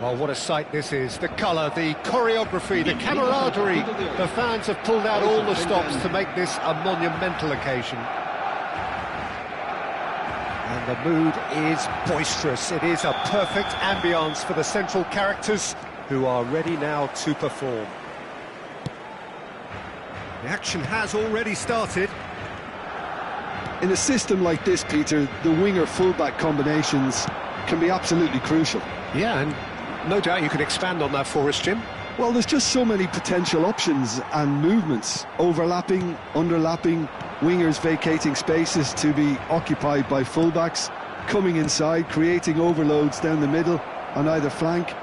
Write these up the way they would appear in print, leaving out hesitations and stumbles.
Well, what a sight this is. The colour, the choreography, the camaraderie. The fans have pulled out all the stops to make this a monumental occasion. And the mood is boisterous. It is a perfect ambience for the central characters who are ready now to perform. The action has already started. In a system like this, Peter, the winger-fullback combinations can be absolutely crucial. Yeah, and no doubt you can expand on that for us, Jim. Well, there's just so many potential options and movements. Overlapping, underlapping, wingers vacating spaces to be occupied by fullbacks, coming inside, creating overloads down the middle on either flank.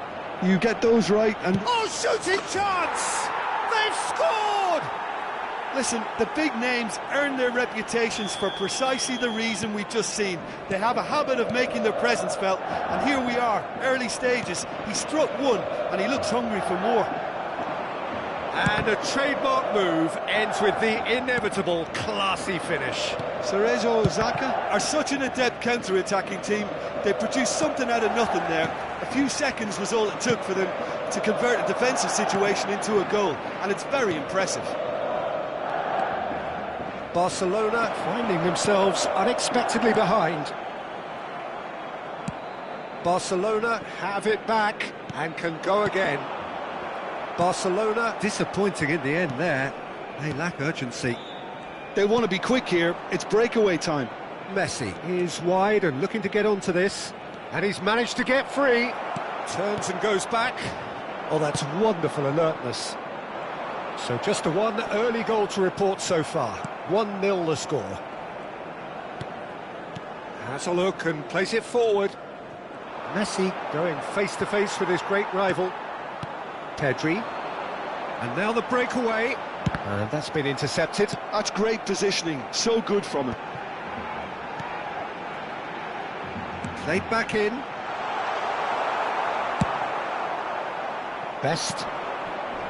You get those right and... Oh, shooting chance! They've scored! Listen, the big names earn their reputations for precisely the reason we've just seen. They have a habit of making their presence felt, and here we are, early stages. He struck one, and he looks hungry for more. And a trademark move ends with the inevitable classy finish. Cerezo Osaka are such an adept counter-attacking team. They produced something out of nothing there. A few seconds was all it took for them to convert a defensive situation into a goal, and it's very impressive. Barcelona finding themselves unexpectedly behind. Barcelona have it back and can go again. Barcelona disappointing in the end there. They lack urgency. They want to be quick here. It's breakaway time. Messi is wide and looking to get onto this. And he's managed to get free. Turns and goes back. Oh, that's wonderful alertness. So just the one early goal to report so far. 1-0 the score. Has a look and plays it forward. Messi going face-to-face with his great rival. Pedri. And now the breakaway. And that's been intercepted. That's great positioning. So good from him. Played back in. Best.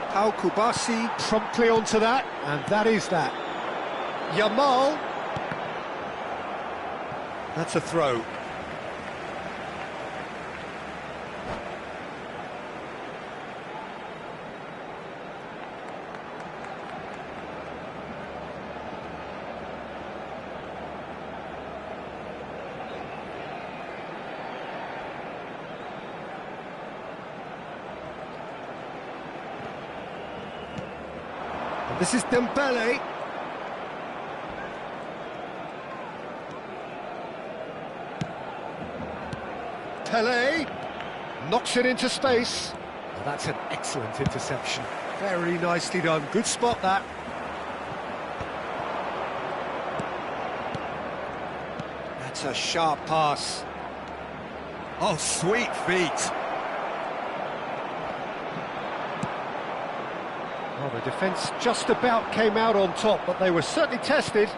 Pau Kubasi promptly onto that. And that is that. Yamal. That's a throw. And this is Dembele. Pele knocks it into space. Oh, that's an excellent interception. Very nicely done. Good spot, that. That's a sharp pass. Oh, sweet feet. Well, the defence just about came out on top, but they were certainly tested.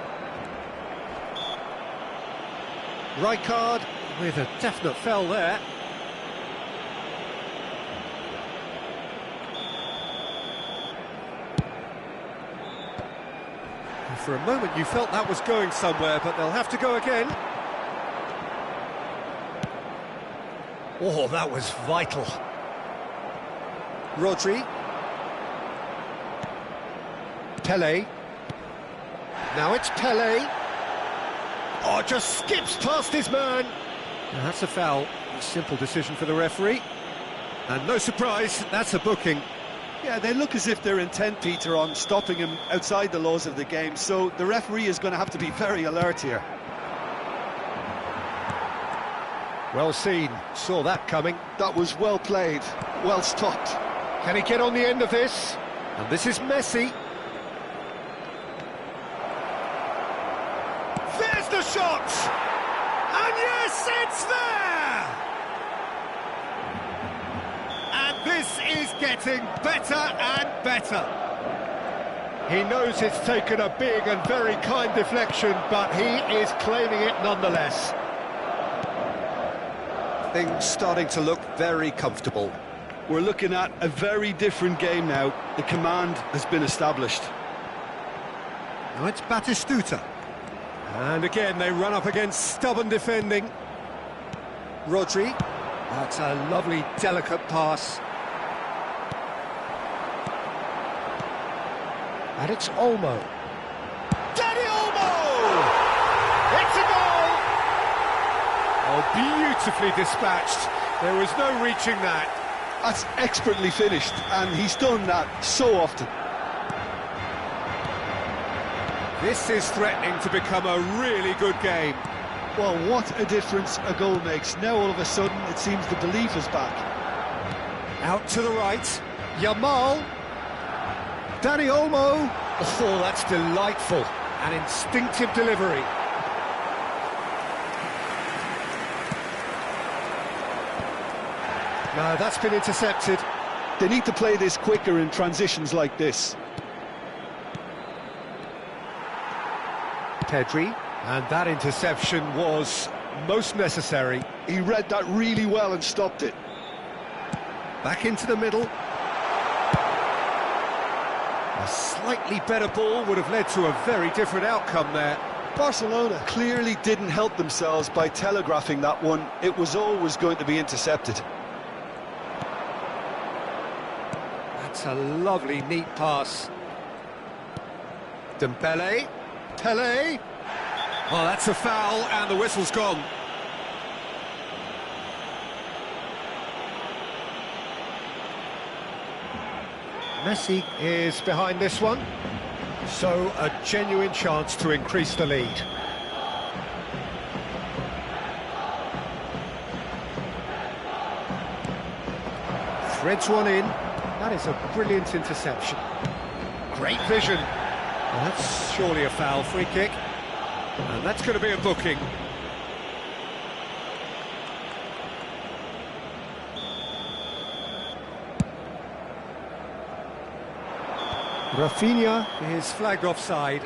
Rijkaard with a definite foul there. And for a moment you felt that was going somewhere, but they'll have to go again. Oh, that was vital. Rodri. Pele. Now it's Pele. Oh, just skips past his man. Now that's a foul. A simple decision for the referee. And no surprise, that's a booking. Yeah, they look as if they're intent, Peter, on stopping him outside the laws of the game, so the referee is going to have to be very alert here. Well seen, saw that coming. That was well played, well stopped. Can he get on the end of this? And this is Messi. There's the shot! And yes, it's there! And this is getting better and better. He knows it's taken a big and very kind deflection, but he is claiming it nonetheless. Things starting to look very comfortable. We're looking at a very different game now. The command has been established. Now it's Batistuta. And again, they run up against stubborn defending. Rodri. That's a lovely, delicate pass. And it's Olmo. Danny Olmo! It's a goal! Oh, beautifully dispatched. There was no reaching that. That's expertly finished, and he's done that so often. This is threatening to become a really good game. Well, what a difference a goal makes. Now all of a sudden it seems the belief is back. Out to the right, Yamal. Danny Olmo. Oh, that's delightful. An instinctive delivery. No, that's been intercepted. They need to play this quicker in transitions like this. Pedri, and that interception was most necessary. He read that really well and stopped it. Back into the middle. A slightly better ball would have led to a very different outcome there. Barcelona clearly didn't help themselves by telegraphing that one. It was always going to be intercepted. That's a lovely, neat pass. Dembele. Pele. Oh, that's a foul, and the whistle's gone. Messi is behind this one, so a genuine chance to increase the lead. Threads one in. That is a brilliant interception. Great vision. Well, that's surely a foul, free kick. And that's going to be a booking. Rafinha is flagged offside.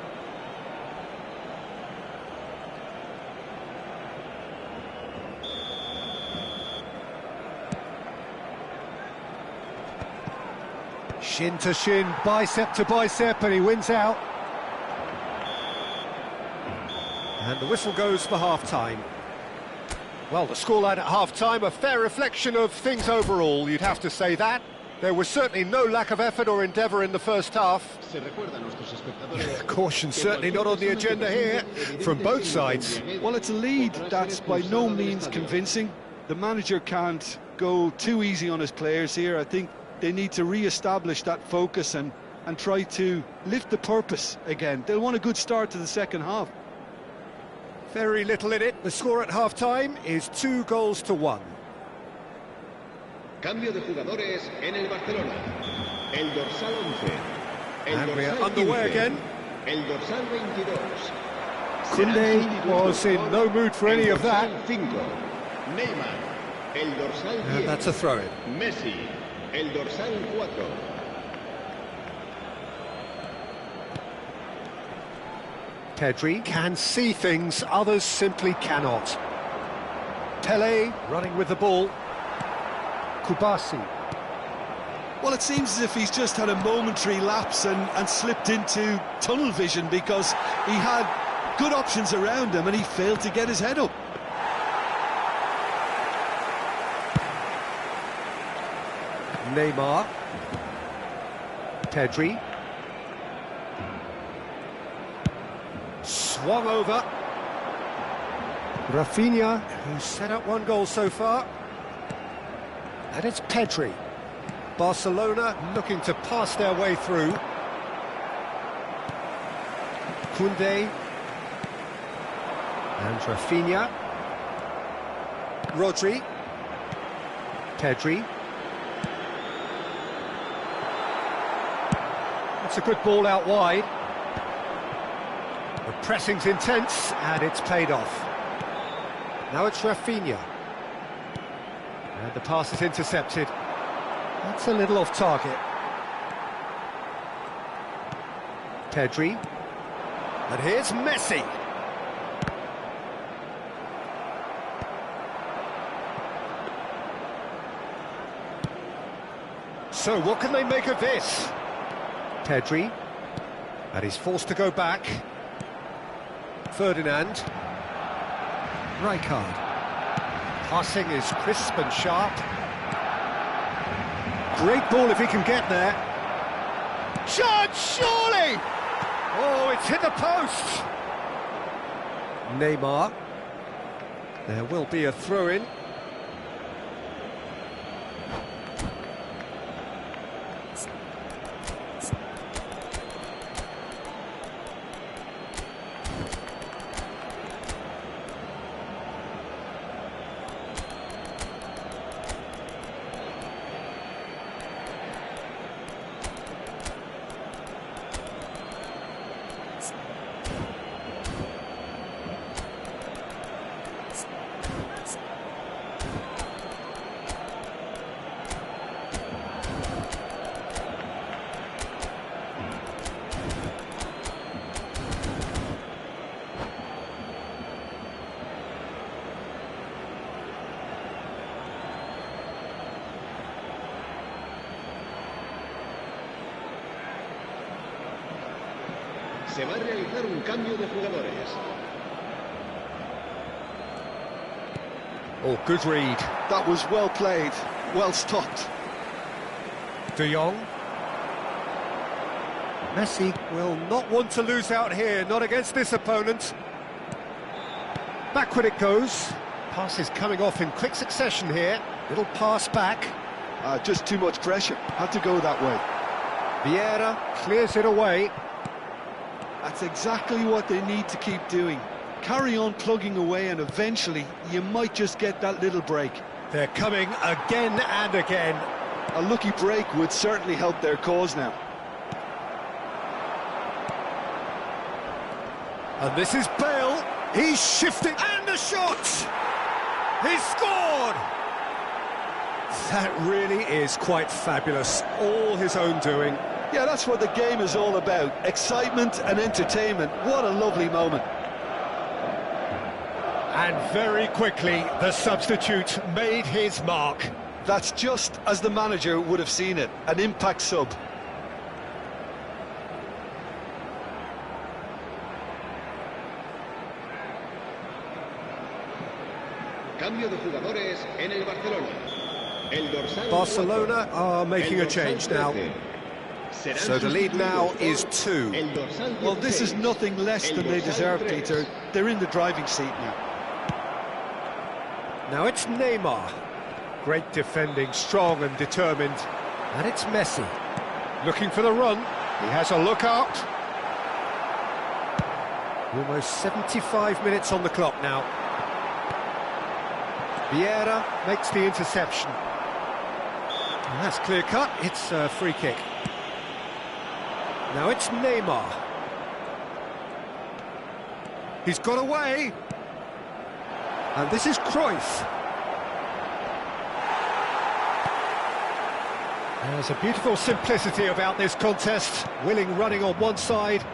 Shin to shin, bicep to bicep, and he wins out. And the whistle goes for half-time. Well, the scoreline at half-time, a fair reflection of things overall, you'd have to say that. There was certainly no lack of effort or endeavour in the first half. Caution certainly not on the agenda here, from both sides. Well, it's a lead that's by no means convincing. The manager can't go too easy on his players here. I think they need to re-establish that focus and try to lift the purpose again. They'll want a good start to the second half. Very little in it. The score at half-time is 2-1. Cambio de jugadores en el Barcelona. El dorsal 11. And we are underway again. El dorsal 22. Koundé was in no mood for any of that. 5. Neymar. El dorsal 10. And that's a throw-in. Messi. El dorsal 4. Pedri can see things others simply cannot. Pele running with the ball. Kubasi. Well, it seems as if he's just had a momentary lapse and slipped into tunnel vision because he had good options around him and he failed to get his head up. Neymar. Pedri. Swung over. Rafinha, who's set up one goal so far. And it's Pedri. Barcelona looking to pass their way through. Koundé. And Rafinha. Rodri. Pedri. That's a good ball out wide. The pressing's intense, and it's paid off. Now it's Rafinha. And the pass is intercepted. That's a little off target. Pedri. And here's Messi. So what can they make of this? Pedri. And he's forced to go back. Ferdinand. Rijkaard. Passing is crisp and sharp. Great ball if he can get there. Shot, surely! Oh, it's hit the post! Neymar. There will be a throw-in. Se va a realizar un cambio de jugadores. Oh, good read. That was well played, well stopped. De Jong. Messi will not want to lose out here, not against this opponent. Backward it goes. Pass is coming off in quick succession here. Little pass back. Just too much pressure, had to go that way. Vieira clears it away. That's exactly what they need to keep doing. Carry on plugging away and eventually you might just get that little break. They're coming again and again. A lucky break would certainly help their cause now. And this is Bale. He's shifting and a shot! He's scored! That really is quite fabulous. All his own doing. Yeah, that's what the game is all about. Excitement and entertainment. What a lovely moment. And very quickly, the substitute made his mark. That's just as the manager would have seen it. An impact sub. Cambio de jugadores en el Barcelona. El dorsal Barcelona are making a change now. So the lead now is 2. Well, this is nothing less than they deserve, Peter. They're in the driving seat now. Now it's Neymar. Great defending, strong and determined. And it's Messi. Looking for the run. He has a look out. Almost 75 minutes on the clock now. Vieira makes the interception. And that's clear cut. It's a free kick. Now it's Neymar. He's got away. And this is Cruyff. There's a beautiful simplicity about this contest. Willing running on one side,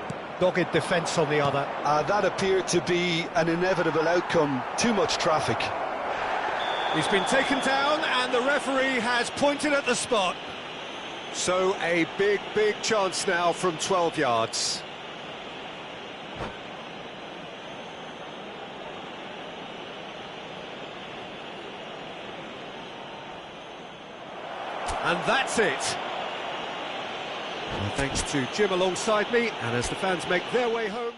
dogged defence on the other. That appeared to be an inevitable outcome. Too much traffic. He's been taken down and the referee has pointed at the spot. So a big, big chance now from 12 yards. And that's it. Well, thanks to Jim alongside me, and as the fans make their way home...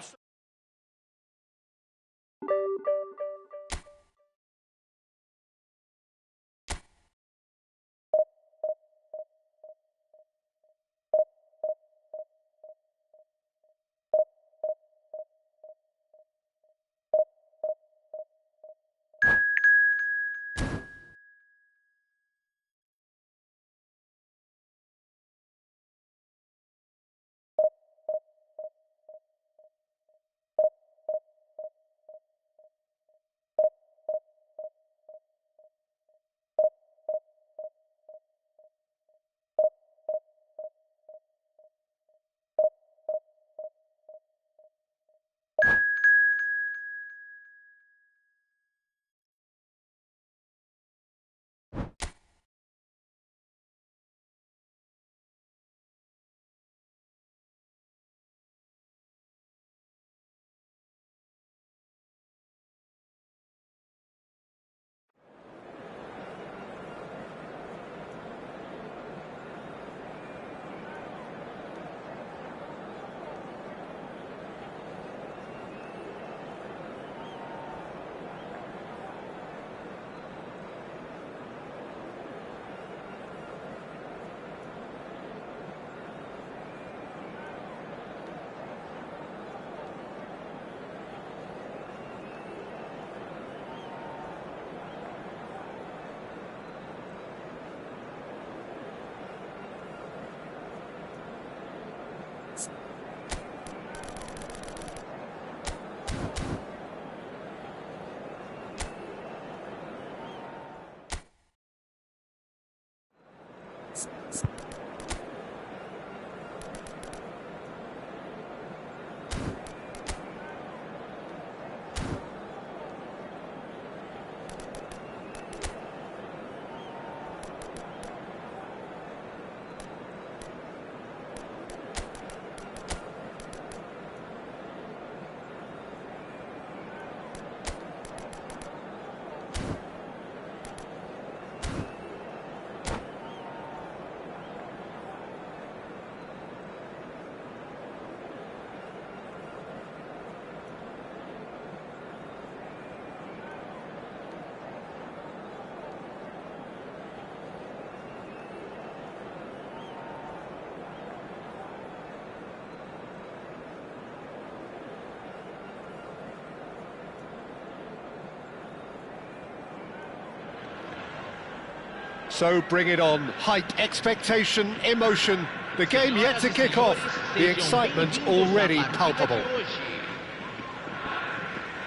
So bring it on. Hype, expectation, emotion. The game yet to kick off. The excitement already palpable.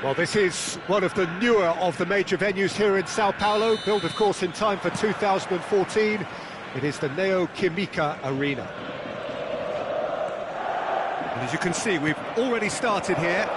Well, this is one of the newer of the major venues here in Sao Paulo, built, of course, in time for 2014. It is the Neo Química Arena. And as you can see, we've already started here.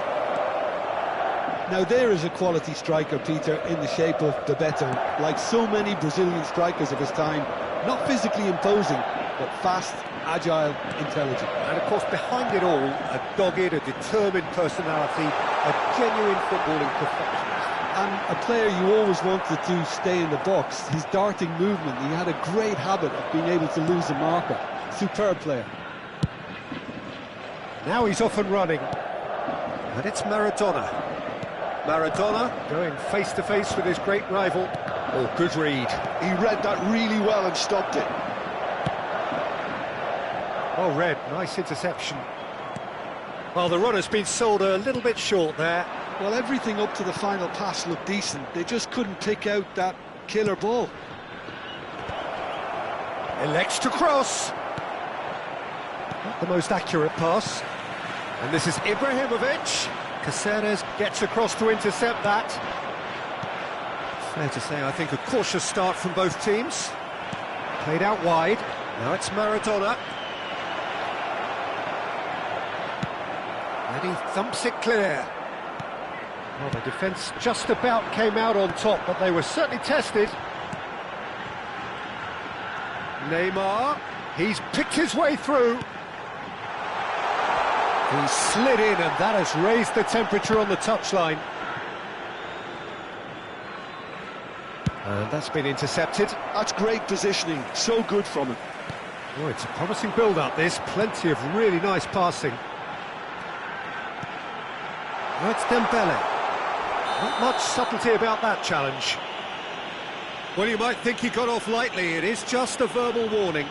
Now there is a quality striker, Peter, in the shape of Bebeto. Like so many Brazilian strikers of his time, not physically imposing, but fast, agile, intelligent. And of course, behind it all, a dogged, a determined personality, a genuine footballing perfectionist. And a player you always wanted to stay in the box. His darting movement, he had a great habit of being able to lose a marker. Superb player. Now he's off and running. And it's Maradona. Maradona going face-to-face with his great rival. Oh, good read. He read that really well and stopped it. Well read, nice interception. Well, the runner's been sold a little bit short there. Well, everything up to the final pass looked decent. They just couldn't pick out that killer ball. Elects to cross. Not the most accurate pass. And this is Ibrahimovic. Caceres gets across to intercept that. Fair to say, I think, a cautious start from both teams. Played out wide. Now it's Maradona. And he thumps it clear. Well, the defence just about came out on top, but they were certainly tested. Neymar, he's picked his way through. He slid in, and that has raised the temperature on the touchline. And that's been intercepted. That's great positioning, so good from him. Oh, it's a promising build-up, this. Plenty of really nice passing. Now it's Dembele. Not much subtlety about that challenge. Well, you might think he got off lightly. It is just a verbal warning.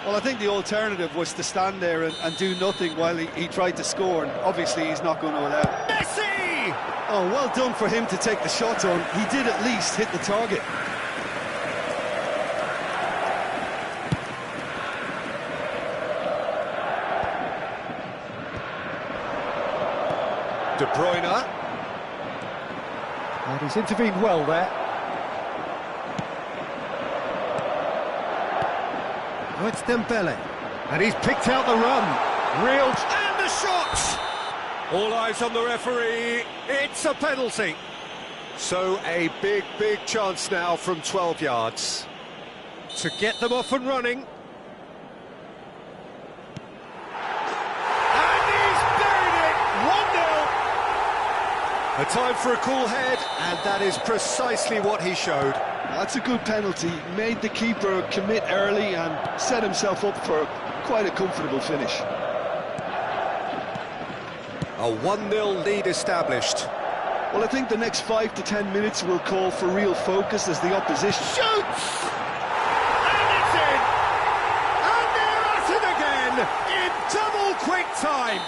Well, I think the alternative was to stand there and do nothing while he tried to score, and obviously he's not going to allow it. Messi! Oh, well done for him to take the shot on. He did at least hit the target. De Bruyne. And he's intervened well there. Oh, it's Dembele. And he's picked out the run. Real... And the shot! All eyes on the referee. It's a penalty. So a big, big chance now from 12 yards to get them off and running. And he's buried it! 1-0. A time for a cool head, and that is precisely what he showed. That's a good penalty. Made the keeper commit early and set himself up for quite a comfortable finish. A 1-0 lead established. Well, I think the next 5 to 10 minutes will call for real focus as the opposition Shoots! And it's in! And they're at it again in double quick time.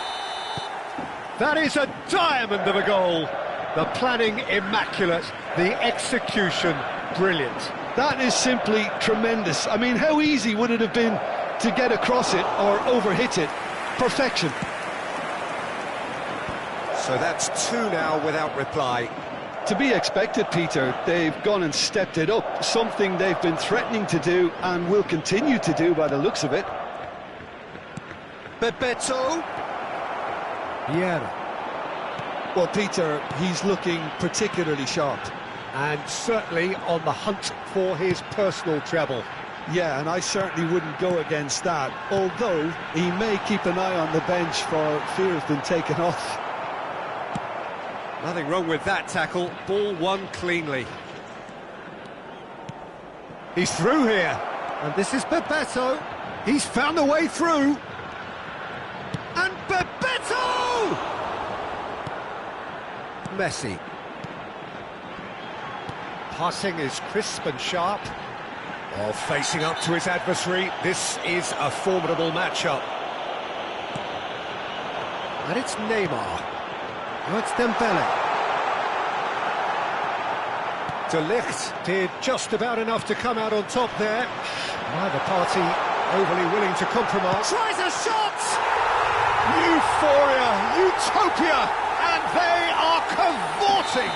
That is a diamond of a goal. The planning immaculate, the execution brilliant. That is simply tremendous. I mean, how easy would it have been to get across it or overhit it? Perfection. So that's two now without reply. To be expected, Peter. They've gone and stepped it up, something they've been threatening to do and will continue to do by the looks of it. Bebeto. Vieira. Well, Peter, he's looking particularly sharp. And certainly on the hunt for his personal treble. Yeah, and I certainly wouldn't go against that, although he may keep an eye on the bench for fear of being taken off. Nothing wrong with that tackle. Ball won cleanly. He's through here. And this is Bebeto. He's found a way through. And Bebeto! Messi. Passing is crisp and sharp. While facing up to his adversary, this is a formidable matchup. And it's Neymar. Now it's Dembele. De Ligt did just about enough to come out on top there. Neither party overly willing to compromise. Tries a shot! Euphoria, utopia, and they are cavorting.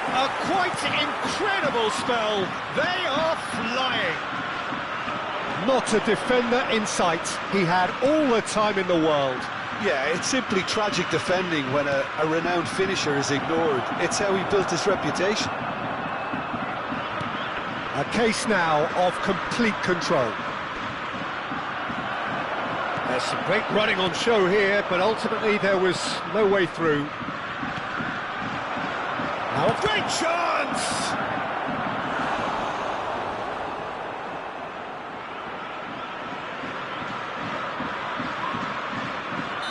A quite incredible spell. They are flying. Not a defender in sight. He had all the time in the world. Yeah, it's simply tragic defending when a renowned finisher is ignored. It's how he built his reputation. A case now of complete control. There's some great running on show here, but ultimately there was no way through. Now a great chance!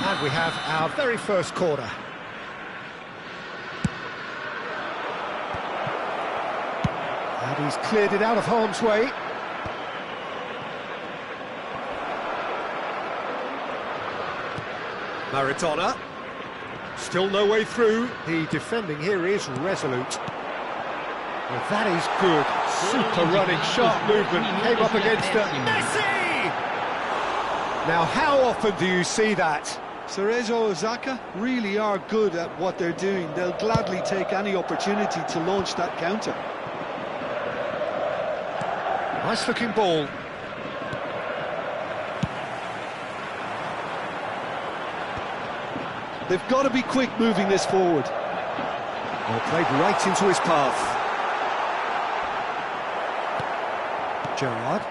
And we have our very first corner. And he's cleared it out of harm's way. Maradona. Still no way through. The defending here is resolute. Well, that is good. Super running, sharp movement. Came up against Messi! Now, how often do you see that? Cerezo Osaka really are good at what they're doing. They'll gladly take any opportunity to launch that counter. Nice looking ball. They've got to be quick moving this forward. Well, played right into his path. Gerrard.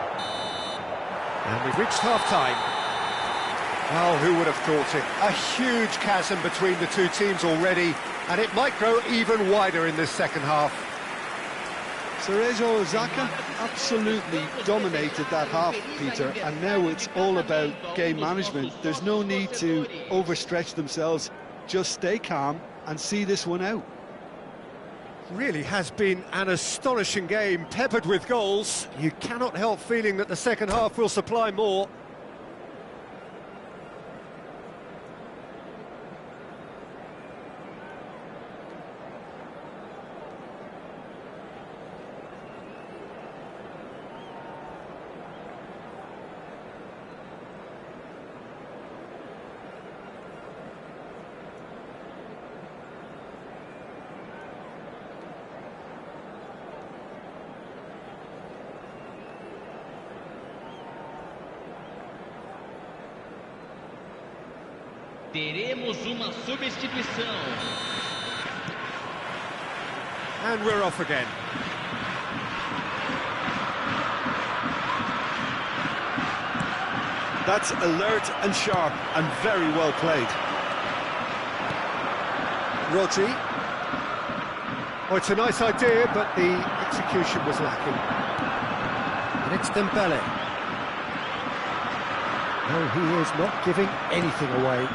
And we've reached half-time. Well, who would have thought it? A huge chasm between the two teams already, and it might grow even wider in this second half. Cerezo Osaka absolutely dominated that half, Peter, and now it's all about game management. There's no need to overstretch themselves. Just stay calm and see this one out. Really has been an astonishing game, peppered with goals. You cannot help feeling that the second half will supply more. Teremos uma substituição. And we're off again. That's alert and sharp and very well played. Rodri. Oh, it's a nice idea, but the execution was lacking. And it's Dembele. No, he is not giving anything away.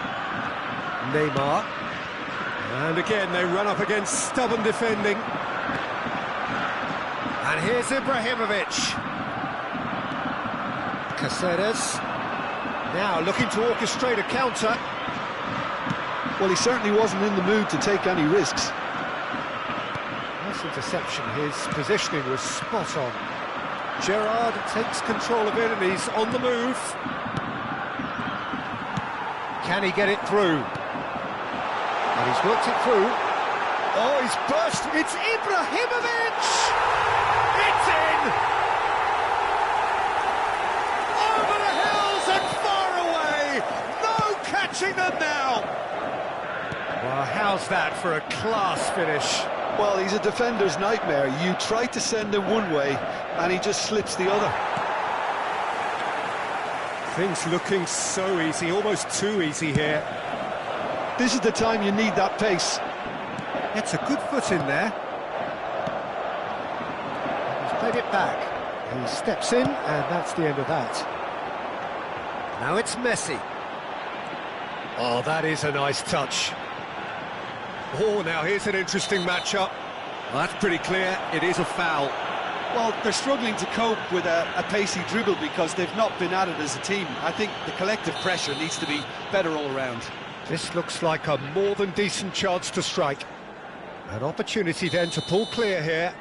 Neymar. And again, they run up against stubborn defending. And here's Ibrahimovic. Caceres. Now looking to orchestrate a counter. Well, he certainly wasn't in the mood to take any risks. Nice interception. His positioning was spot on. Gerrard takes control of it and he's on the move. Can he get it through? And he's worked it through. Oh, he's burst. It's Ibrahimovic! It's in! Over the hills and far away! No catching them now! Well, how's that for a class finish? Well, he's a defender's nightmare. You try to send him one way, and he just slips the other. Things looking so easy, almost too easy here. This is the time you need that pace. It's a good foot in there. He's played it back. He steps in, and that's the end of that. Now it's Messi. Oh, that is a nice touch. Oh, now here's an interesting matchup. Well, that's pretty clear. It is a foul. Well, they're struggling to cope with a pacey dribble because they've not been at it as a team. I think the collective pressure needs to be better all around. This looks like a more than decent chance to strike. An opportunity then to pull clear here.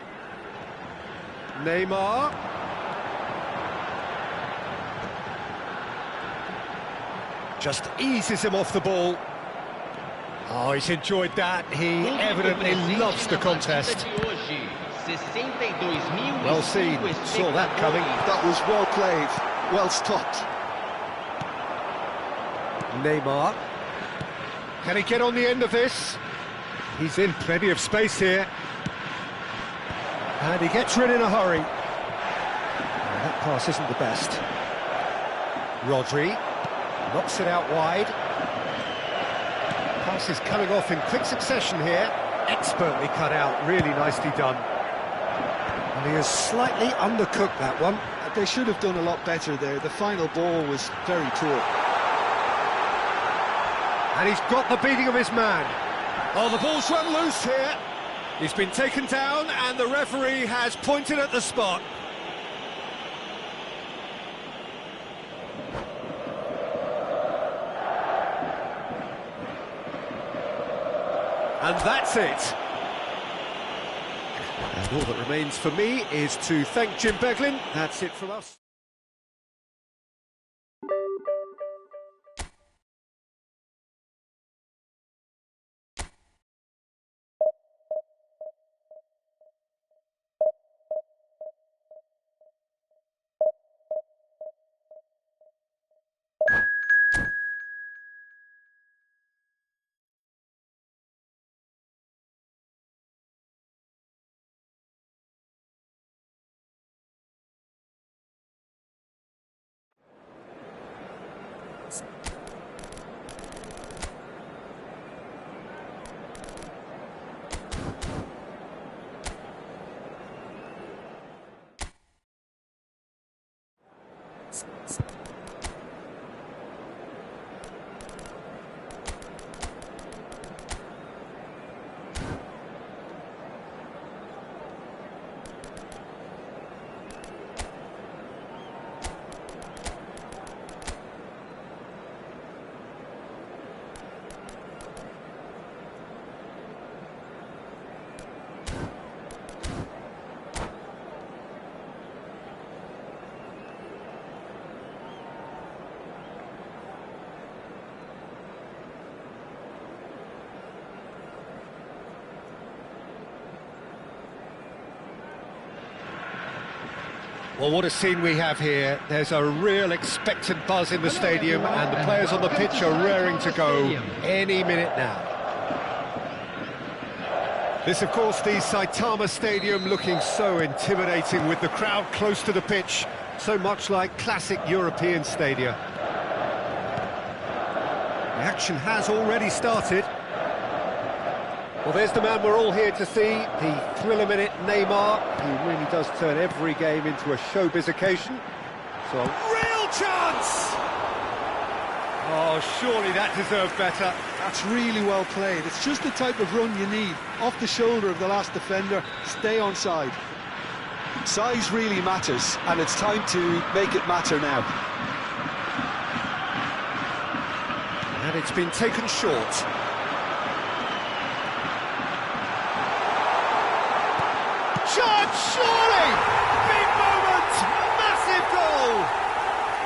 Neymar. Just eases him off the ball. Oh, he's enjoyed that. He evidently loves the contest. Well seen, saw that coming. That was well played, well stopped. Neymar. Can he get on the end of this? He's in plenty of space here. And he gets rid in a hurry. Well, that pass isn't the best. Rodri knocks it out wide. Pass is coming off in quick succession here. Expertly cut out, really nicely done. And he has slightly undercooked that one. They should have done a lot better there. The final ball was very poor. And he's got the beating of his man. Oh, the ball's run loose here. He's been taken down and the referee has pointed at the spot. And that's it. And all that remains for me is to thank Jim Beglin. That's it from us. Well, what a scene we have here. There's a real expectant buzz in the stadium and the players on the pitch are raring to go any minute now. This, of course, the Saitama Stadium looking so intimidating with the crowd close to the pitch, so much like classic European stadia. The action has already started. Well, there's the man we're all here to see, the thriller minute Neymar. He really does turn every game into a showbiz occasion. So, a real chance! Oh, surely that deserved better. That's really well played. It's just the type of run you need. Off the shoulder of the last defender, stay on side. Size really matters, and it's time to make it matter now. And it's been taken short. Shot, surely! Big moment! Massive goal!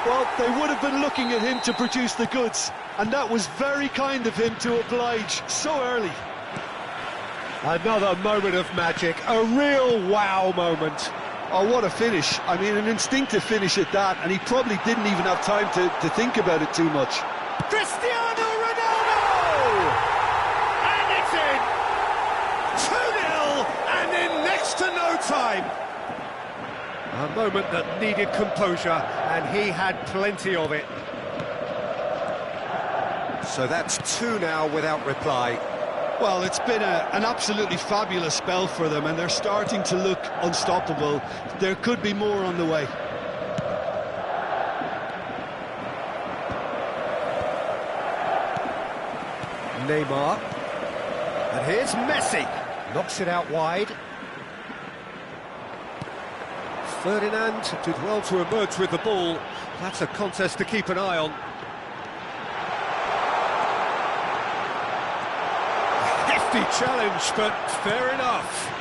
Well, they would have been looking at him to produce the goods, and that was very kind of him to oblige so early. Another moment of magic, a real wow moment. Oh, what a finish. I mean, an instinctive finish at that, and he probably didn't even have time to think about it too much. Cristiano Ronaldo! And it's in! 2-0, and in next to no time. A moment that needed composure, and he had plenty of it. So that's 2 now without reply. Well, it's been an absolutely fabulous spell for them, and they're starting to look unstoppable. There could be more on the way. Neymar. And here's Messi. Knocks it out wide. Ferdinand did well to emerge with the ball. That's a contest to keep an eye on. Challenge, but fair enough.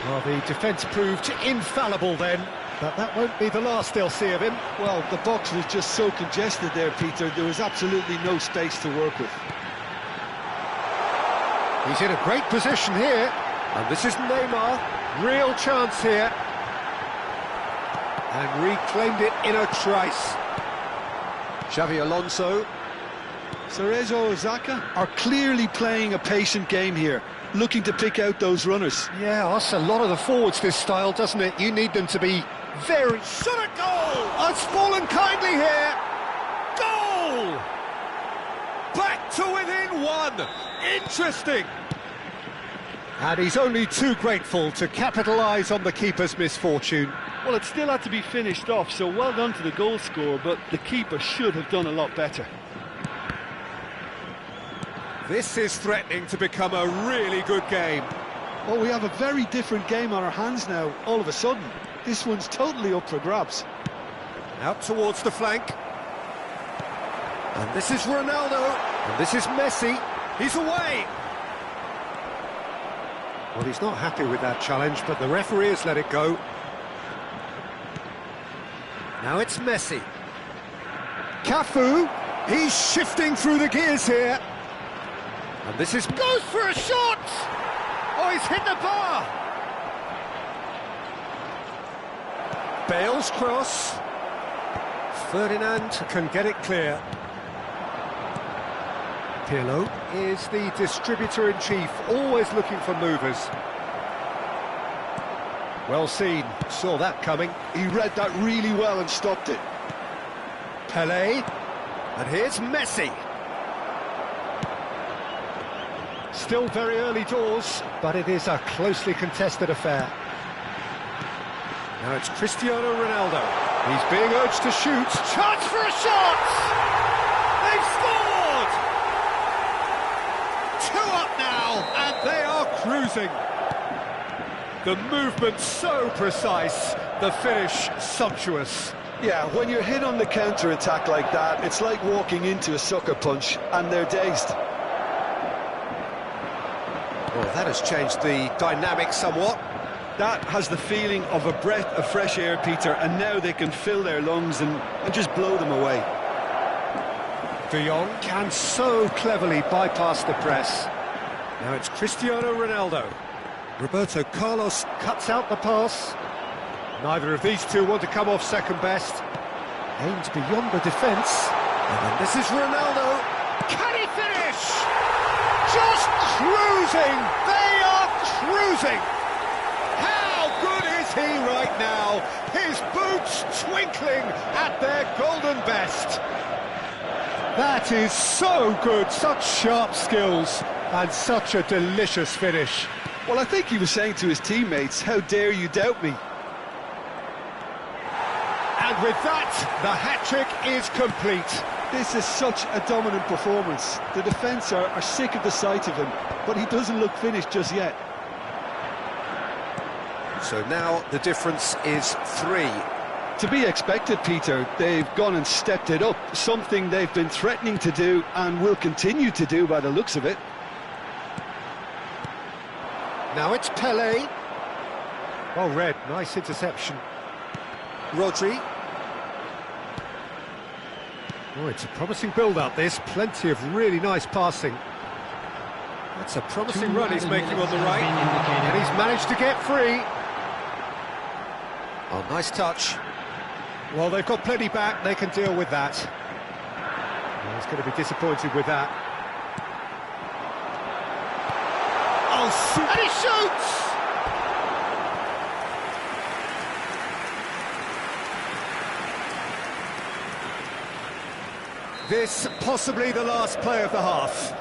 Well, the defence proved infallible then, but that won't be the last they'll see of him. Well, the box was just so congested there, Peter. There was absolutely no space to work with. He's in a great position here, and this is Neymar. Real chance here. And reclaimed it in a trice. Xavi Alonso. Cerezo Osaka are clearly playing a patient game here, looking to pick out those runners. Yeah, that's a lot of the forwards, this style, doesn't it? You need them to be very... Shot a goal! It's fallen kindly here! Goal! Back to within 1! Interesting! And he's only too grateful to capitalise on the keeper's misfortune. Well, it still had to be finished off, so well done to the goal scorer, but the keeper should have done a lot better. This is threatening to become a really good game. Well, we have a very different game on our hands now, all of a sudden. This one's totally up for grabs. Out towards the flank. And this is Ronaldo. And this is Messi. He's away. Well, he's not happy with that challenge, but the referee has let it go. Now it's Messi. Cafu. He's shifting through the gears here. And this is... Goes for a shot! Oh, he's hit the bar! Bale's cross. Ferdinand can get it clear. Pirlo is the distributor-in-chief, always looking for movers. Well seen, saw that coming. He read that really well and stopped it. Pelé. And here's Messi. Still very early doors, but it is a closely contested affair. Now it's Cristiano Ronaldo. He's being urged to shoot. Chance for a shot! They've scored! 2 up now, and they are cruising. The movement so precise, the finish sumptuous. Yeah, when you're hit on the counter-attack like that, it's like walking into a sucker punch, and they're dazed. Well, that has changed the dynamic somewhat. That has the feeling of a breath of fresh air, Peter, and now they can fill their lungs and just blow them away. De Jong can so cleverly bypass the press. Now it's Cristiano Ronaldo. Roberto Carlos cuts out the pass. Neither of these two want to come off second best. Aims beyond the defence. And then this is Ronaldo. Can he finish? Just cruising! They are cruising! How good is he right now? His boots twinkling at their golden best. That is so good, such sharp skills, and such a delicious finish. Well, I think he was saying to his teammates, how dare you doubt me? And with that, the hat-trick is complete. This is such a dominant performance. The defence are sick of the sight of him, but he doesn't look finished just yet. So now the difference is 3. To be expected, Peter. They've gone and stepped it up, something they've been threatening to do and will continue to do by the looks of it. Now it's Pelé. Well read, nice interception. Rodri. Oh, it's a promising build-up, this. Plenty of really nice passing. It's a promising run he's making on the right, and he's managed to get free. Oh, nice touch. Well, they've got plenty back, they can deal with that. Well, he's going to be disappointed with that. Oh, and he shoots! This possibly the last play of the half.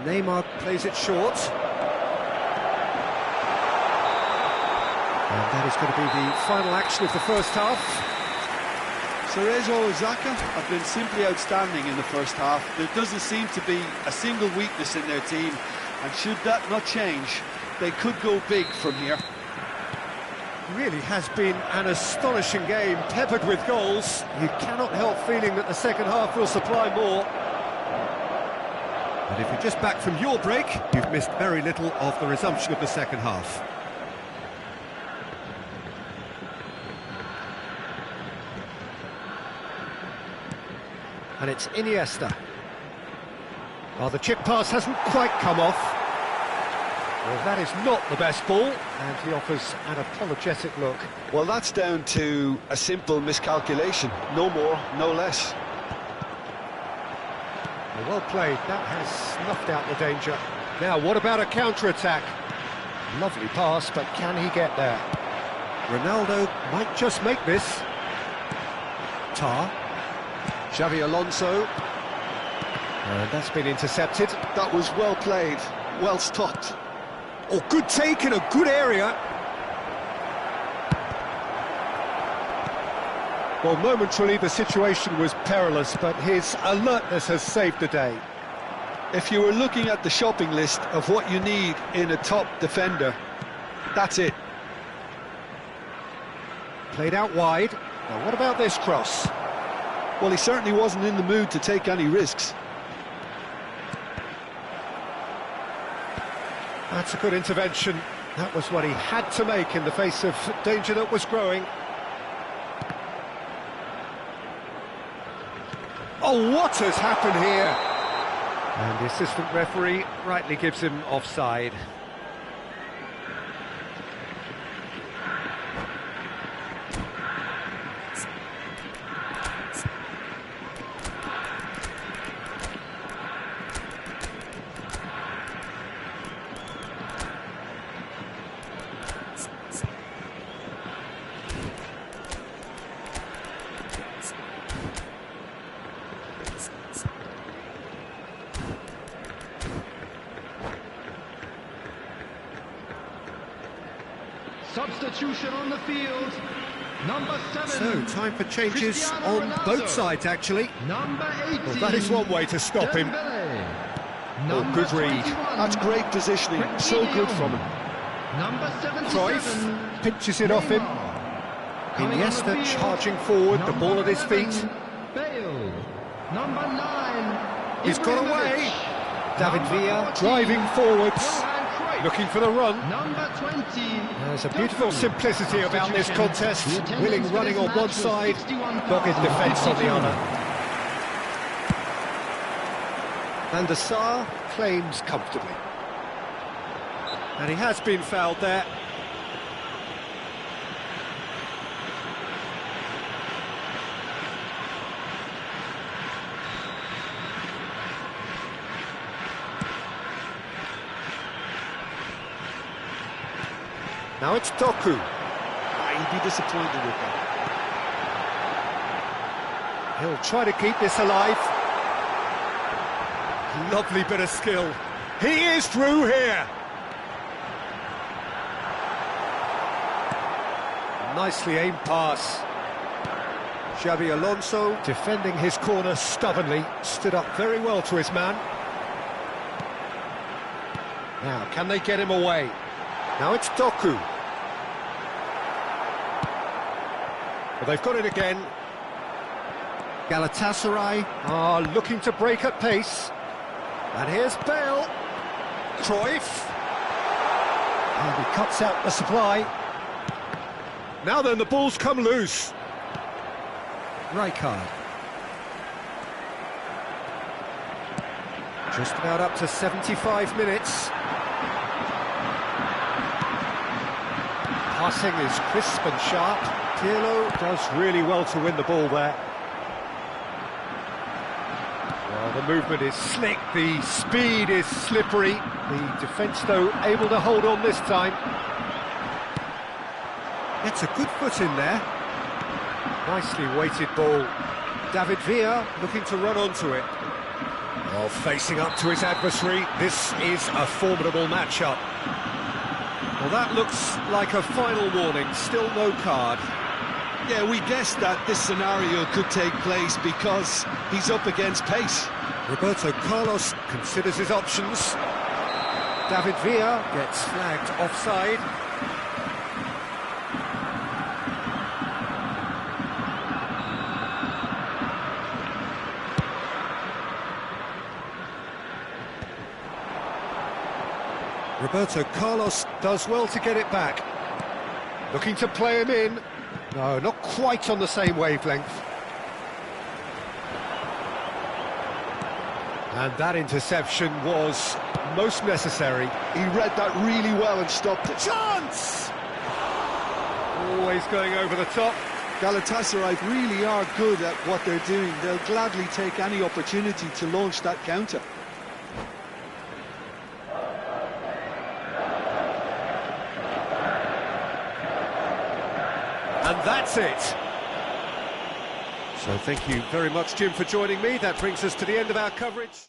Neymar plays it short. And that is going to be the final action of the first half. Cerezo Osaka have been simply outstanding in the first half. There doesn't seem to be a single weakness in their team, and should that not change, they could go big from here. Really has been an astonishing game, peppered with goals. You cannot help feeling that the second half will supply more. And if you're just back from your break, you've missed very little of the resumption of the second half. And it's Iniesta. Oh, the chip pass hasn't quite come off. Well, that is not the best ball, and he offers an apologetic look. Well, that's down to a simple miscalculation. No more, no less. Well played, that has snuffed out the danger. Now, what about a counter-attack? Lovely pass, but can he get there? Ronaldo might just make this. Tar. Xavi Alonso. And that's been intercepted. That was well played, well stopped. Oh, good take in a good area. Well, momentarily the situation was perilous, but his alertness has saved the day. If you were looking at the shopping list of what you need in a top defender, that's it. Played out wide. Now, what about this cross? Well, he certainly wasn't in the mood to take any risks. That's a good intervention. That was what he had to make in the face of danger that was growing. Oh, what has happened here? And the assistant referee rightly gives him offside. Substitution on the field, number 7. So, time for changes on both sides, actually. Number 18. Well, that is one way to stop him. Oh, good read. That's great positioning, so good from him. Number 77. Cruyff pinches it off him. Iniesta charging forward, the ball at his feet. Bale. Number 9. He's got away. David Villa driving forwards, looking for the run. Number 20. There's a beautiful simplicity about this contest. Willing running on one side, dogged defence on the other. Van der Sar claims comfortably. And he has been fouled there. Now it's Doku. He'd be disappointed with that. He'll try to keep this alive. Lovely bit of skill. He is through here. Nicely aimed pass. Xavi Alonso defending his corner stubbornly. Stood up very well to his man. Now, can they get him away? Now it's Doku. Well, they've got it again. Galatasaray are looking to break at pace. And here's Bale. Cruyff. And he cuts out the supply. Now then, the ball's come loose. Rijkaard. Just about up to 75 minutes. Passing is crisp and sharp. Pirlo does really well to win the ball there. Well, the movement is slick, the speed is slippery. The defence, though, able to hold on this time. Gets a good foot in there. Nicely weighted ball. David Villa looking to run onto it. Oh, facing up to his adversary. This is a formidable matchup. Well, that looks like a final warning. Still no card. Yeah, we guessed that this scenario could take place because he's up against pace. Roberto Carlos considers his options. David Villa gets flagged offside. Roberto Carlos does well to get it back. Looking to play him in. No, not quite on the same wavelength. And that interception was most necessary. He read that really well and stopped it. Chance! Always going over the top. Galatasaray really are good at what they're doing. They'll gladly take any opportunity to launch that counter. And that's it. So thank you very much, Jim, for joining me. That brings us to the end of our coverage.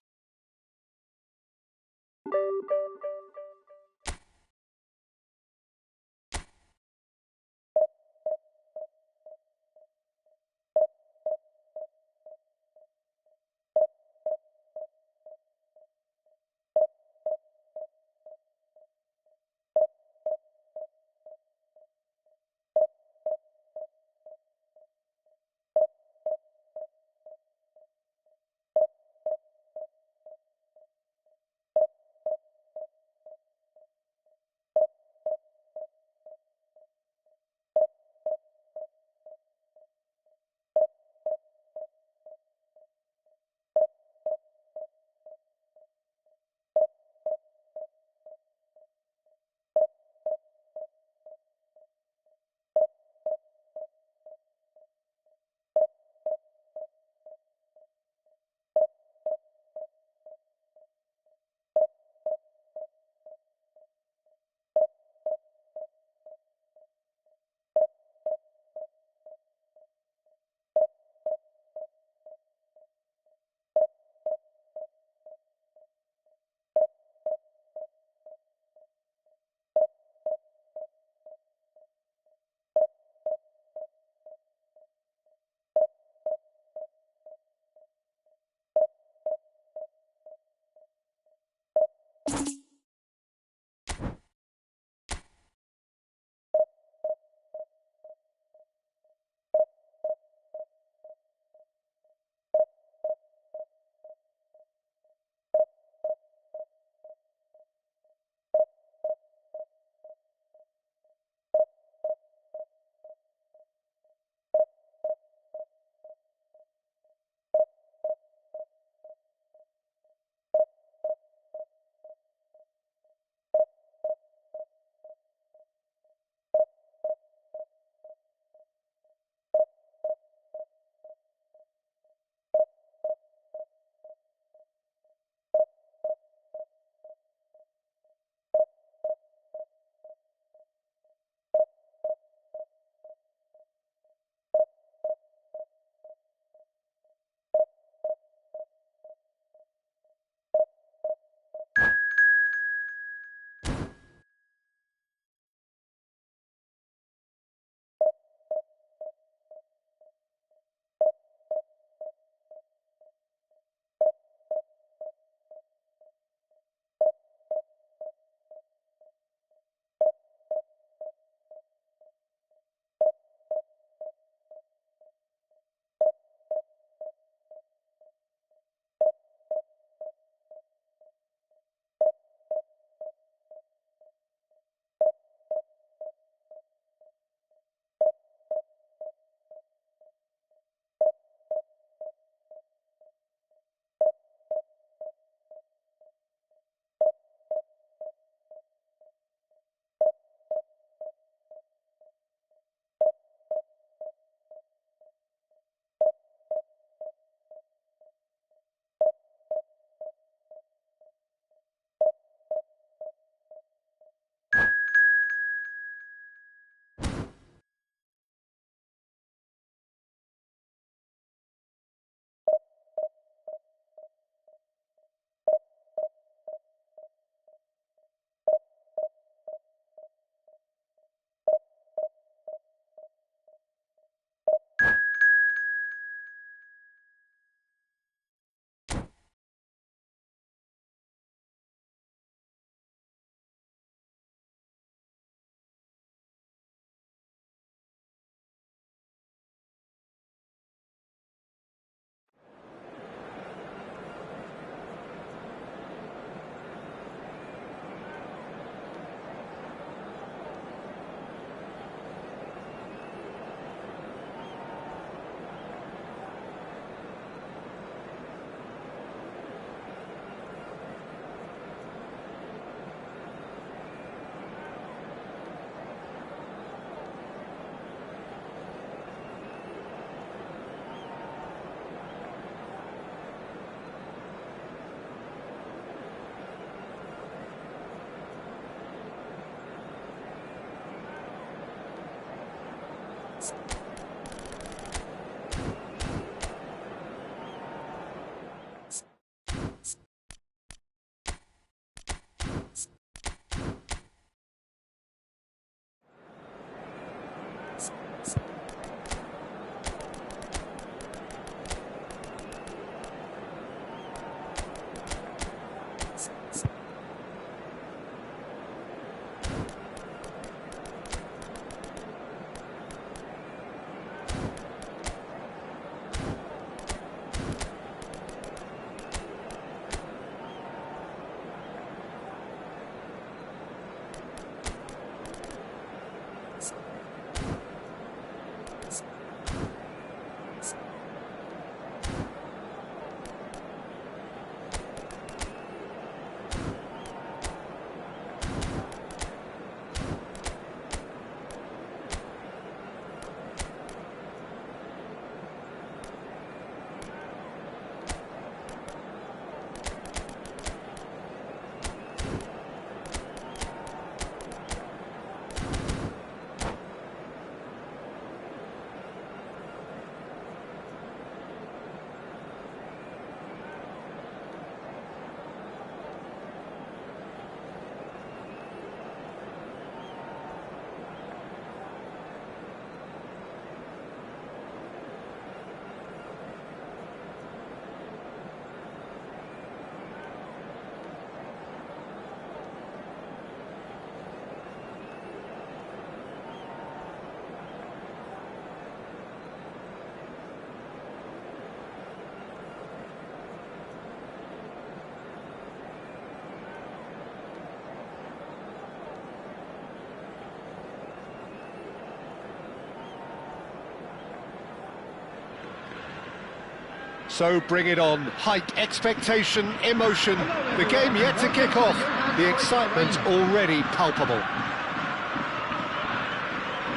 So bring it on. Hype, expectation, emotion. The game yet to kick off. The excitement already palpable.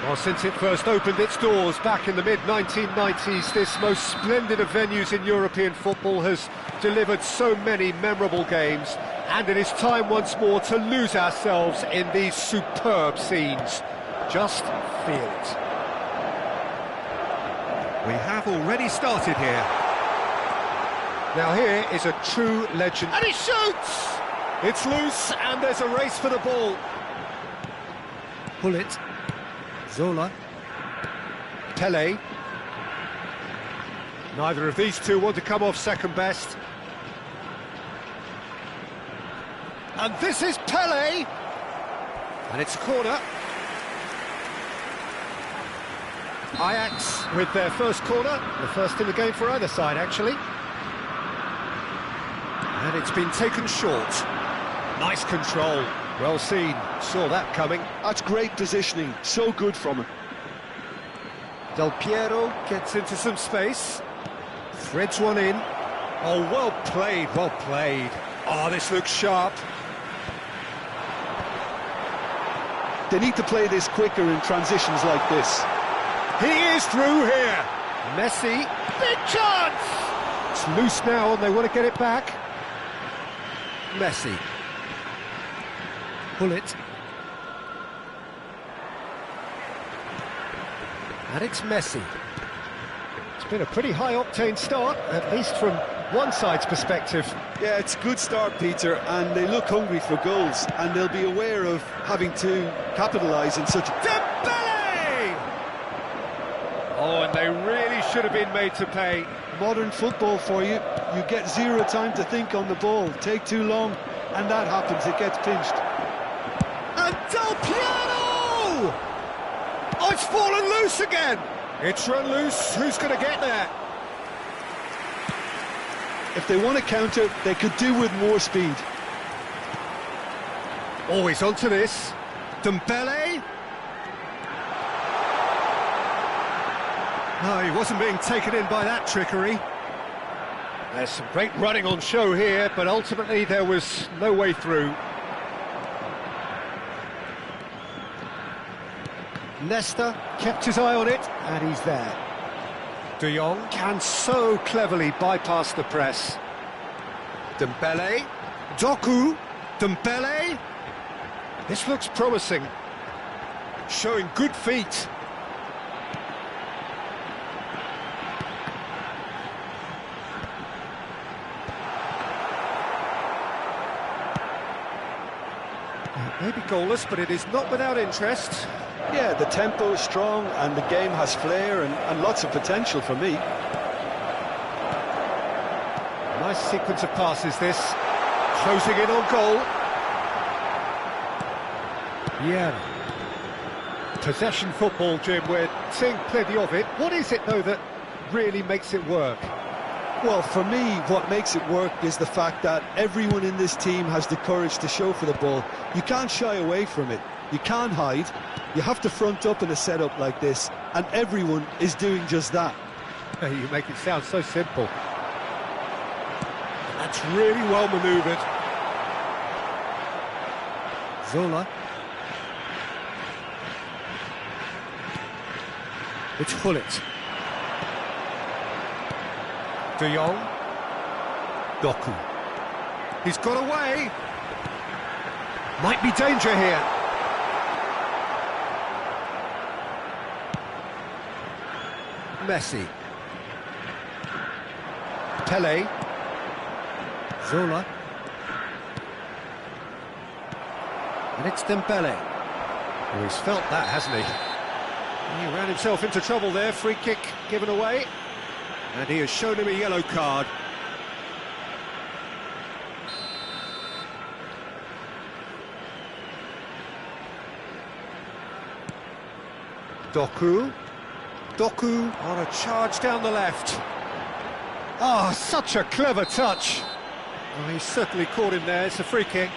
Well, since it first opened its doors back in the mid-1990s, this most splendid of venues in European football has delivered so many memorable games, and it is time once more to lose ourselves in these superb scenes. Just feel it. We have already started here. Now here is a true legend. And he shoots! It's loose, and there's a race for the ball. Pull it. Zola. Pele. Neither of these two want to come off second best. And this is Pele. And it's a corner. Ajax with their first corner. The first in the game for either side, actually. And it's been taken short. Nice control. Well seen. Saw that coming. That's great positioning. So good from him. Del Piero gets into some space. Threads one in. Oh, well played, well played. Oh, this looks sharp. They need to play this quicker in transitions like this. He is through here. Messi. Big chance! It's loose now and they want to get it back. Messi. Pull it. And it's Messi. It's been a pretty high-octane start, at least from one side's perspective. Yeah, it's a good start, Peter, and they look hungry for goals, and they'll be aware of having to capitalise in such a... Dembele! Oh, and they really should have been made to pay. Modern football for you. You get zero time to think on the ball. Take too long, and that happens. It gets pinched. And Del Piero! Oh, it's fallen loose again! It's run loose. Who's going to get there? If they want to counter, they could do with more speed. Always onto this. Dembele. No, he wasn't being taken in by that trickery. There's some great running on show here, but ultimately there was no way through. Leicester kept his eye on it, and he's there. De Jong can so cleverly bypass the press. Dembele, Doku, Dembele. This looks promising, showing good feet. Maybe goalless, but it is not without interest. Yeah, the tempo is strong and the game has flair and lots of potential for me. Nice sequence of passes this. Closing in on goal. Yeah. Possession football, Jim, we're seeing plenty of it. What is it, though, that really makes it work? Well, for me, what makes it work is the fact that everyone in this team has the courage to show for the ball. You can't shy away from it. You can't hide. You have to front up in a setup like this, and everyone is doing just that. You make it sound so simple. That's really well manoeuvred. Zola. It's Hullet. De Jong. Doku. He's got away. Might be danger here. Messi. Pele. Zola. And it's Dembele. Oh, he's felt that, hasn't he? He ran himself into trouble there. Free kick given away. And he has shown him a yellow card. Doku. Doku on a charge down the left. Ah, such a clever touch. Oh, he's certainly caught him there. It's a free kick.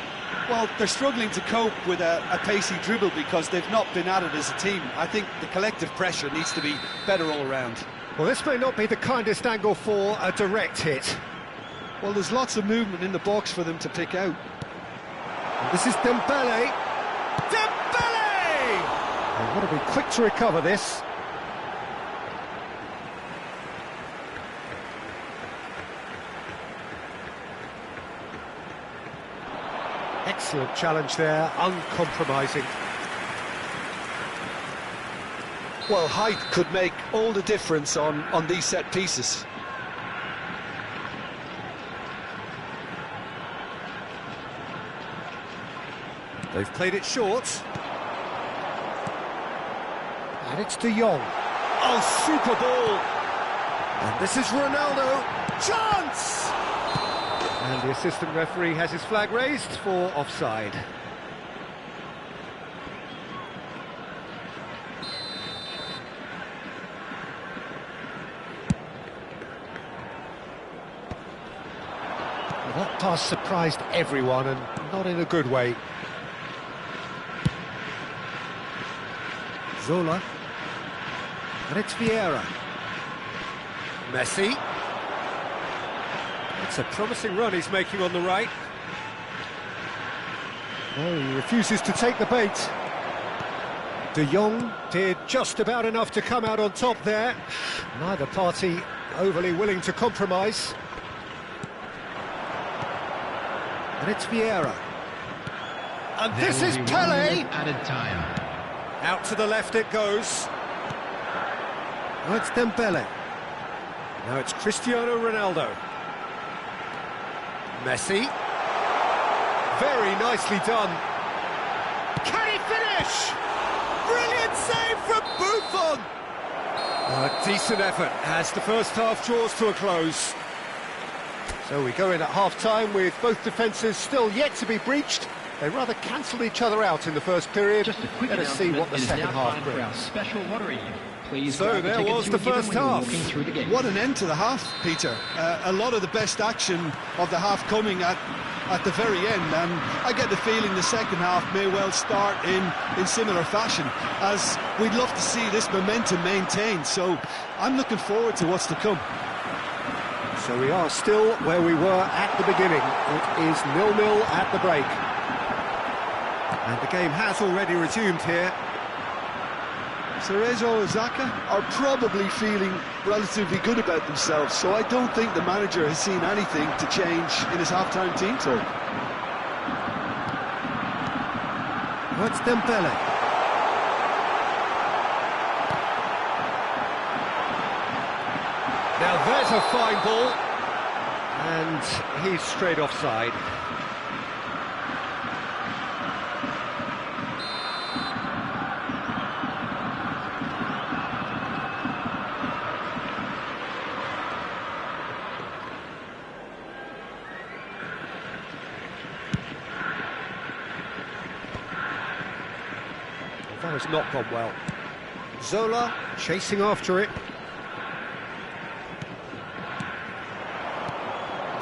Well, they're struggling to cope with a pacey dribble because they've not been at it as a team. I think the collective pressure needs to be better all around. Well, this may not be the kindest angle for a direct hit. Well, there's lots of movement in the box for them to pick out. This is Dembele. Dembele! They've got to be quick to recover this. Excellent challenge there, uncompromising. Well, height could make all the difference on these set pieces. They've played it short. And it's De Jong. Oh, super ball! And this is Ronaldo. Chance! And the assistant referee has his flag raised for offside. Well, that pass surprised everyone, and not in a good way. Zola. And it's Vieira. Messi. It's a promising run he's making on the right. Oh, he refuses to take the bait. De Jong did just about enough to come out on top there. Neither party overly willing to compromise. And it's Vieira. And this is Pele! Added time. Out to the left it goes. Now it's Dembele. Now it's Cristiano Ronaldo. Messi. Very nicely done. Can he finish? Brilliant save from Buffon. A decent effort as the first half draws to a close. So we go in at half-time with both defences still yet to be breached. They rather cancelled each other out in the first period. Let us see what the second half brings. Special lottery. Please so there was the first half. What an end to the half, Peter. A lot of the best action of the half coming at the very end, and I get the feeling the second half may well start in similar fashion, as we'd love to see this momentum maintained. So I'm looking forward to what's to come. So we are still where we were at the beginning. It is 0-0 at the break. And the game has already resumed here. Cerezo and Xhaka are probably feeling relatively good about themselves, so I don't think the manager has seen anything to change in his half-time team talk. What's Dembele? Now there's a fine ball, and he's straight offside. That has not gone well. Zola chasing after it.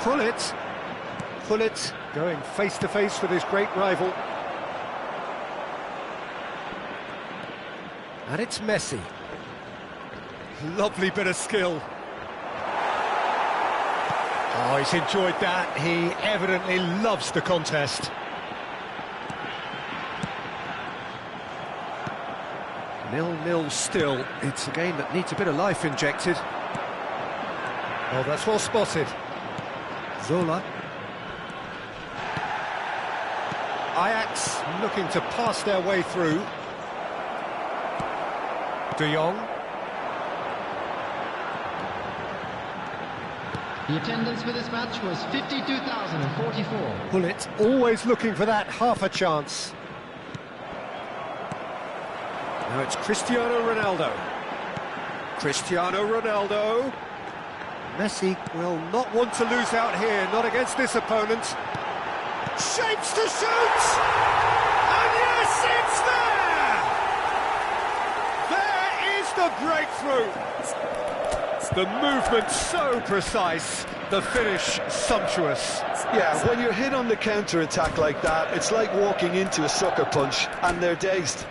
Pullet going face to face with his great rival. And it's Messi. Lovely bit of skill. Oh, he's enjoyed that. He evidently loves the contest. 0-0 still. It's a game that needs a bit of life injected. Oh, that's well spotted. Zola. Ajax looking to pass their way through. De Jong. The attendance for this match was 52,044. Pullet always looking for that half a chance. Now it's Cristiano Ronaldo. Cristiano Ronaldo. Messi will not want to lose out here, not against this opponent. Shapes to shoot! And yes, it's there! There is the breakthrough! The movement so precise, the finish sumptuous. Yeah, when you're hit on the counter-attack like that, it's like walking into a sucker punch, and they're dazed.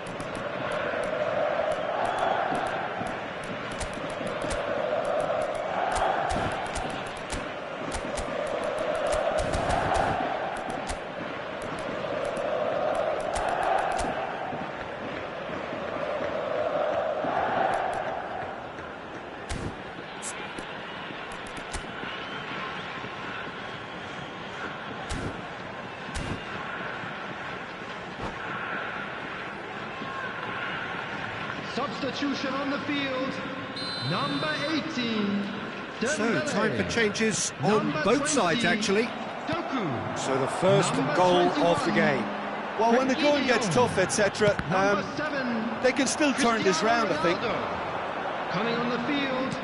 substitution on the field. Number 18. So, time for changes on Number both sides, 20, actually. Doku. So, the first Number goal 21, of the game. Well, when the going gets tough, etc., Number 7. they can still turn this round, I think. Ronaldo. Coming on the field.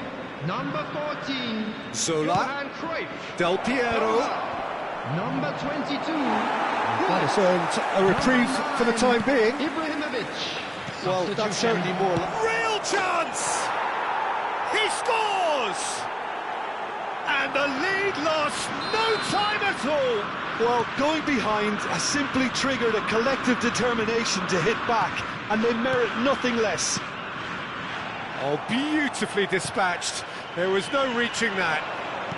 Number 14. Zola. Johan Cruyff. Del Piero. Number 22. That has earned a reprieve for the time being. Ibrahimovic. Well, that's certainly more. Real chance! He scores! And the lead lost no time at all. Well, going behind has simply triggered a collective determination to hit back, and they merit nothing less. Oh, beautifully dispatched. There was no reaching that.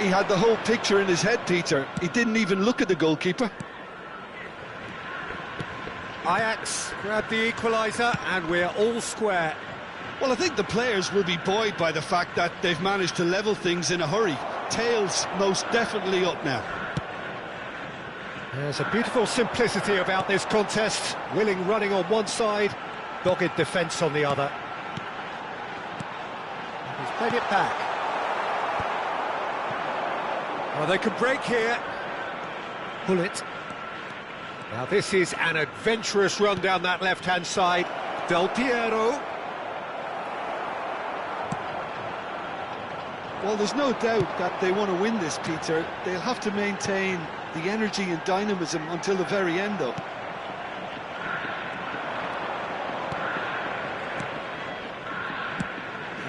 He had the whole picture in his head, Peter. He didn't even look at the goalkeeper. Ajax grabbed the equaliser, and we're all square. Well, I think the players will be buoyed by the fact that they've managed to level things in a hurry. Tails most definitely up now. There's a beautiful simplicity about this contest. Willing running on one side, dogged defence on the other. He's played it back. Oh, they could break here. Pull it. Now this is an adventurous run down that left-hand side. Del Piero. Well, there's no doubt that they want to win this, Peter. They'll have to maintain the energy and dynamism until the very end, though.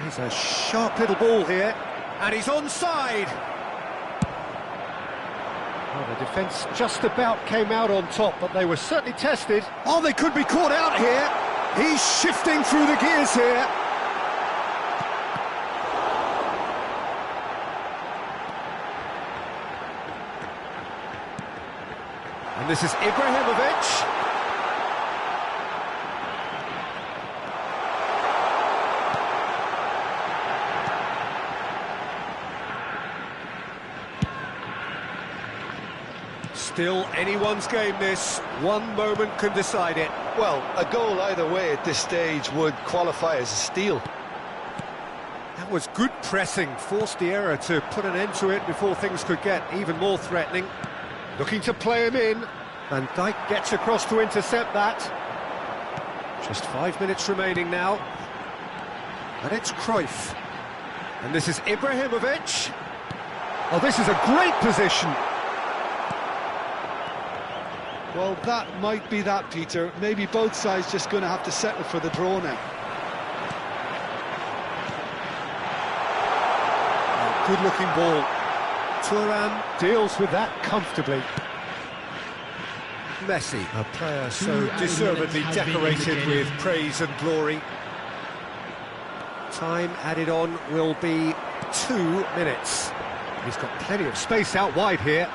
He's a sharp little ball here, and he's onside. Well, the defence just about came out on top, but they were certainly tested. Oh, they could be caught out here. He's shifting through the gears here. And this is Ibrahimovic. Still anyone's game, this. One moment can decide it. Well, a goal either way at this stage would qualify as a steal. That was good pressing, forced the error to put an end to it before things could get even more threatening. Looking to play him in. Van Dijk gets across to intercept that. Just 5 minutes remaining now. And it's Cruyff. And this is Ibrahimovic. Oh, this is a great position. Well, that might be that, Peter. Maybe both sides just going to have to settle for the draw now. Good-looking ball. Thuram deals with that comfortably. Messi, a player so deservedly decorated with praise and glory. Time added on will be 2 minutes. He's got plenty of space out wide here.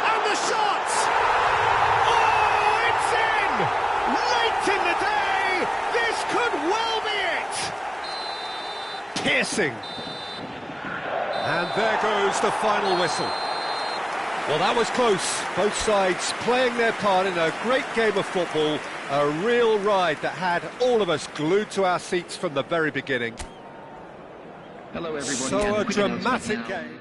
And the shot! Oh, it's in! Late in the day! This could well be it! Piercing. And there goes the final whistle. Well, that was close. Both sides playing their part in a great game of football. A real ride that had all of us glued to our seats from the very beginning. Hello, everybody. So a dramatic game.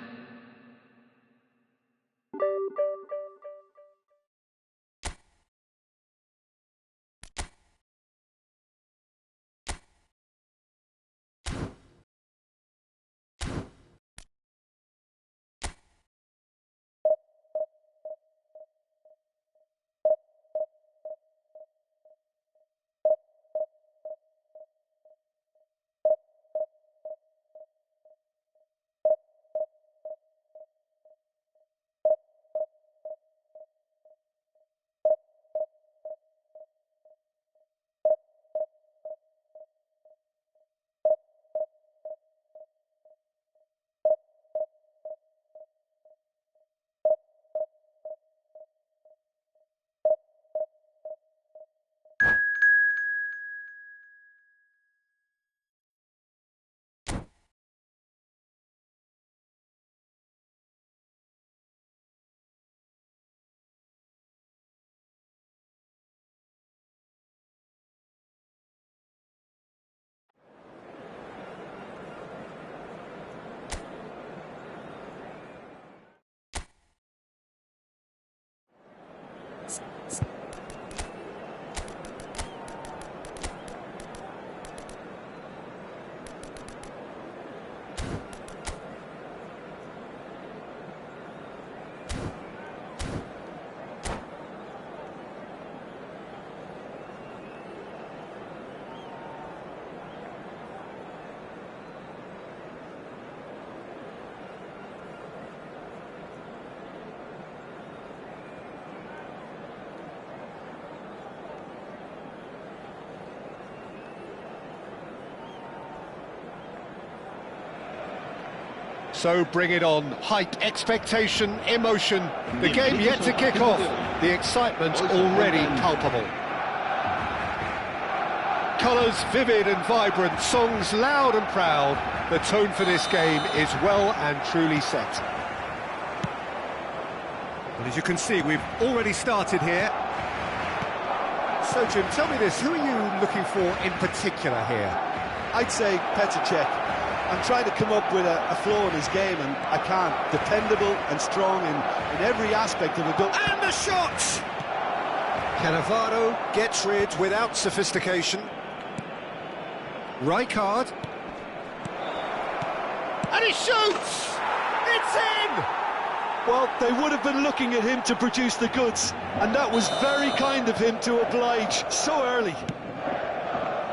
So bring it on. Hype, expectation, emotion. The game yet to kick off. The excitement already palpable. Colours vivid and vibrant, songs loud and proud. The tone for this game is well and truly set. And as you can see, we've already started here. So Jim, tell me this, who are you looking for in particular here? I'd say Petr Cech. I'm trying to come up with a flaw in his game, and I can't. Dependable and strong in every aspect of the goal. And the shot! Cannavaro gets rid without sophistication. Rijkaard. And he shoots! It's in! Well, they would have been looking at him to produce the goods, and that was very kind of him to oblige so early.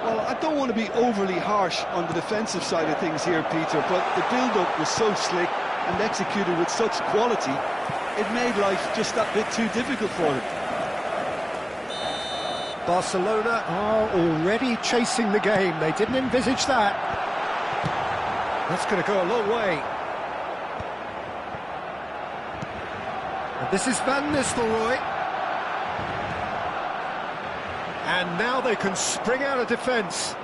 Well, I don't want to be overly harsh on the defensive side of things here, Peter, but the build-up was so slick and executed with such quality, it made life just that bit too difficult for them. Barcelona are already chasing the game. They didn't envisage that. That's going to go a long way. And this is Van Nistelrooy. And now they can spring out of defence.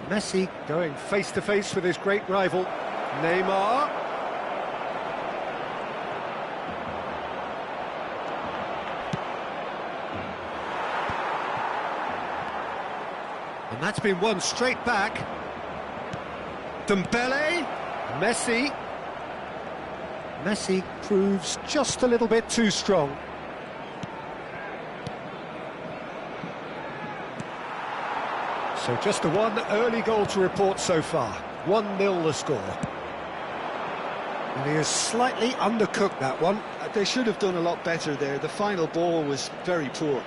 Messi going face-to-face with his great rival, Neymar. And that's been won straight back. Dembele, Messi. Messi proves just a little bit too strong. So just the one early goal to report so far. 1-0 the score. And he has slightly undercooked that one. They should have done a lot better there. The final ball was very poor.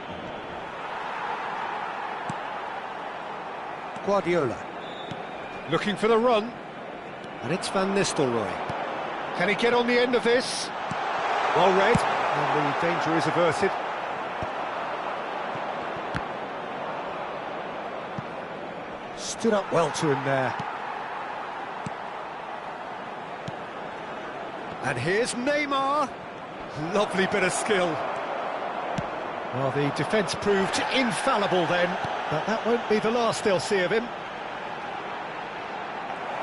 Guardiola. Looking for the run. And it's Van Nistelrooy. Can he get on the end of this? Well read. And the danger is averted. Stood up well to him there. And here's Neymar. Lovely bit of skill. Well, the defence proved infallible then, but that won't be the last they'll see of him.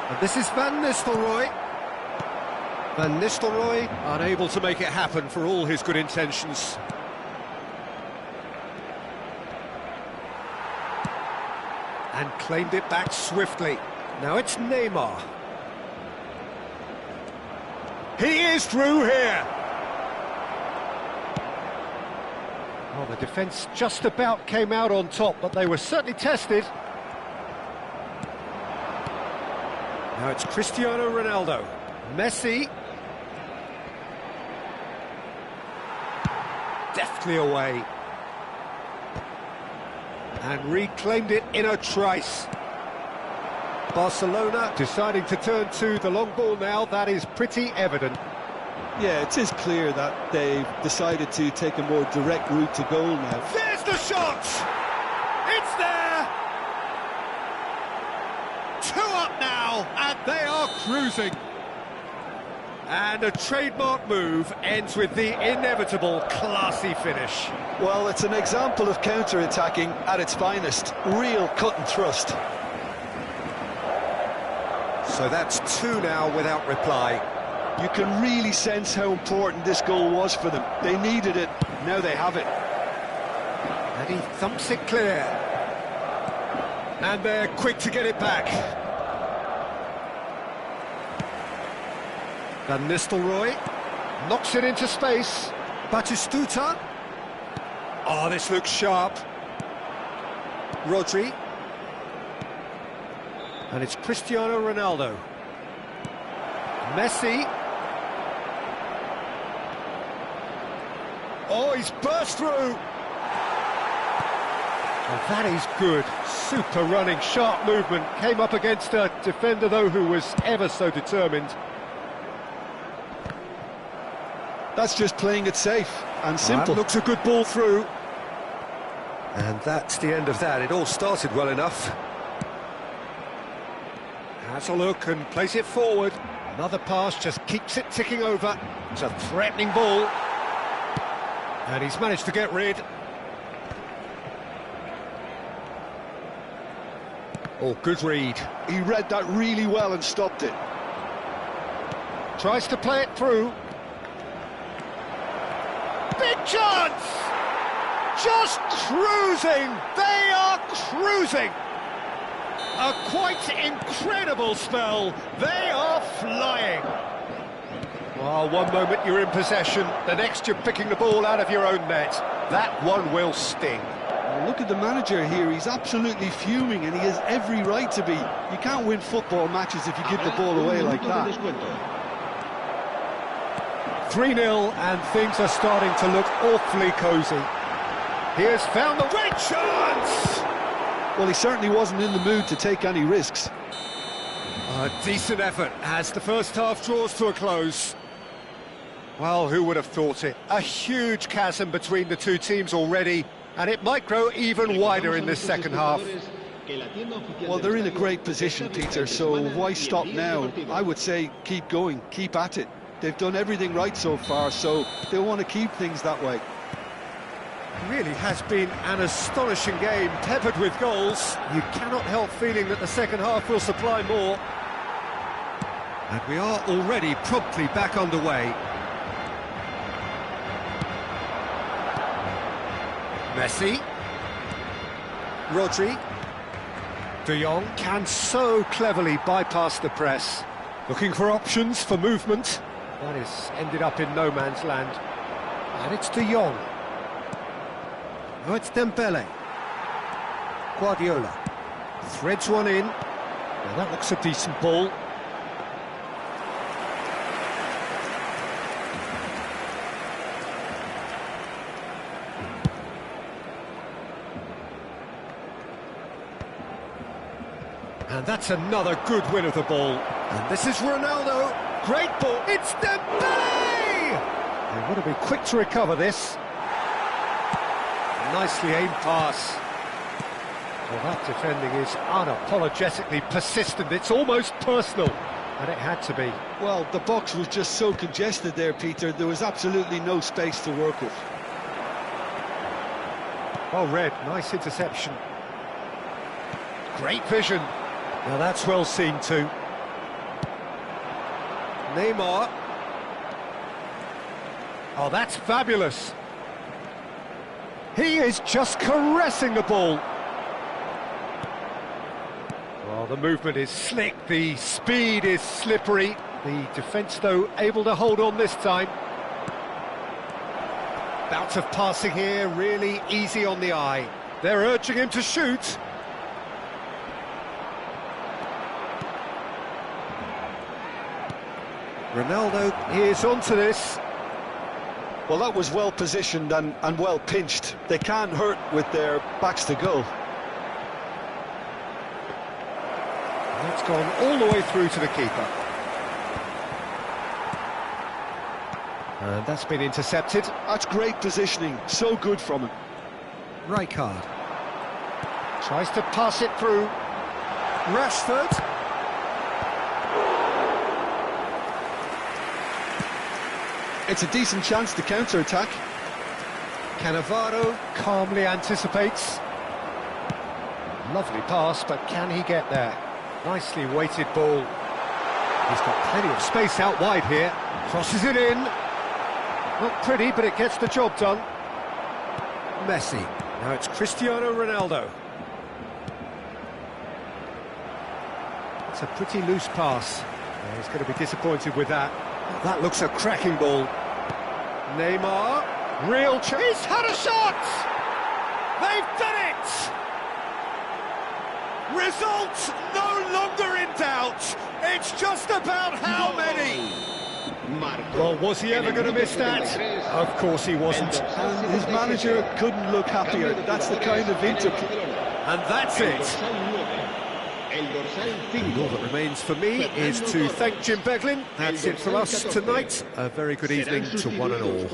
And this is Van Nistelrooy. Van Nistelrooy unable to make it happen for all his good intentions. And claimed it back swiftly. Now it's Neymar. He is through here! Well, the defence just about came out on top, but they were certainly tested. Now it's Cristiano Ronaldo. Messi. Deftly away. And reclaimed it in a trice. Barcelona deciding to turn to the long ball now, that is pretty evident. Yeah, it is clear that they've decided to take a more direct route to goal now. There's the shot! It's there! 2 up now, and they are cruising. And a trademark move ends with the inevitable classy finish. Well, it's an example of counter-attacking at its finest. Real cut and thrust. So that's 2 now without reply. You can really sense how important this goal was for them. They needed it, now they have it. And he thumps it clear. And they're quick to get it back. Van Nistelrooy knocks it into space. Batistuta. Oh, this looks sharp. Rodri. And it's Cristiano Ronaldo. Messi. Oh, he's burst through. And that is good. Super running, sharp movement. Came up against a defender, though, who was ever so determined. That's just playing it safe and simple. That looks a good ball through. And that's the end of that. It all started well enough. Has a look and plays it forward. Another pass just keeps it ticking over. It's a threatening ball. And he's managed to get rid. Oh, good read. He read that really well and stopped it. Tries to play it through. Big chance! Just cruising! They are cruising! A quite incredible spell. They are flying. Well, one moment you're in possession, the next you're picking the ball out of your own net. That one will sting. Look at the manager here, he's absolutely fuming and he has every right to be. You can't win football matches if you give the ball away like that. 3-0 and things are starting to look awfully cosy. He has found the great chance! Well, he certainly wasn't in the mood to take any risks. A decent effort as the first half draws to a close. Well, who would have thought it? A huge chasm between the two teams already, and it might grow even wider in this second half. Well, they're in a great position, Peter, so why stop now? I would say keep going, keep at it. They've done everything right so far, so they'll want to keep things that way. It really has been an astonishing game, peppered with goals. You cannot help feeling that the second half will supply more. And we are already promptly back underway. Messi. Rodri. De Jong can so cleverly bypass the press. Looking for options for movement. That is ended up in no man's land. And it's De Jong. Oh, it's Dembele. Guardiola. Threads one in. Now that looks a decent ball. And that's another good win of the ball. And this is Ronaldo. Great ball. It's Dembele! They want to be quick to recover this. Nicely aimed pass. Well, that defending is unapologetically persistent. It's almost personal. And it had to be. Well, the box was just so congested there, Peter. There was absolutely no space to work with. Well read. Nice interception. Great vision. Now that's well seen too. Neymar. Oh, that's fabulous. He is just caressing the ball. Well, the movement is slick, the speed is slippery. The defence, though, able to hold on this time. Bout of passing here, really easy on the eye. They're urging him to shoot. Ronaldo is onto this. Well, that was well positioned and well pinched. They can't hurt with their backs to goal. That's gone all the way through to the keeper. And that's been intercepted. That's great positioning, so good from him. Rijkaard tries to pass it through. Rashford. It's a decent chance to counter-attack. Cannavaro calmly anticipates. Lovely pass, but can he get there? Nicely weighted ball. He's got plenty of space out wide here. Crosses it in. Not pretty, but it gets the job done. Messi. Now it's Cristiano Ronaldo. It's a pretty loose pass. He's going to be disappointed with that. That looks a cracking ball. Neymar, real chase, had a shot! They've done it! Result no longer in doubt. It's just about how many. Well, was he ever going to miss that? Of course he wasn't. And his manager couldn't look happier. That's the kind of interplay. And that's it. All that remains for me is to thank Jim Beglin. That's it for us tonight. A very good evening to one and all.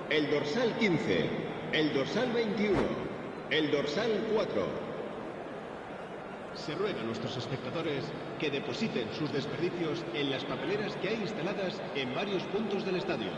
El dorsal 15, el dorsal 21, el dorsal 4. Se ruega a nuestros espectadores que depositen sus desperdicios en las papeleras que hay instaladas en varios puntos del estadio.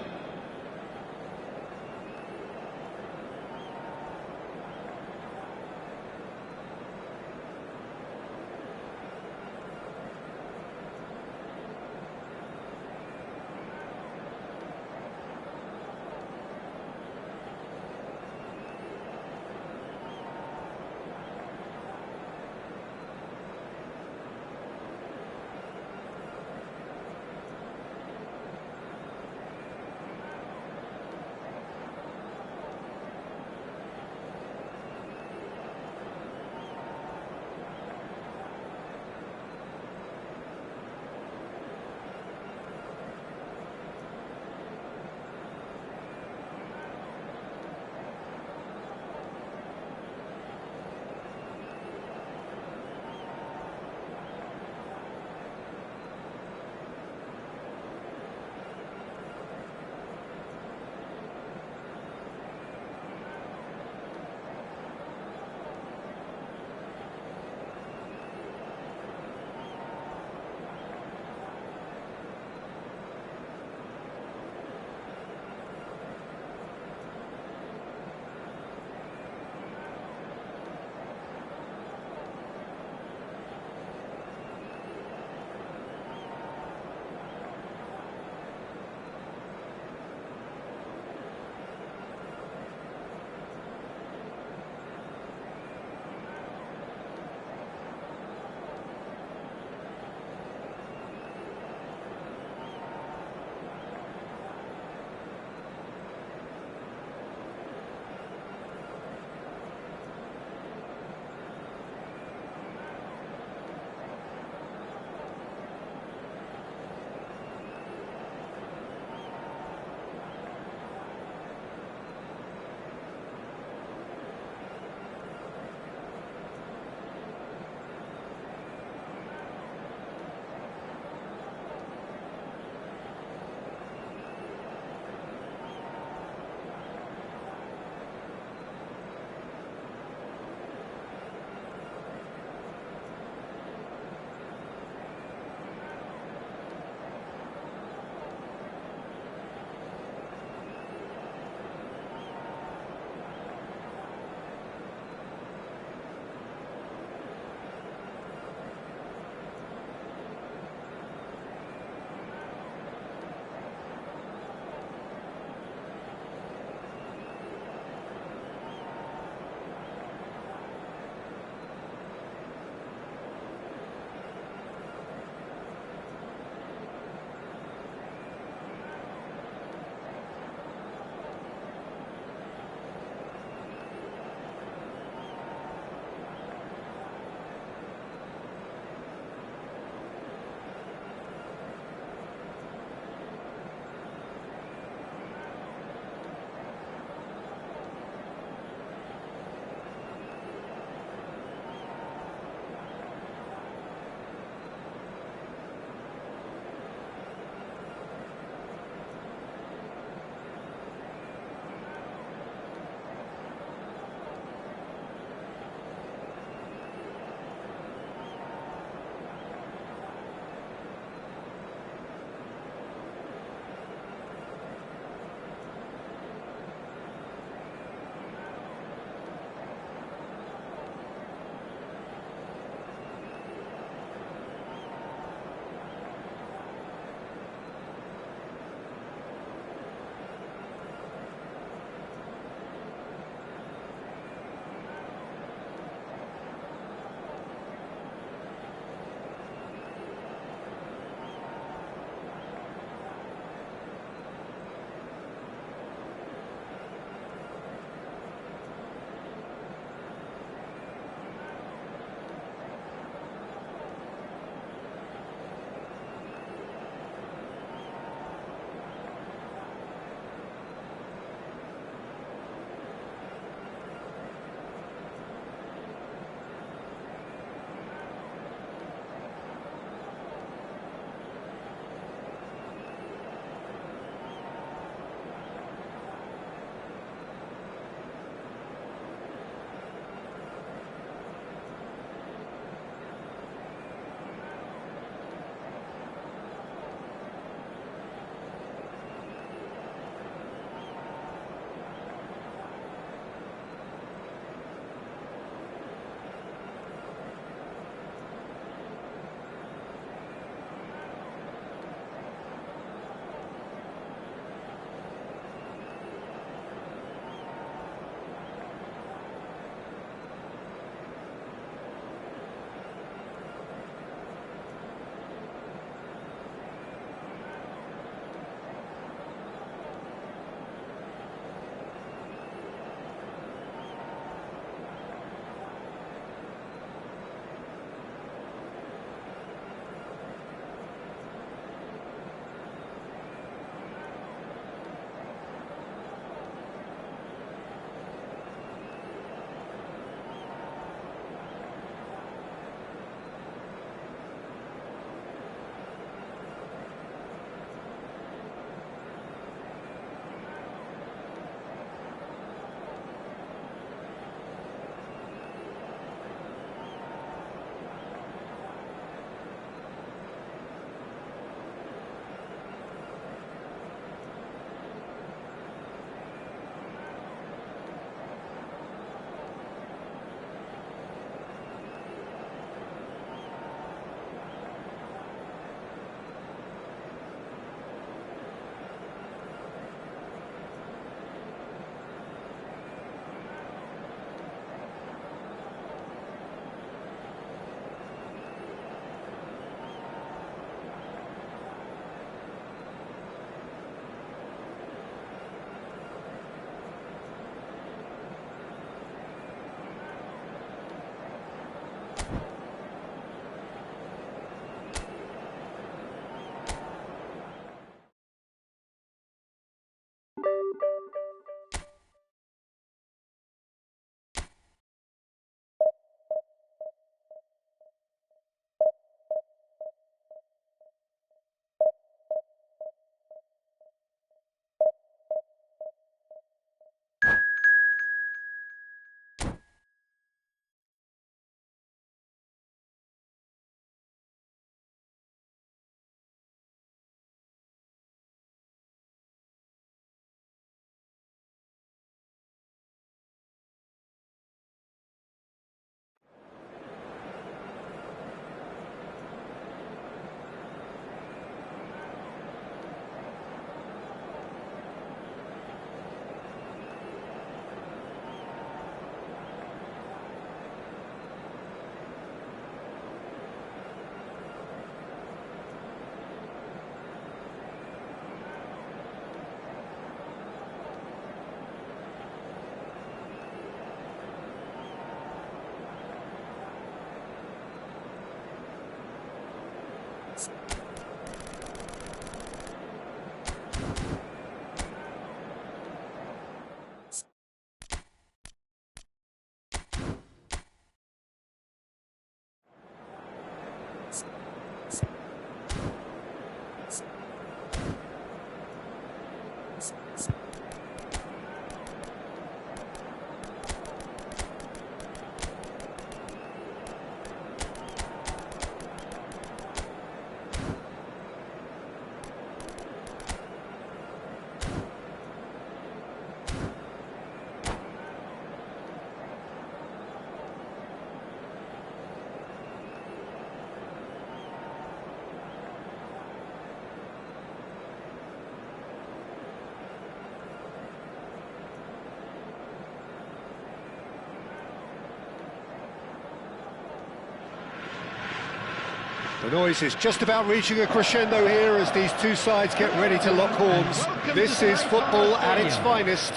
The noise is just about reaching a crescendo here as these two sides get ready to lock horns. This is football at its finest.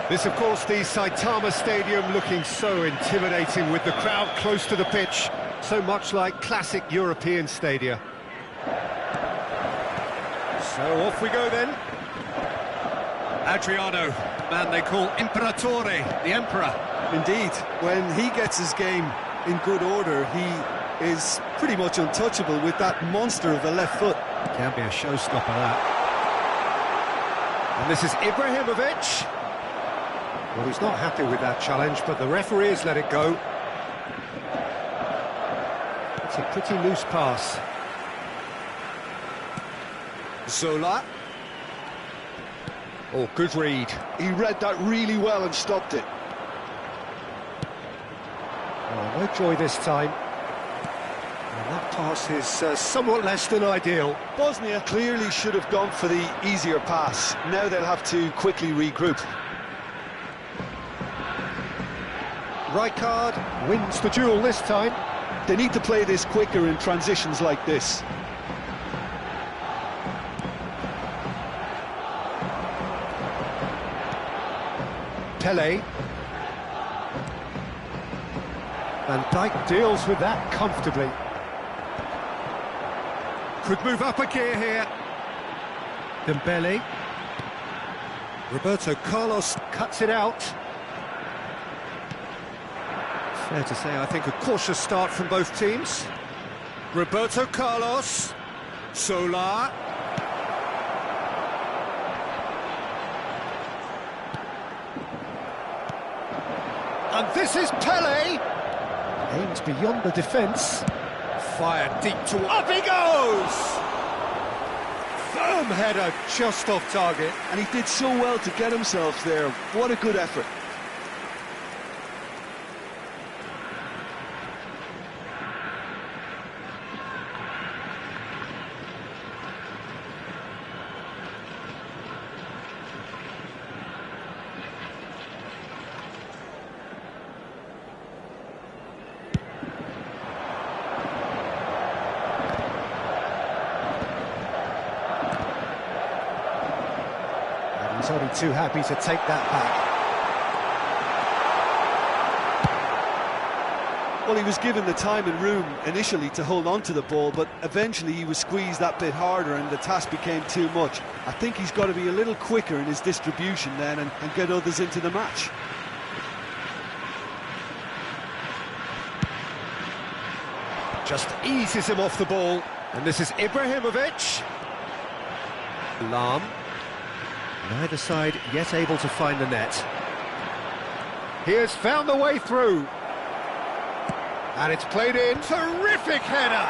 This, of course, the Saitama Stadium looking so intimidating with the crowd close to the pitch, so much like classic European stadia. So off we go then. Adriano, man they call Imperatore, the Emperor. Indeed, when he gets his game in good order, he is pretty much untouchable with that monster of a left foot. Can be a showstopper, that. And this is Ibrahimovic. Well, he's not happy with that challenge, but the referee has let it go. It's a pretty loose pass. Zola. Oh, good read. He read that really well and stopped it. Oh, no joy this time. And that pass is somewhat less than ideal. Bosnia clearly should have gone for the easier pass. Now they'll have to quickly regroup. Rijkaard wins the duel this time. They need to play this quicker in transitions like this. Pele. Van Dijk deals with that comfortably. Could move up a gear here. Dembele. Roberto Carlos cuts it out. Fair to say, I think, a cautious start from both teams. Roberto Carlos. Solar. And this is Pele. Aims beyond the defence. Fired deep to... Up he goes! Firm header just off target. And he did so well to get himself there. What a good effort. He's only too happy to take that back. Well, he was given the time and room initially to hold on to the ball, but eventually he was squeezed that bit harder and the task became too much. I think he's got to be a little quicker in his distribution then and get others into the match. Just eases him off the ball. And this is Ibrahimovic. Lahm. Neither side yet able to find the net. He has found the way through. And it's played in. Terrific header!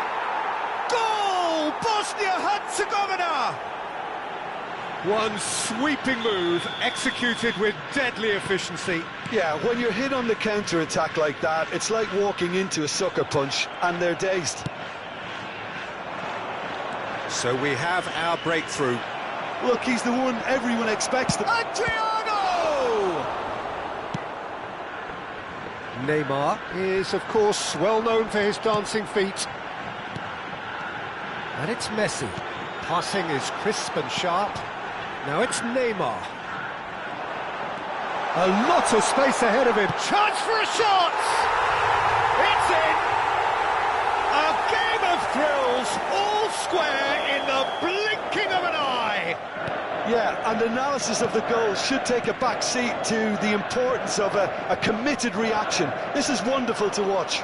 Goal! Bosnia-Herzegovina! One sweeping move, executed with deadly efficiency. Yeah, when you're hit on the counter-attack like that, it's like walking into a sucker punch, and they're dazed. So we have our breakthrough. Look, he's the one everyone expects. Adriano! Neymar is, of course, well known for his dancing feet. And it's Messi. Passing is crisp and sharp. Now it's Neymar. A lot of space ahead of him. Chance for a shot! It's in! A game of thrills, all square in the blinking of an eye! Yeah, and analysis of the goal should take a back seat to the importance of a committed reaction. This is wonderful to watch.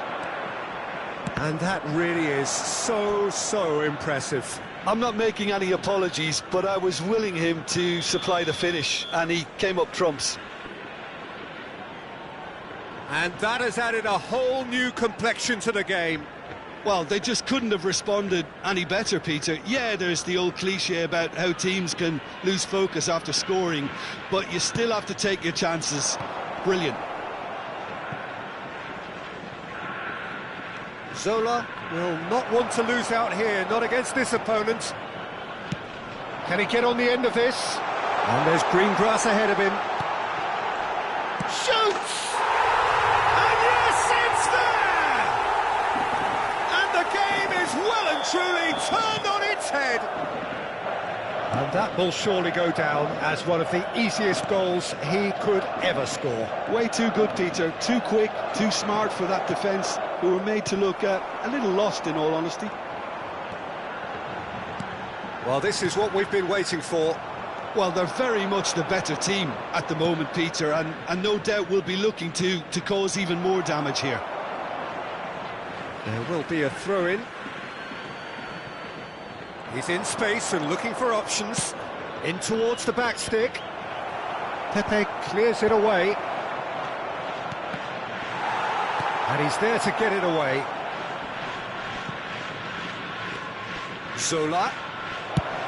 And that really is so impressive. I'm not making any apologies, but I was willing him to supply the finish, and he came up trumps. And that has added a whole new complexion to the game. Well, they just couldn't have responded any better, Peter. Yeah, there's the old cliche about how teams can lose focus after scoring, but you still have to take your chances. Brilliant. Zola will not want to lose out here, not against this opponent. Can he get on the end of this? And there's green grass ahead of him. Shoots! And yes, it's there! truly turned on its head. And that will surely go down as one of the easiest goals he could ever score. Way too good, Peter. Too quick, too smart for that defence, who were made to look a little lost, in all honesty. Well, this is what we've been waiting for. Well, they're very much the better team at the moment, Peter, and no doubt will be looking to cause even more damage here. There will be a throw-in. He's in space and looking for options. In towards the back stick. Pepe clears it away. And he's there to get it away. Zola.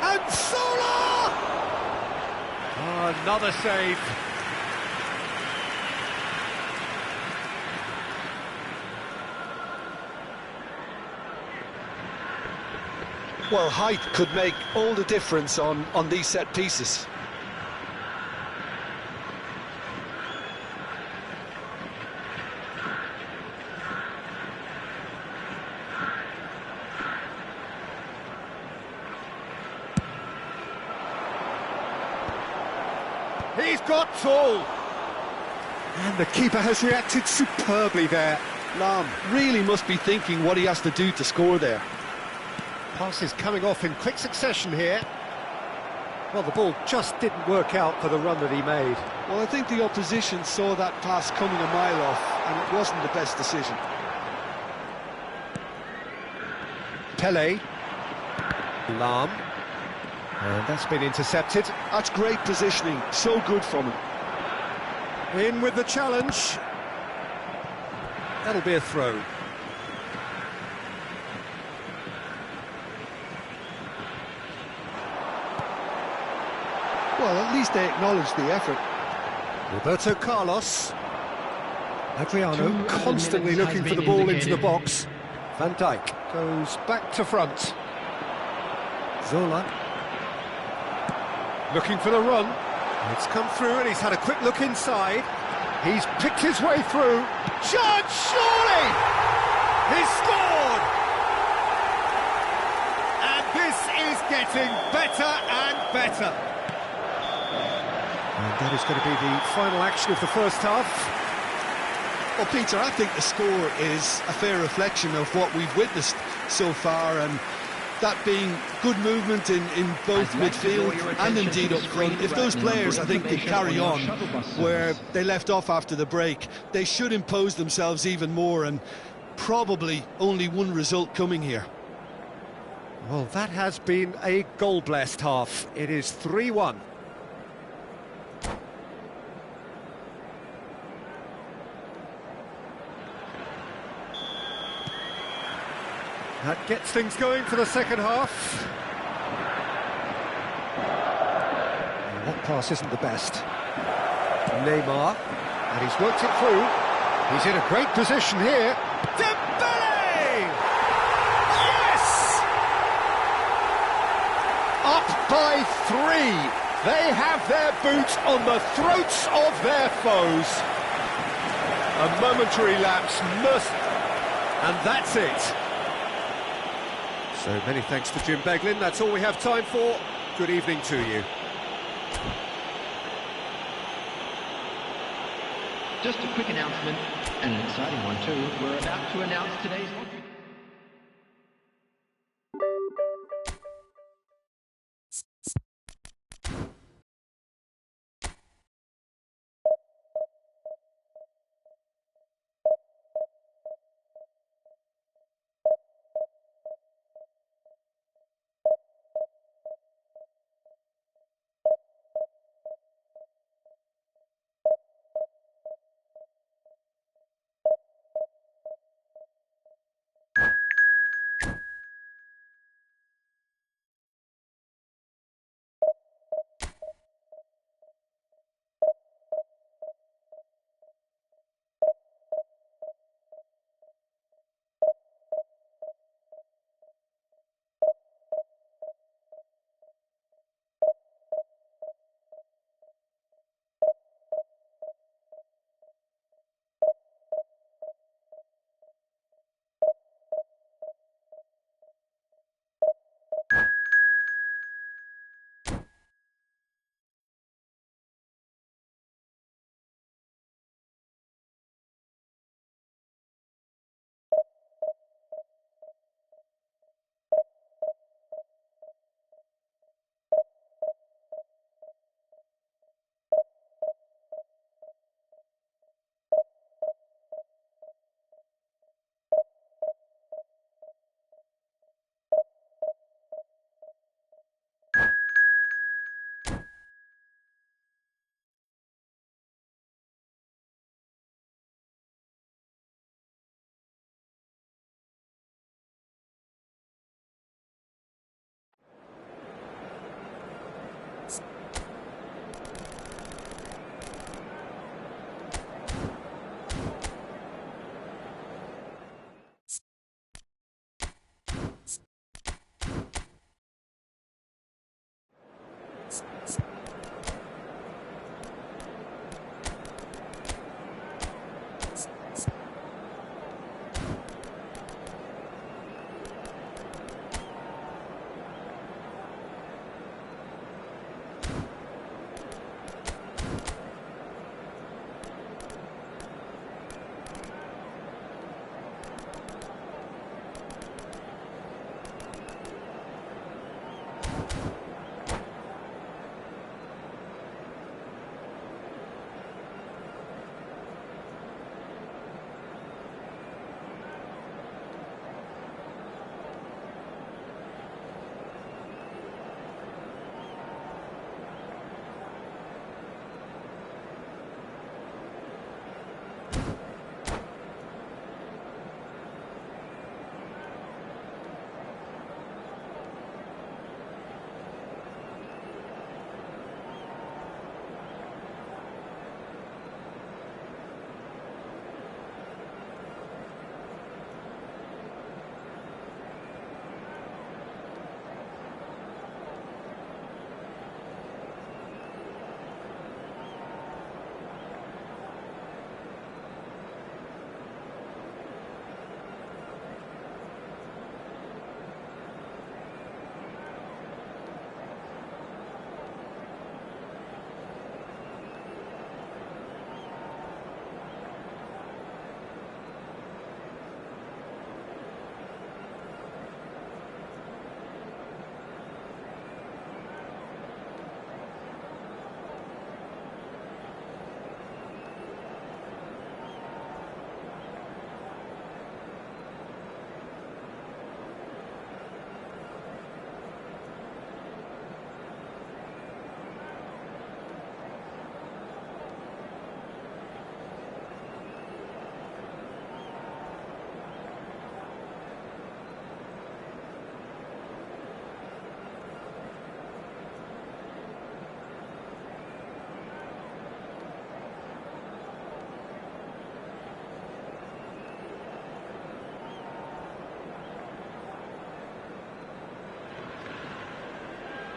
And Zola! Oh, another save. Well, height could make all the difference on these set pieces. He's got tall. And the keeper has reacted superbly there. Lam really must be thinking what he has to do to score there. Passes coming off in quick succession here. Well, the ball just didn't work out for the run that he made. Well, I think the opposition saw that pass coming a mile off, and it wasn't the best decision. Pele. Lam. And that's been intercepted. That's great positioning, so good from him. In with the challenge. That'll be a throw. Well, at least they acknowledge the effort. Roberto Carlos. Adriano constantly looking for the ball into the box. Van Dijk goes back to front. Zola. Looking for the run. It's come through and he's had a quick look inside. He's picked his way through. Judge, surely! He's scored! And this is getting better and better. And that is going to be the final action of the first half. Well, Peter, I think the score is a fair reflection of what we've witnessed so far, and that being good movement in both midfield and indeed up front. If those players, I think, can carry on where they left off after the break, they should impose themselves even more, and probably only one result coming here. Well, that has been a goal-blessed half. It is 3-1. That gets things going for the second half. And that pass isn't the best. Neymar, and he's worked it through. He's in a great position here. Dembele! Yes! Up by 3. They have their boot on the throats of their foes. A momentary lapse must... And that's it. So many thanks to Jim Beglin. That's all we have time for. Good evening to you. Just a quick announcement, and an exciting one too. We're about to announce today's lottery.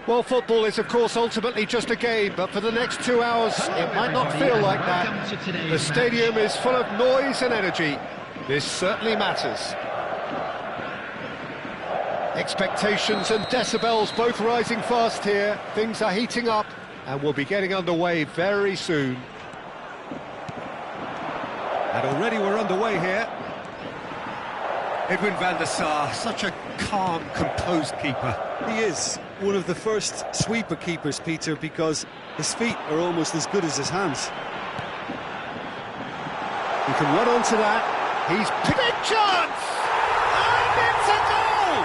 Well, football is, of course, ultimately just a game, but for the next 2 hours, it might not feel like that. The stadium is full of noise and energy. This certainly matters. Expectations and decibels both rising fast here. Things are heating up, and we'll be getting underway very soon. And already we're underway here. Edwin van der Sar, such a calm, composed keeper. He is one of the first sweeper keepers, Peter, because his feet are almost as good as his hands. He can run onto that. He's big chance! And it's a goal!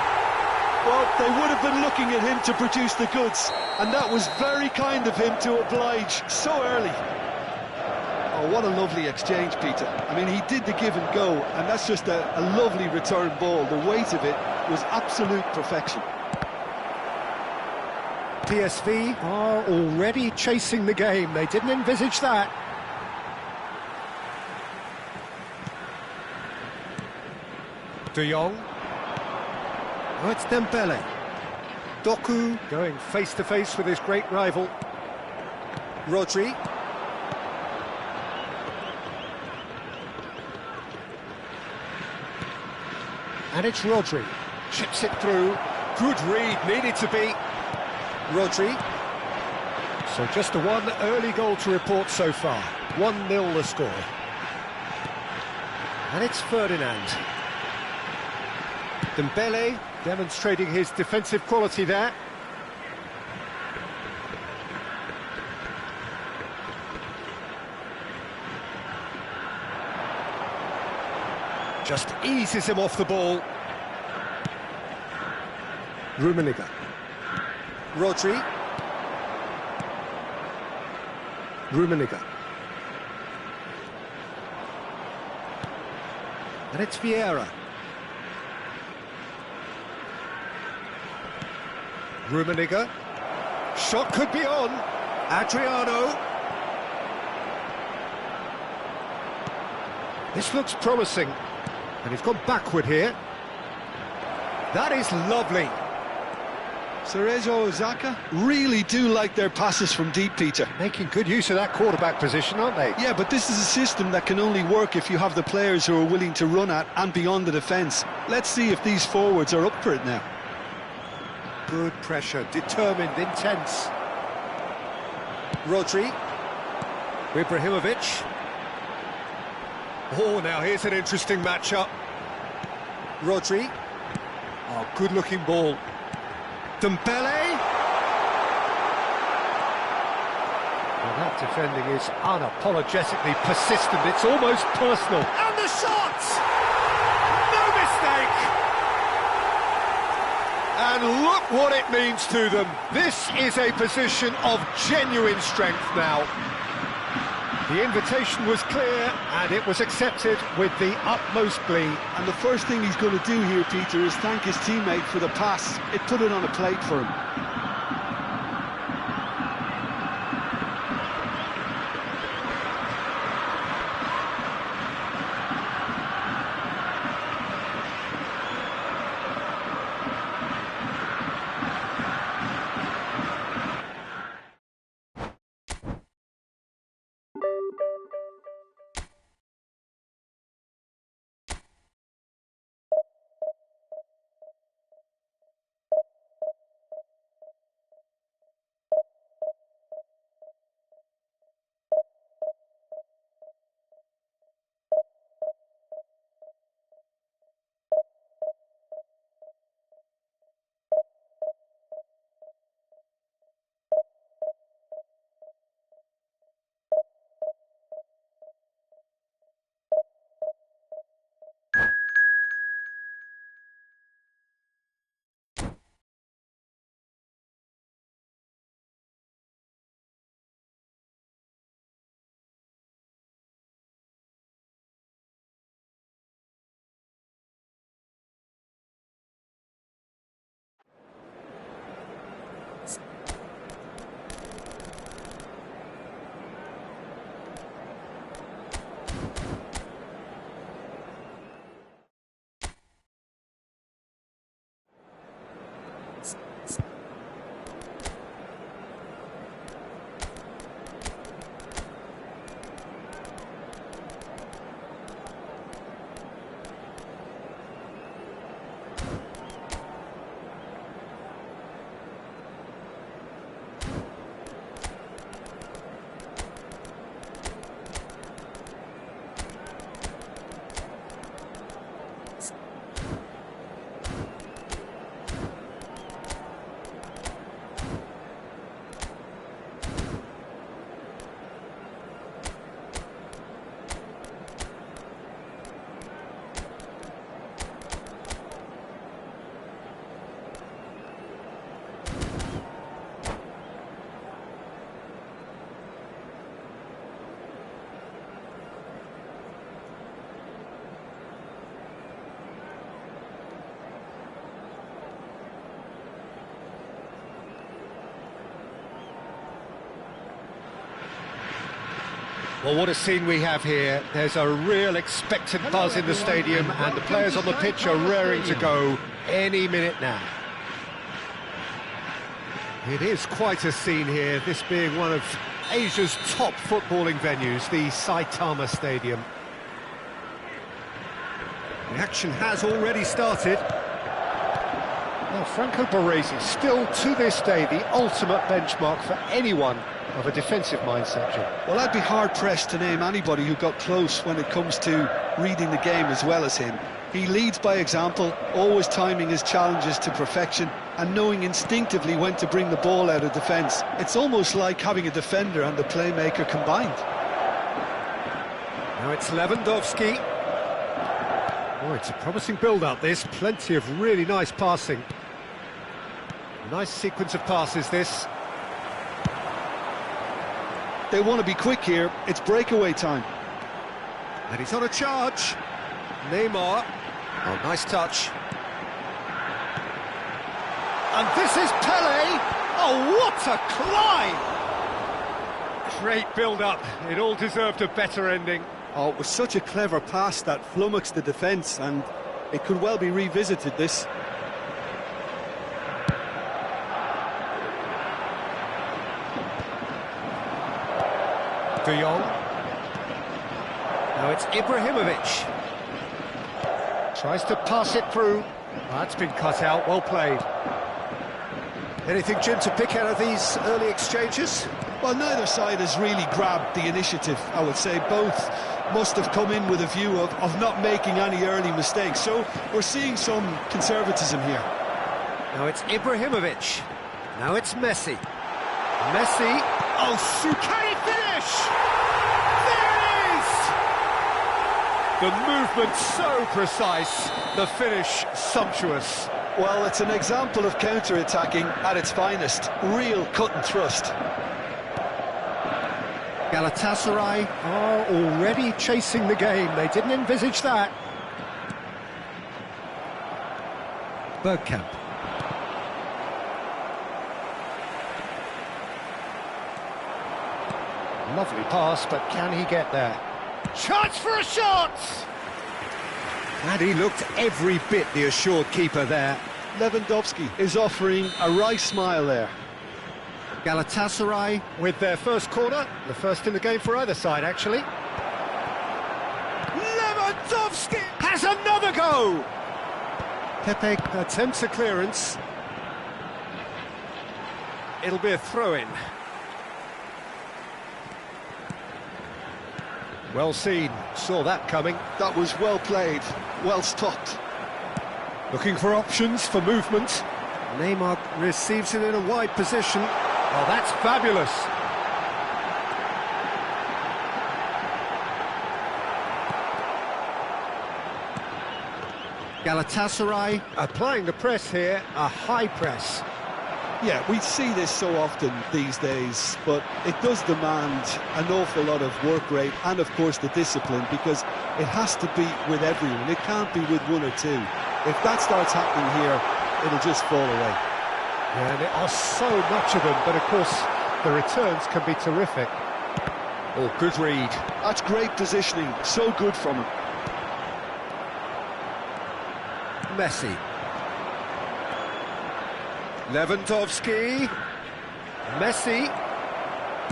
Well, they would have been looking at him to produce the goods, and that was very kind of him to oblige so early. Oh, what a lovely exchange, Peter. I mean, he did the give and go, and that's just a lovely return ball. The weight of it was absolute perfection. PSV are already chasing the game. They didn't envisage that. De Jong. Oh, it's Dembele. Doku going face-to-face with his great rival. Rodri. And it's Rodri. Chips it through. Good read, needed to be. Rodri. So just the one early goal to report so far. 1-0 the score. And it's Ferdinand. Dembele demonstrating his defensive quality there. Just eases him off the ball. Rummenigge. Rodri. Rummenigge. And it's Vieira. Rummenigge. Shot could be on. Adriano. This looks promising. And he's gone backward here. That is lovely. Cerezo Osaka really do like their passes from deep, Peter. Making good use of that quarterback position, aren't they? Yeah, but this is a system that can only work if you have the players who are willing to run at and beyond the defence. Let's see if these forwards are up for it now. Good pressure, determined, intense. Rodri. Ibrahimovic. Oh, now here's an interesting matchup. Rodri. Oh, good-looking ball. Dembele. Well, that defending is unapologetically persistent. It's almost personal. And the shot! No mistake! And look what it means to them. This is a position of genuine strength now. The invitation was clear, and it was accepted with the utmost glee. And the first thing he's going to do here, Peter, is thank his teammate for the pass. It put it on a plate for him. Well, what a scene we have here. There's a real expectant buzz in the stadium, and the players on the pitch are raring to go any minute now. It is quite a scene here, this being one of Asia's top footballing venues, the Saitama Stadium. The action has already started. Now, Franco Baresi, still to this day, the ultimate benchmark for anyone of a defensive mindset, Jim. Well, I'd be hard-pressed to name anybody who got close when it comes to reading the game as well as him. He leads by example, always timing his challenges to perfection and knowing instinctively when to bring the ball out of defence. It's almost like having a defender and a playmaker combined. Now it's Lewandowski. Oh, it's a promising build-up, this. Plenty of really nice passing. Nice sequence of passes, this. They want to be quick here. It's breakaway time. And he's on a charge. Neymar. Oh, nice touch. And this is Pele. Oh, what a climb! Great build-up. It all deserved a better ending. Oh, it was such a clever pass that flummoxed the defence, and it could well be revisited, this. De Jong. Now it's Ibrahimovic. Tries to pass it through. That's been cut out, well played. Anything, Jim, to pick out of these early exchanges? Well, neither side has really grabbed the initiative, I would say. Both must have come in with a view of not making any early mistakes. So we're seeing some conservatism here. Now it's Ibrahimovic. Now it's Messi. Messi. Oh, can he finish? There it is! The movement so precise, the finish sumptuous. Well, it's an example of counter-attacking at its finest. Real cut and thrust. Galatasaray are already chasing the game. They didn't envisage that. Bergkamp. Lovely pass, but can he get there? Chance for a shot! And he looked every bit the assured keeper there. Lewandowski is offering a right smile there. Galatasaray with their first corner, the first in the game for either side, actually. Lewandowski has another go! Pepe attempts a clearance. It'll be a throw-in. Well seen, saw that coming. That was well played, well stopped. Looking for options for movement. Neymar receives it in a wide position. Oh, that's fabulous. Galatasaray applying the press here, a high press. Yeah, we see this so often these days, but it does demand an awful lot of work rate and, of course, the discipline, because it has to be with everyone. It can't be with one or two. If that starts happening here, it'll just fall away. Yeah, and there are so much of them, but, of course, the returns can be terrific. Oh, good read. That's great positioning, so good from him. Messi. Lewandowski. Messi.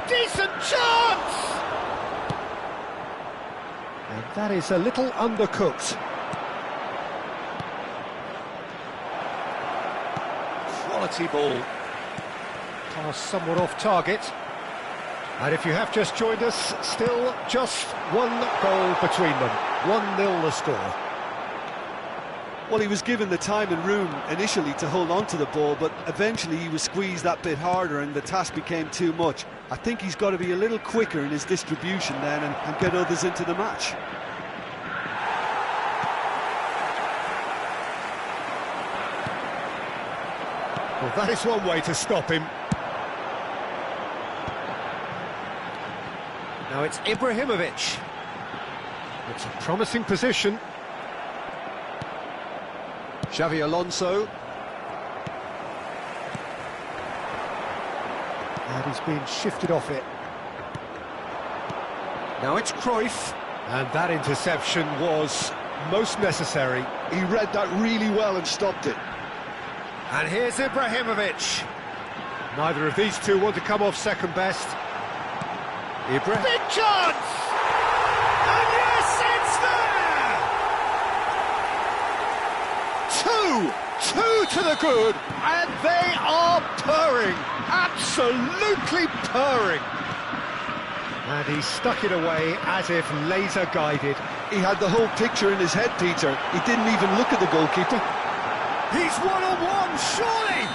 Decent chance! And that is a little undercooked. Quality ball. Pass somewhat off target. And if you have just joined us, still just one goal between them. 1-0 the score. Well, he was given the time and room initially to hold on to the ball, but eventually he was squeezed that bit harder and the task became too much. I think he's got to be a little quicker in his distribution then and get others into the match. Well, that is one way to stop him. Now it's Ibrahimovic. It's a promising position. Xavi Alonso. And he's been shifted off it. Now it's Cruyff, and that interception was most necessary. He read that really well and stopped it. And here's Ibrahimovic. Neither of these two want to come off second best. Big chance! And yes, it's there! Two to the good, and they are purring, absolutely purring. And he stuck it away as if laser-guided. He had the whole picture in his head, Peter. He didn't even look at the goalkeeper. He's one-on-one, surely!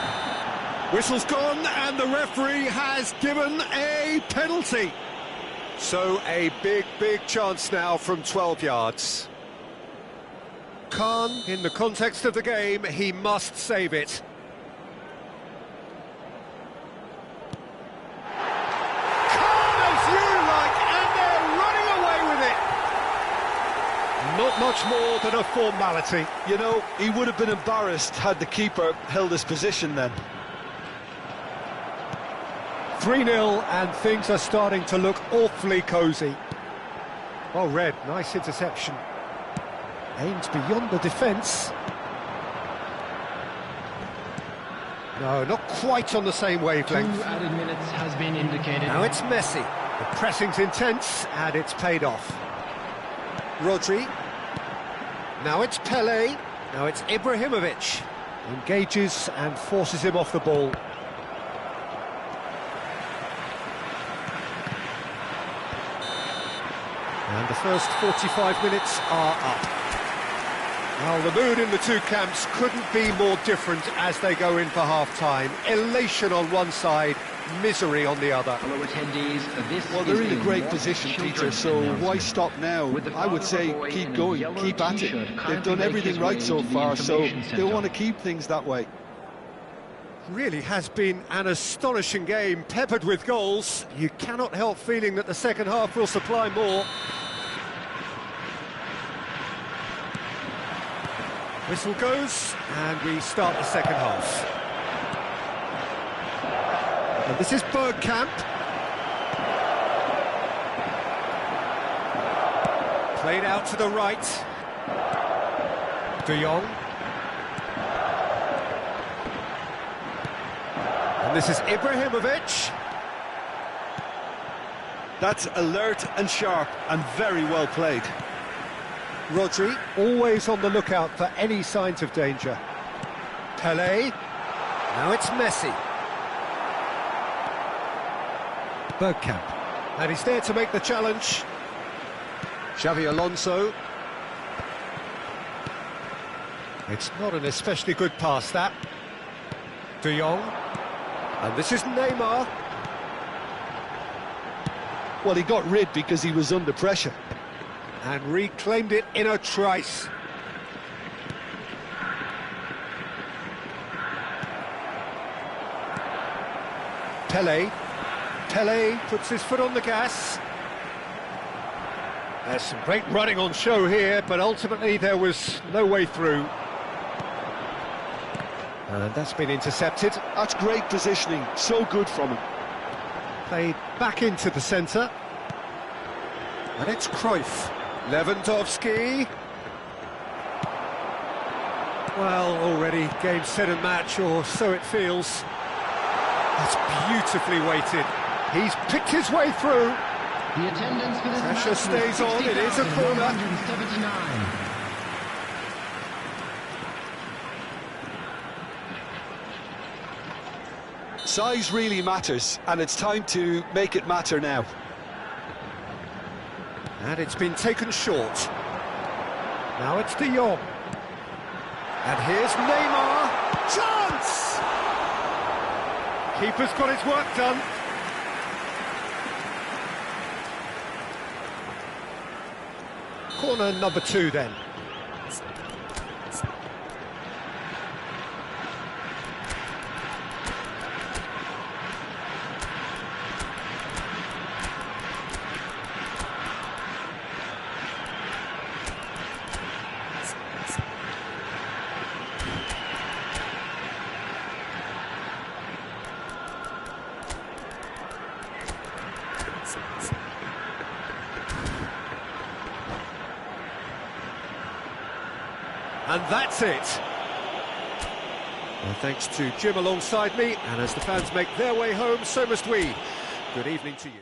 Whistle's gone, and the referee has given a penalty. So a big chance now from 12 yards. Khan, in the context of the game, he must save it. Khan, as you like, and they're running away with it. Not much more than a formality. You know, he would have been embarrassed had the keeper held his position then. 3-0, and things are starting to look awfully cosy. Oh, Red, nice interception. Aims beyond the defence. No, not quite on the same wavelength. 2 added minutes has been indicated. Now it's Messi. The pressing's intense, and it's paid off. Rodri. Now it's Pelé. Now it's Ibrahimovic. Engages and forces him off the ball. And the first 45 minutes are up. Well, the mood in the two camps couldn't be more different as they go in for half-time. Elation on one side, misery on the other. Fellow attendees, this Well, they're is in a great position, Peter, so why stop now? I would say keep going, keep at it. They've done everything right so far, so they'll want to keep things that way. Really has been an astonishing game, peppered with goals. You cannot help feeling that the second half will supply more. Whistle goes, and we start the second half. And this is Bergkamp. Played out to the right. De Jong. And this is Ibrahimovic. That's alert and sharp and very well played. Rodri, always on the lookout for any signs of danger. Pelé. Now it's Messi. Bergkamp. And he's there to make the challenge. Xavi Alonso. It's not an especially good pass, that. De Jong. And this is Neymar. Well, he got rid because he was under pressure. And reclaimed it in a trice. Pelé. Pelé puts his foot on the gas. There's some great running on show here, but ultimately there was no way through. And that's been intercepted. That's great positioning, so good from him. Played back into the centre. And it's Cruyff. Lewandowski. Well, already game, set and match, or so it feels. That's beautifully weighted. He's picked his way through. The attendance for this Pressure match stays on, it is a corner. 179. Size really matters, and it's time to make it matter now. And it's been taken short. Now it's De Jong. And here's Neymar. Chance! Keeper's got his work done. Corner number 2 then. And that's it. Well, thanks to Jim alongside me, and as the fans make their way home, so must we. Good evening to you.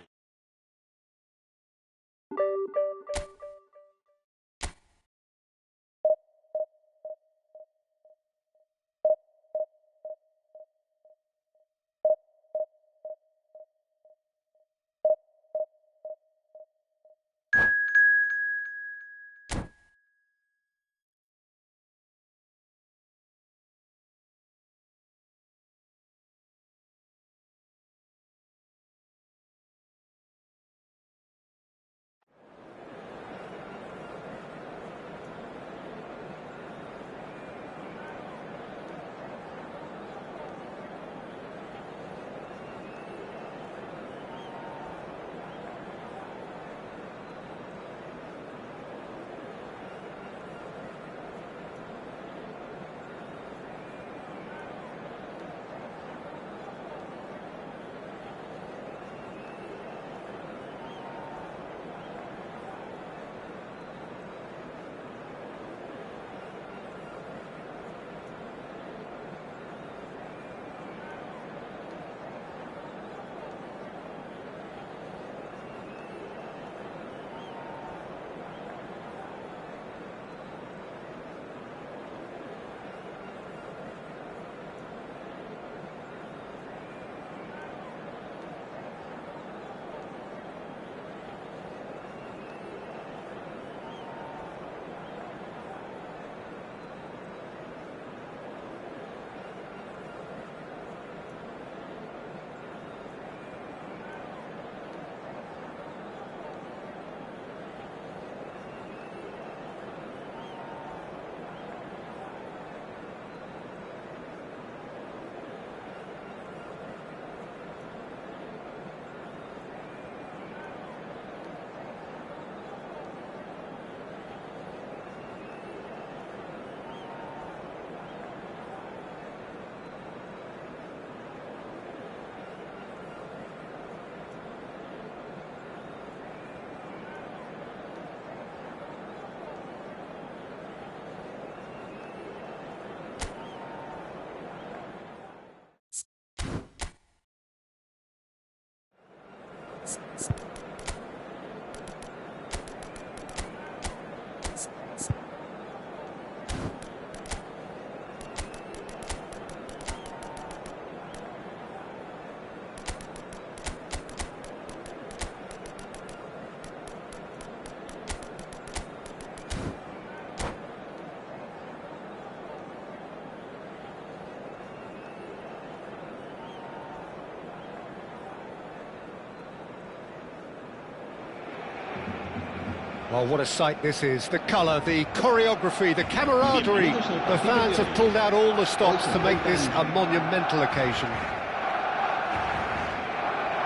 Well, what a sight this is. The colour, the choreography, the camaraderie. The fans have pulled out all the stops to make this a monumental occasion.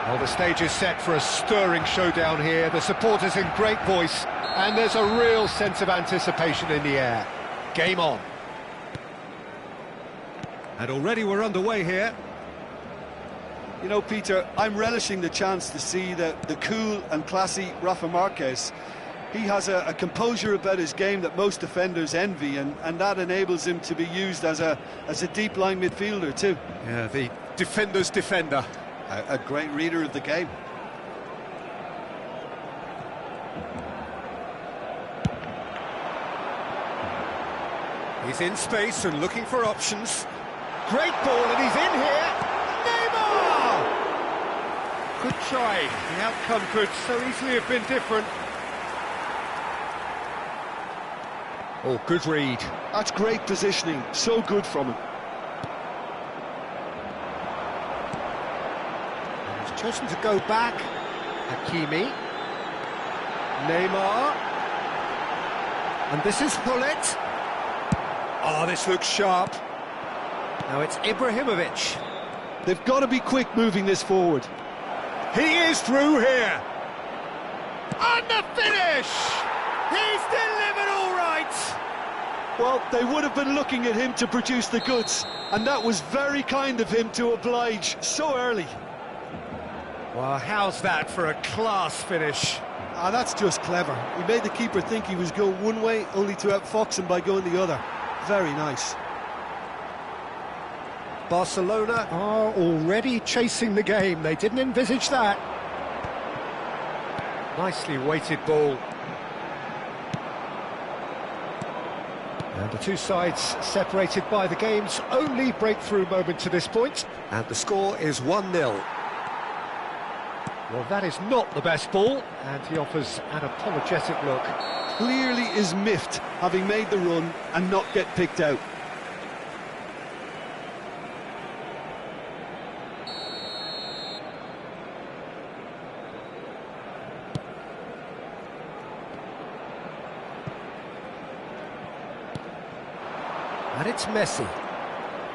Well, the stage is set for a stirring showdown here. The supporters in great voice, and there's a real sense of anticipation in the air. Game on. And already we're underway here. You know, Peter, I'm relishing the chance to see the cool and classy Rafa Marquez. He has a composure about his game that most defenders envy, and that enables him to be used as a deep line midfielder too. Yeah, the defender's defender. A great reader of the game. He's in space and looking for options. Great ball, and he's in here. Neymar! Good try. The outcome could so easily have been different. Oh, good read. That's great positioning. So good from him. And he's chosen to go back. Hakimi. Neymar. And this is Hullet. Oh, this looks sharp. Now it's Ibrahimovic. They've got to be quick moving this forward. He is through here. And the finish! He's delivered all right. Well, they would have been looking at him to produce the goods, and that was very kind of him to oblige so early. Well, how's that for a class finish? That's just clever. He made the keeper think he was going one way, only to outfox him by going the other. Very nice. Barcelona are already chasing the game. They didn't envisage that. Nicely weighted ball. And the two sides separated by the game's only breakthrough moment to this point. And the score is 1-0. Well, that is not the best ball, and he offers an apologetic look. Clearly is miffed, having made the run and not get picked out. And it's Messi.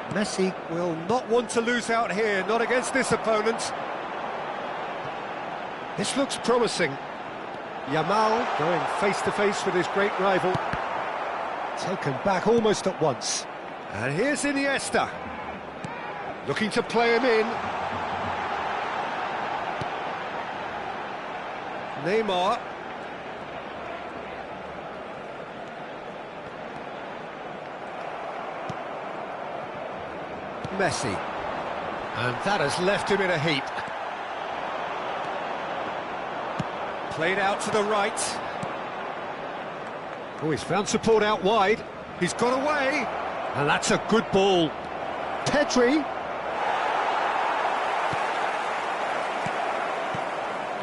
Messi will not want to lose out here, not against this opponent. This looks promising. Yamal going face-to-face with his great rival. Taken back almost at once. And here's Iniesta. Looking to play him in. Neymar. Messi. And that has left him in a heap. Played out to the right. Oh, he's found support out wide. He's got away. And that's a good ball. Pedri.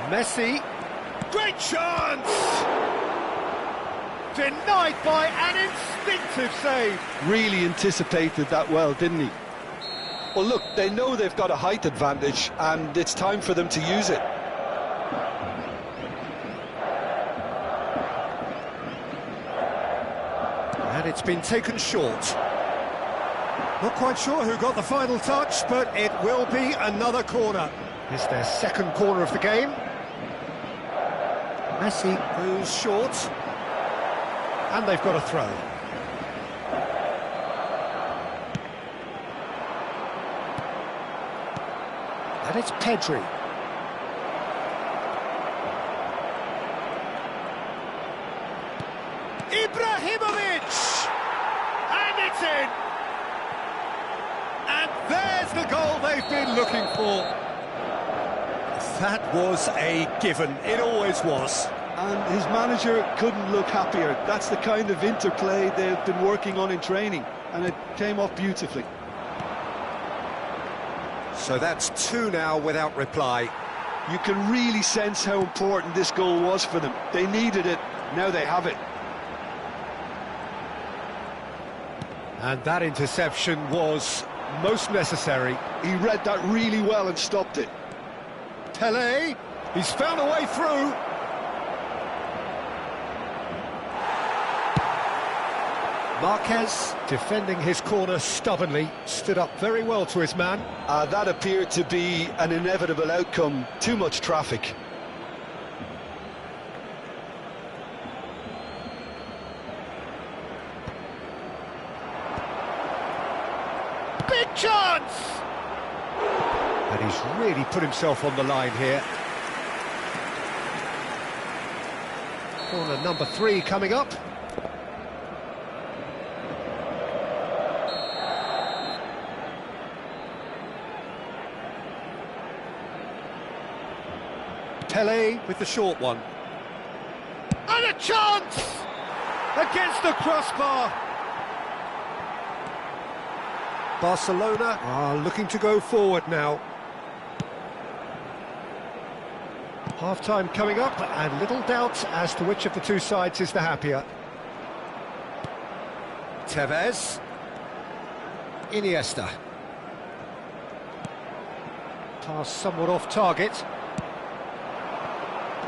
Messi. Great chance! Denied by an instinctive save. Really anticipated that well, didn't he? Well, look, they know they've got a height advantage, and it's time for them to use it. And it's been taken short. Not quite sure who got the final touch, but it will be another corner. It's their second corner of the game. Messi goes short. And they've got a throw. And it's Pedri. Ibrahimovic! And it's in! And there's the goal they've been looking for. That was a given. It always was. And his manager couldn't look happier. That's the kind of interplay they've been working on in training, and it came off beautifully. So that's two now without reply. You can really sense how important this goal was for them. They needed it, now they have it. And that interception was most necessary. He read that really well and stopped it. Pelé, he's found a way through. Marquez, defending his corner stubbornly, stood up very well to his man. That appeared to be an inevitable outcome. Too much traffic. Big chance! And he's really put himself on the line here. Corner number 3 coming up. Pelé with the short one. And a chance! Against the crossbar! Barcelona are looking to go forward now. Half-time coming up, and little doubt as to which of the two sides is the happier. Tevez. Iniesta. Pass somewhat off target.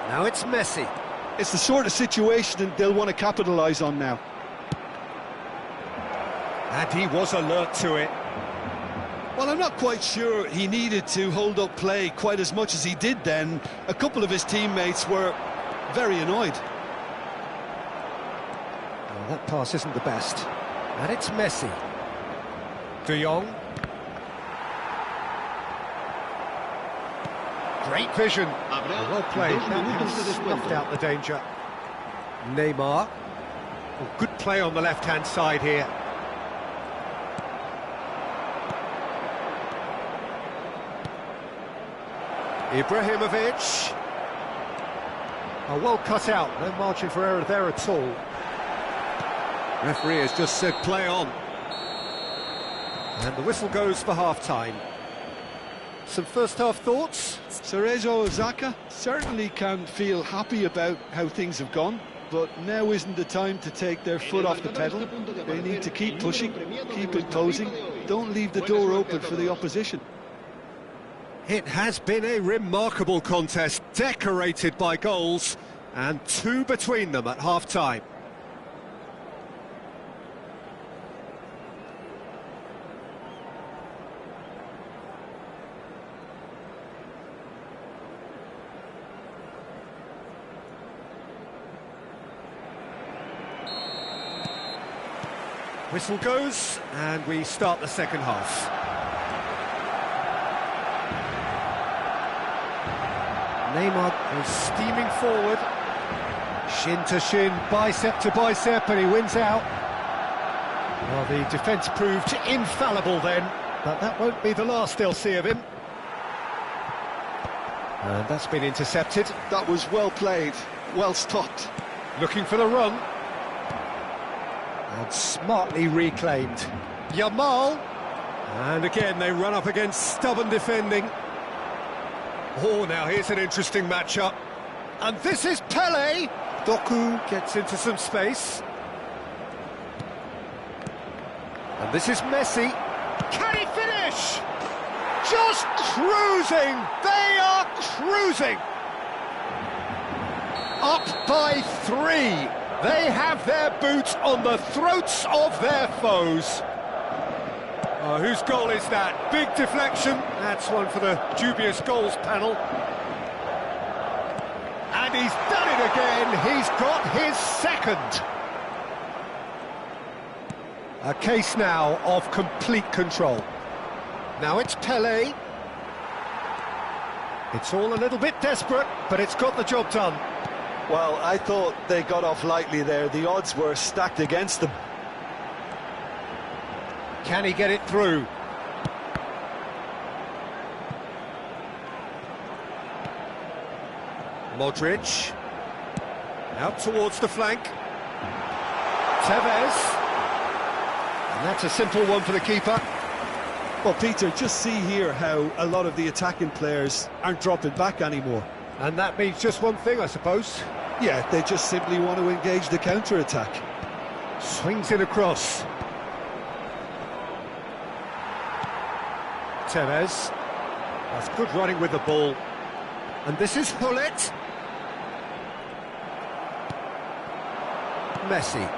Now it's Messi. It's the sort of situation that they'll want to capitalise on now. And he was alert to it. Well, I'm not quite sure he needed to hold up play quite as much as he did then. A couple of his teammates were very annoyed. Well, that pass isn't the best. And it's Messi. De Jong. Great vision. Well played. That has snuffed out the danger. Neymar. Well, good play on the left-hand side here. Ibrahimovic. Oh, well cut out, no margin for error there at all. Referee has just said play on. And the whistle goes for half-time. Some first-half thoughts? Cerezo Osaka certainly can feel happy about how things have gone, but now isn't the time to take their foot off the pedal. They need to keep pushing, keep imposing, don't leave the door open for the opposition. It has been a remarkable contest, decorated by goals, and two between them at half-time. Whistle goes, and we start the second half. Neymar is steaming forward. Shin to shin, bicep to bicep, and he wins out. Well, the defence proved infallible then, but that won't be the last they'll see of him. And that's been intercepted. That was well played, well stopped. Looking for the run. And smartly reclaimed. Yamal. And again, they run up against stubborn defending. Oh, now here's an interesting matchup. And this is Pele. Doku gets into some space. And this is Messi. Can he finish? Just cruising. They are cruising. Up by 3. They have their boots on the throats of their foes. Oh, whose goal is that? Big deflection. That's one for the dubious goals panel. And he's done it again. He's got his second. A case now of complete control. Now it's Pele. It's all a little bit desperate, but it's got the job done. Well, I thought they got off lightly there. The odds were stacked against them. Can he get it through? Modric. Out towards the flank. Tevez. And that's a simple one for the keeper. Well, Peter, just see here how a lot of the attacking players aren't dropping back anymore. And that means just one thing, I suppose. Yeah, they just simply want to engage the counter-attack. Swings it across. Tevez. That's good running with the ball. And this is Hullet. Messi.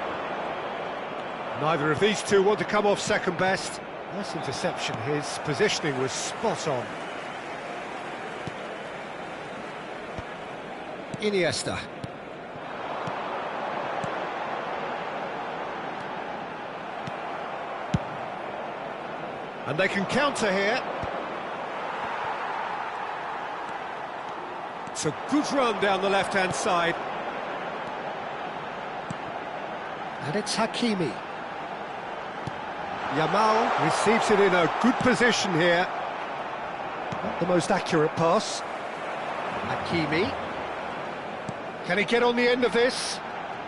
Neither of these two want to come off second best. Nice interception. His positioning was spot on. Iniesta. And they can counter here. It's a good run down the left-hand side. And it's Hakimi. Yamal receives it in a good position here. Not the most accurate pass. Hakimi. Can he get on the end of this?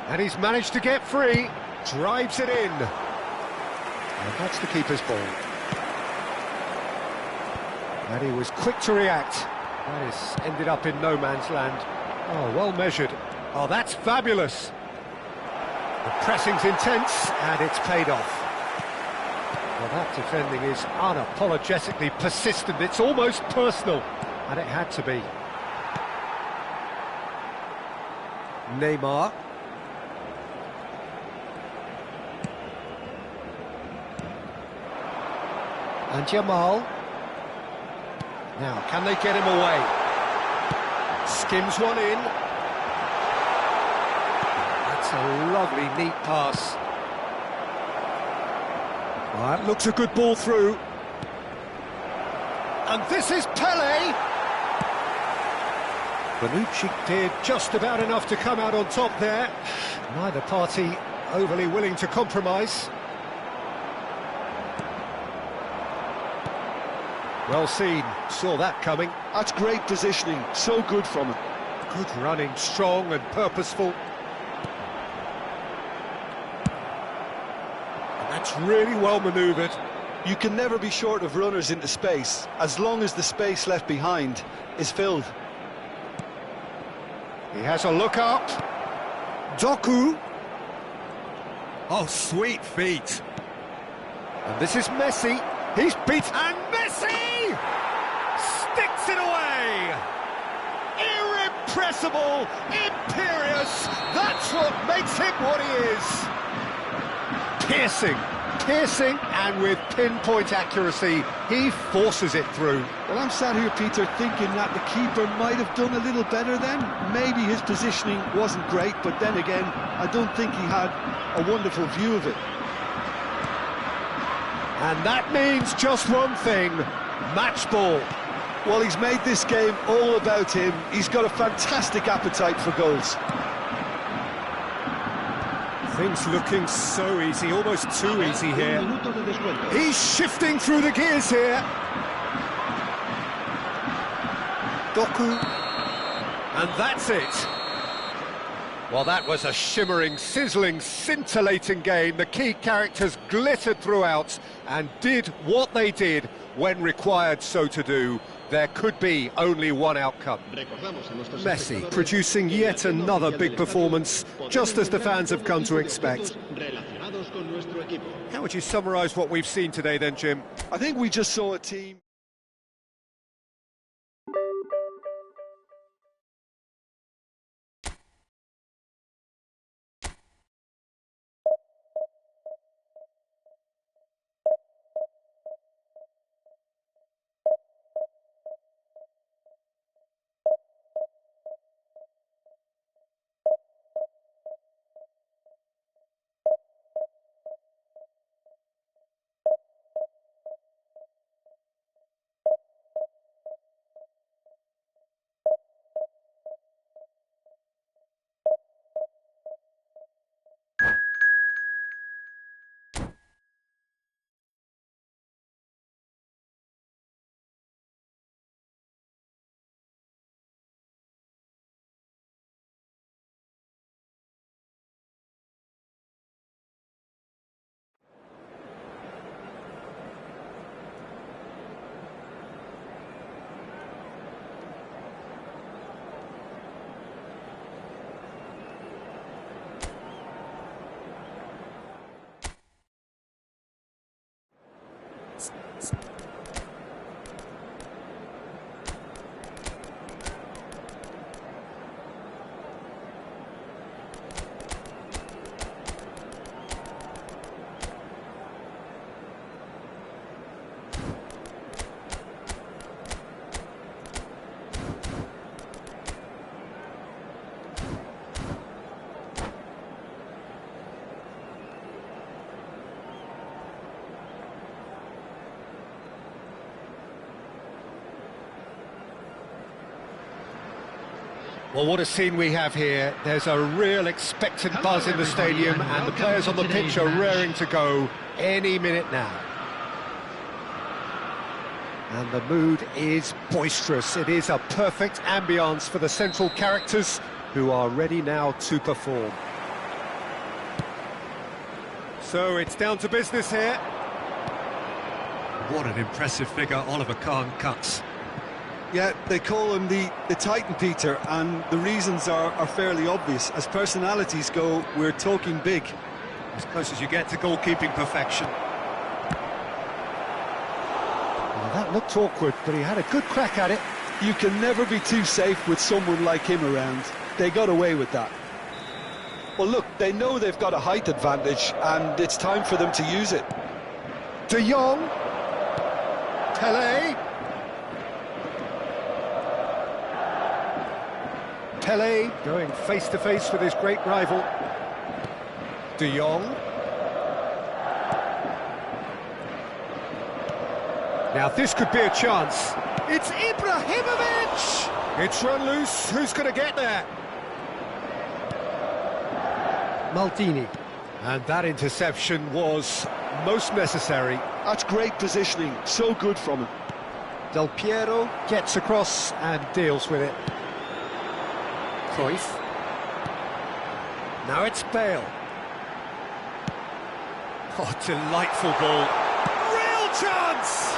And he's managed to get free. Drives it in. And that's the keeper's ball. And he was quick to react. That has ended up in no man's land. Oh, well measured. Oh, that's fabulous. The pressing's intense, and it's paid off. Well, that defending is unapologetically persistent. It's almost personal, and it had to be. Neymar. And Yamal. Now, can they get him away? Skims one in. That's a lovely, neat pass. Well, that looks a good ball through. And this is Pele. Bonucci did just about enough to come out on top there. Neither party overly willing to compromise. Well seen, saw that coming. That's great positioning, so good from him. Good running, strong and purposeful. And that's really well manoeuvred. You can never be short of runners into space, as long as the space left behind is filled. He has a look up. Doku. Oh, sweet feet. And this is Messi. He's beat, and Messi sticks it away. Irrepressible, imperious. That's what makes him what he is. Piercing, and with pinpoint accuracy, he forces it through. Well, I'm sat here, Peter, thinking that the keeper might have done a little better then. Maybe his positioning wasn't great, but then again, I don't think he had a wonderful view of it. And that means just one thing, match ball. Well, he's made this game all about him. He's got a fantastic appetite for goals. Things looking so easy, almost too easy here. He's shifting through the gears here. Doku. And that's it. Well, that was a shimmering, sizzling, scintillating game. The key characters glittered throughout and did what they did when required so to do. There could be only one outcome. Messi producing yet another big performance, just as the fans have come to expect. How would you summarise what we've seen today then, Jim? I think we just saw a team... Well, what a scene we have here. There's a real expectant buzz in the stadium, and the players on the pitch are raring to go any minute now. And the mood is boisterous. It is a perfect ambience for the central characters, who are ready now to perform. So it's down to business here. What an impressive figure Oliver Kahn cuts. Yeah, they call him the Titan, Peter, and the reasons are fairly obvious. As personalities go, we're talking big. As close as you get to goalkeeping perfection. Well, that looked awkward, but he had a good crack at it. You can never be too safe with someone like him around. They got away with that. Well, look, they know they've got a height advantage, and it's time for them to use it. De Jong. Pele. Pele going face-to-face with his great rival. De Jong. Now this could be a chance. It's Ibrahimovic! It's run loose. Who's going to get there? Maldini. And that interception was most necessary. That's great positioning. So good from him. Del Piero gets across and deals with it. Cruyff. Now it's Bale. Oh, delightful ball. Real chance!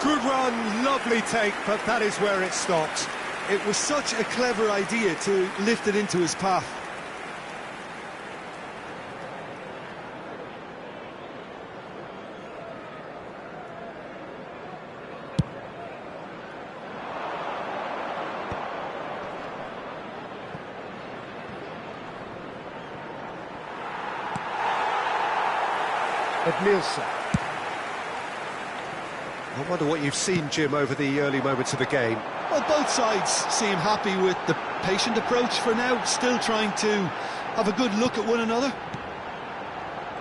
Good run, lovely take, but that is where it stopped. It was such a clever idea to lift it into his path. Edmilson. I wonder what you've seen, Jim, over the early moments of the game. Well, both sides seem happy with the patient approach for now, still trying to have a good look at one another.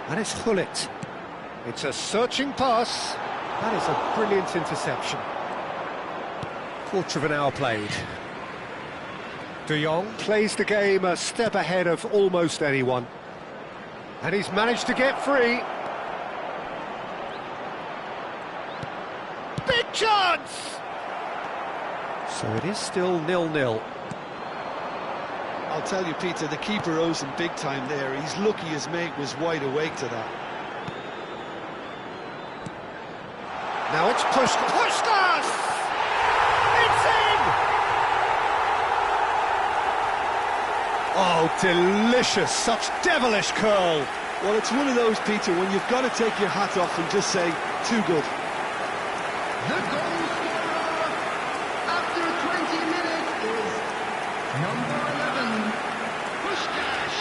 And it's Hullet. It's a searching pass. That is a brilliant interception. Quarter of an hour played. De Jong plays the game a step ahead of almost anyone. And he's managed to get free. Big chance! So it is still 0-0. I'll tell you, Peter, the keeper owes him big time there. He's lucky his mate was wide awake to that. Now it's Puskás! It's in! Oh, delicious, such devilish curl. Well, it's one of those, Peter, when you've got to take your hat off and just say, too good. The goal scorer after 20 minutes is number 11, Puskás.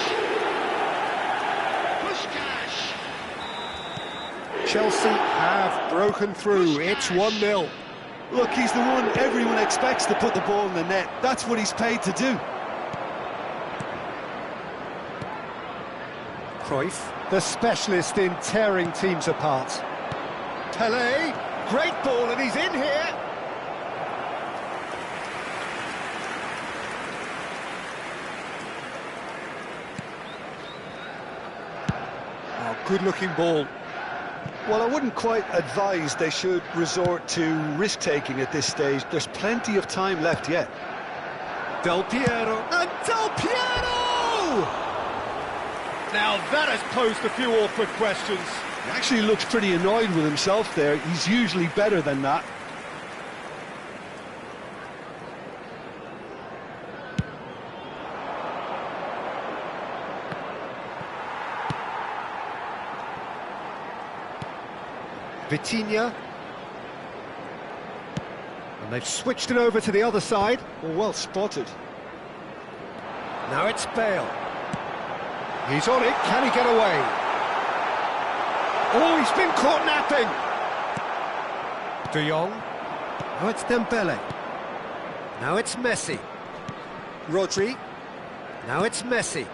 Chelsea have broken through. It's 1-0. Look, he's the one everyone expects to put the ball in the net. That's what he's paid to do. Cruyff, the specialist in tearing teams apart. Pelé, great ball, and he's in here. Oh, good-looking ball. Well, I wouldn't quite advise they should resort to risk-taking at this stage. There's plenty of time left yet. Del Piero, and Del Piero! Now that has posed a few awkward questions. He actually looks pretty annoyed with himself there. He's usually better than that. Vitinha. And they've switched it over to the other side. Well spotted. Now it's Bale. He's on it, can he get away? Oh, he's been caught napping! De Jong. Now it's Dembele. Now it's Messi. Rodri. Now it's Messi.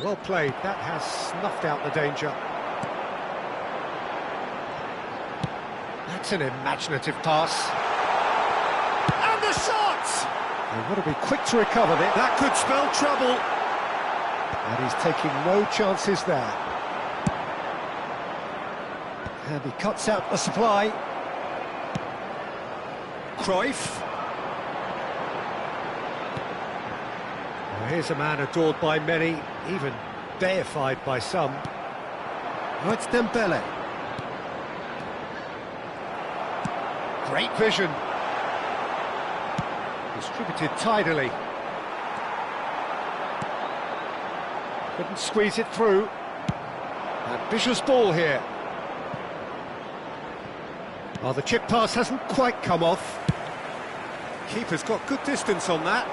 Well played, that has snuffed out the danger. That's an imaginative pass. And the shot! They've got to be quick to recover it. That could spell trouble. And he's taking no chances there. And he cuts out the supply. Cruyff. Well, here's a man adored by many, even deified by some. Now it's Dembele. Great vision. Distributed tidily. Couldn't squeeze it through. Ambitious ball here. Oh, the chip pass hasn't quite come off. Keeper's got good distance on that.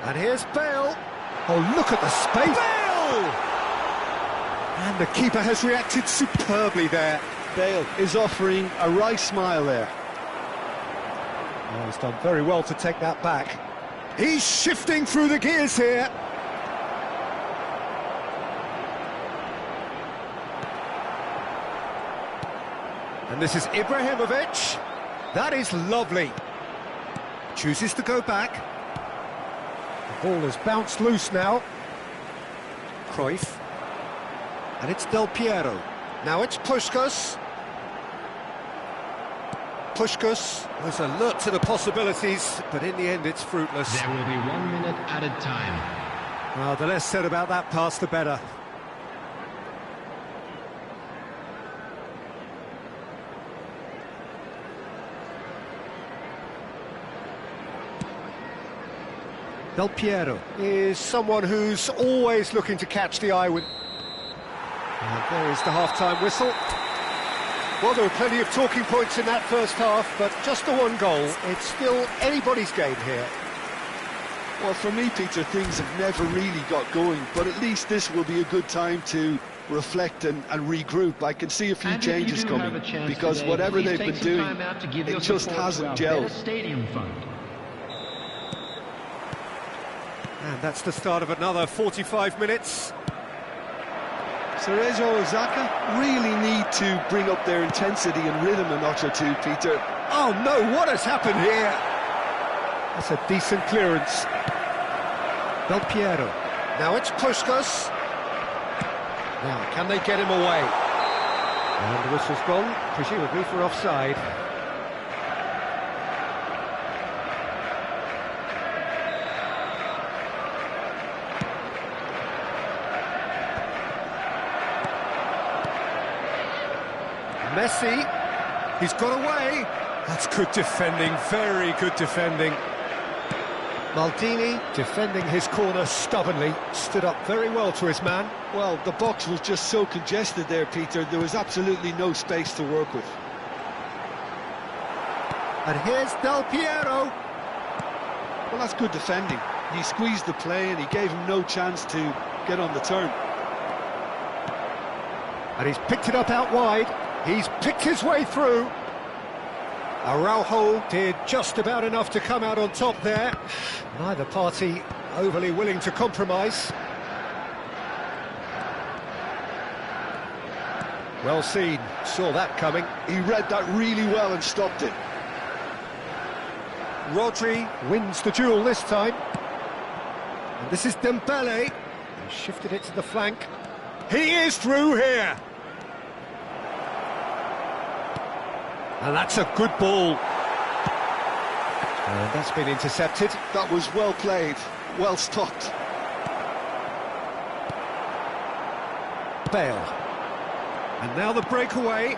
And here's Bale. Oh, look at the space. Bale! And the keeper has reacted superbly there. Bale is offering a wry smile there. Oh, he's done very well to take that back. He's shifting through the gears here. And this is Ibrahimovic. That is lovely. Chooses to go back. The ball has bounced loose now. Cruyff. And it's Del Piero. Now it's Puskás. Puskás was alert to the possibilities, but in the end it's fruitless. There will be 1 minute added time. Well, the less said about that pass, the better. Del Piero is someone who's always looking to catch the eye with... And there is the half-time whistle. Well, there were plenty of talking points in that first half, but just the one goal. It's still anybody's game here. Well, for me, Peter, things have never really got going, but at least this will be a good time to reflect and regroup. I can see a few changes coming, because today, whatever they've been doing, it just hasn't gelled. Stadium fund. And that's the start of another 45 minutes. Cerezo Osaka really need to bring up their intensity and rhythm a notch or two, Peter. Oh no, what has happened here? That's a decent clearance. Del Piero. Now it's Puskás. Now, can they get him away? And the whistle's gone, presumably for offside. Messi, he's got away. That's good defending, very good defending. Maldini, defending his corner stubbornly, stood up very well to his man. Well, the box was just so congested there, Peter, there was absolutely no space to work with. And here's Del Piero. Well, that's good defending. He squeezed the play and he gave him no chance to get on the turn. And he's picked it up out wide. He's picked his way through. Araujo did just about enough to come out on top there. Neither party overly willing to compromise. Well seen, saw that coming. He read that really well and stopped it. Rodri wins the duel this time. And this is Dembele. He shifted it to the flank. He is through here. And that's a good ball. And that's been intercepted. That was well played, well stopped. Bale. And now the breakaway.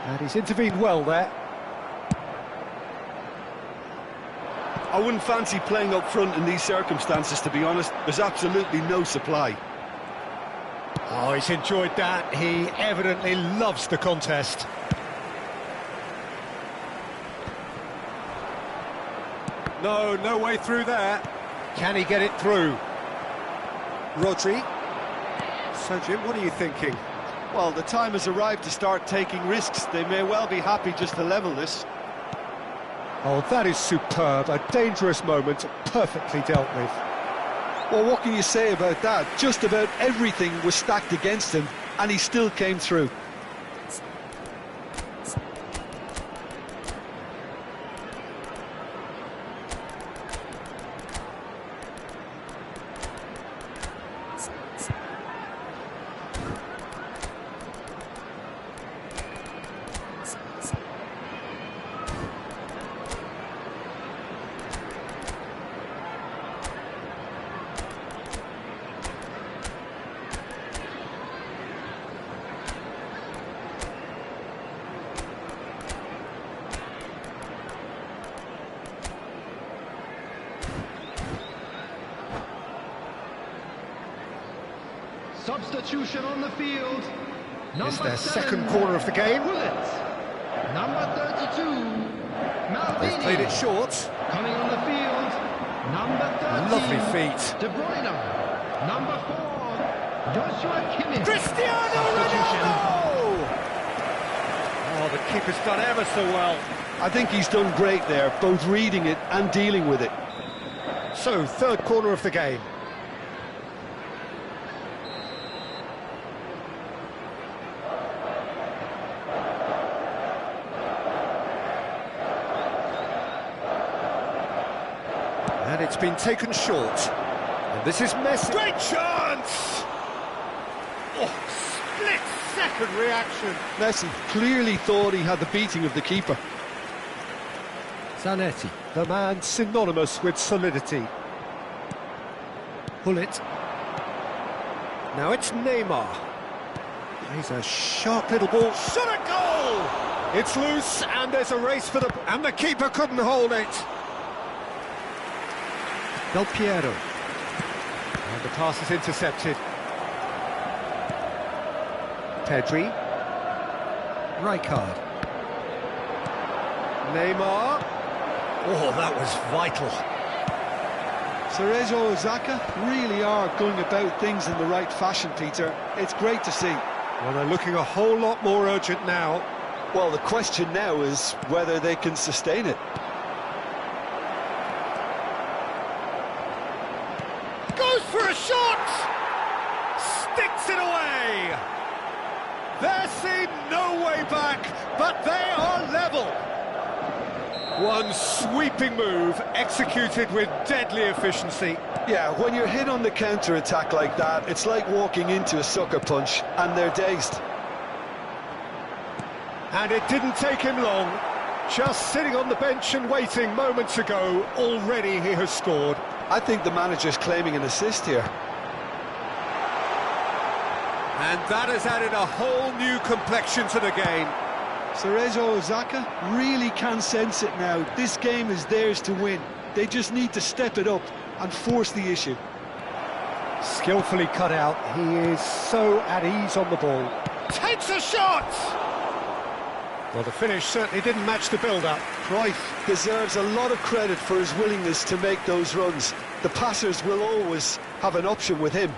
And he's intervened well there. I wouldn't fancy playing up front in these circumstances, to be honest. There's absolutely no supply. Oh, he's enjoyed that. He evidently loves the contest. No way through there. Can he get it through? Rodri. So, Jim, what are you thinking? Well, the time has arrived to start taking risks. They may well be happy just to level this. Oh, that is superb. A dangerous moment, perfectly dealt with. Well, what can you say about that? Just about everything was stacked against him, and he still came through. Substitution on the field. It's their second corner of the game. Number 32, Maldini. They've played it short. Coming on the field, number 13. Lovely feet. De Bruyne. Number 4, Joshua Kimmich. Cristiano Ronaldo! Oh, the keeper's done ever so well. I think he's done great there, both reading it and dealing with it. So, third corner of the game. And it's been taken short. And this is Messi. Great chance! Oh, split split-second reaction. Messi clearly thought he had the beating of the keeper. Zanetti, the man synonymous with solidity. Hullet. Now it's Neymar. He's a sharp little ball. Shot a goal! It's loose, and there's a race for the... And the keeper couldn't hold it. Del Piero. And the pass is intercepted. Pedri. Rijkaard. Neymar. Oh, that was vital. Cerezo and Xhaka really are going about things in the right fashion, Peter. It's great to see. Well, they're looking a whole lot more urgent now. Well, the question now is whether they can sustain it. Goes for a shot! Sticks it away! There seemed no way back, but they are level. One sweeping move, executed with deadly efficiency. Yeah, when you're hit on the counter-attack like that, it's like walking into a sucker punch, and they're dazed. And it didn't take him long. Just sitting on the bench and waiting moments ago, already he has scored. I think the manager's claiming an assist here. And that has added a whole new complexion to the game. Cerezo and Xhaka really can sense it now. This game is theirs to win. They just need to step it up and force the issue. Skillfully cut out. He is so at ease on the ball. Takes a shot! Well, the finish certainly didn't match the build-up. Cruyff deserves a lot of credit for his willingness to make those runs. The passers will always have an option with him.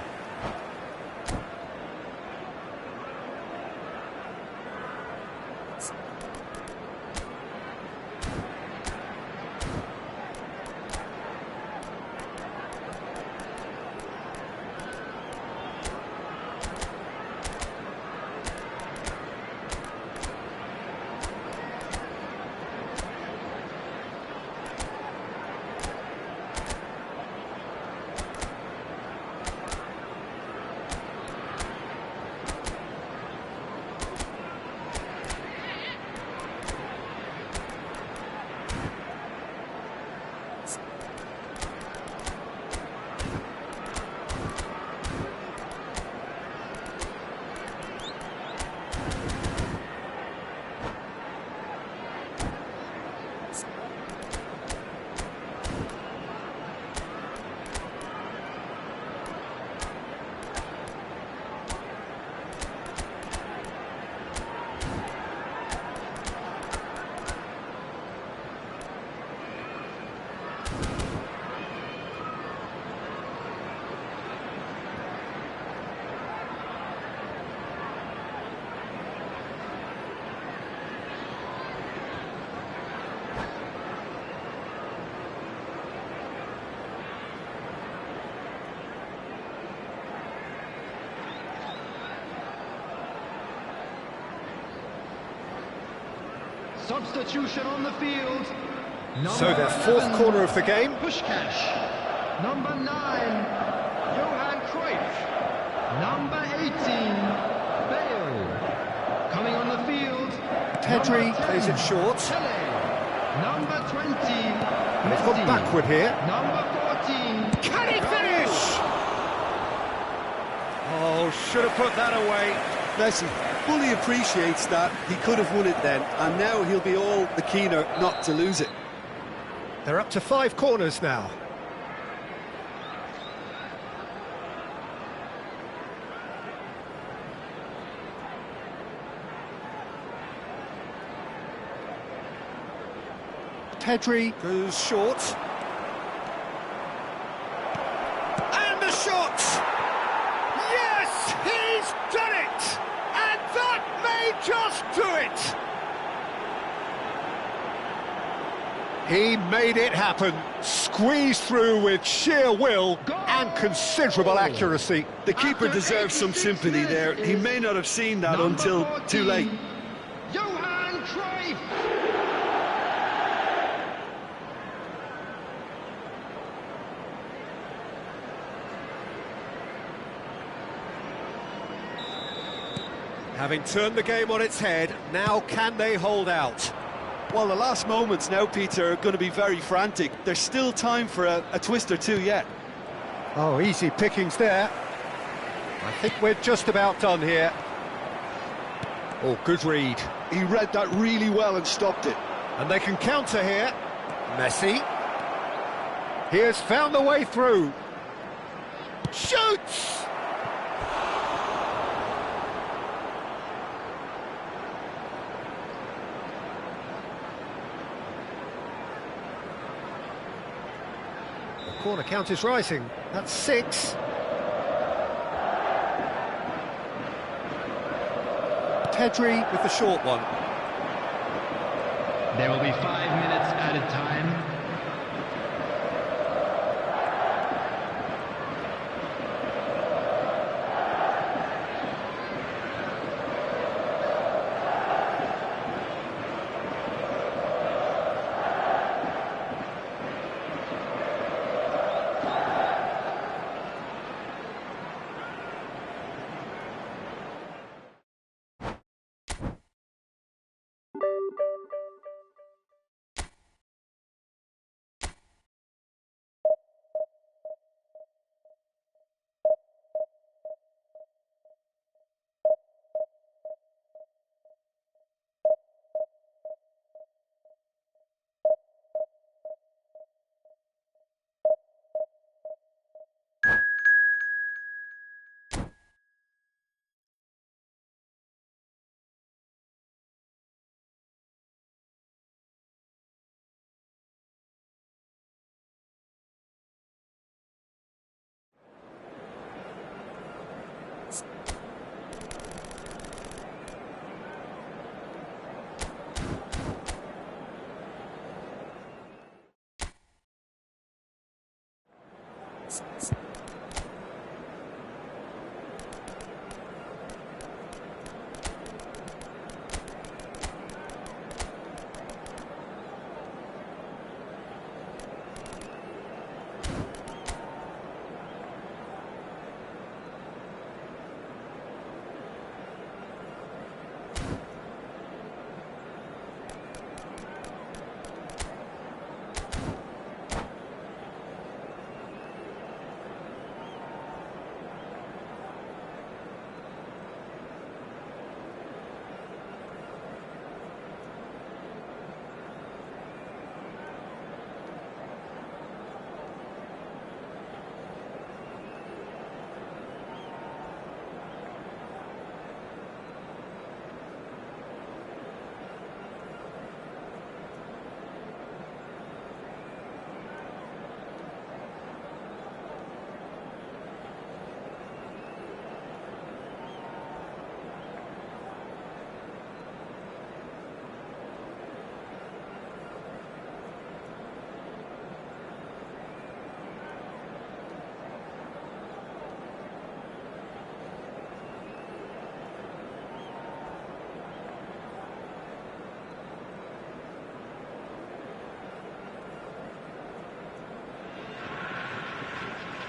Substitution on the field. So their fourth corner of the game. Pushkash. Number 9, Johan Cruyff. Number 18, Bale. Coming on the field. Pedri number 10, plays it short. Pele. Number 20, They've gone Messi. backward here. Number 14. Can he finish? Oh, should have put that away. Messi fully appreciates that. He could have won it then, and now he'll be all the keener not to lose it. They're up to 5 corners now. Pedri goes short. And the shot! Yes, he's done it! And that may just do it! He made it happen, squeezed through with sheer will and considerable accuracy. The keeper deserves some sympathy there. He may not have seen that until too late. Johan Cruyff. Having turned the game on its head, now can they hold out? Well, the last moments now, Peter, are going to be very frantic. There's still time for a twist or two yet. Oh, easy pickings there. I think we're just about done here. Oh, good read. He read that really well and stopped it. And they can counter here. Messi. He has found the way through. Shoots! The corner count is rising. That's 6. Pedri with the short one. There will be 5 minutes added time.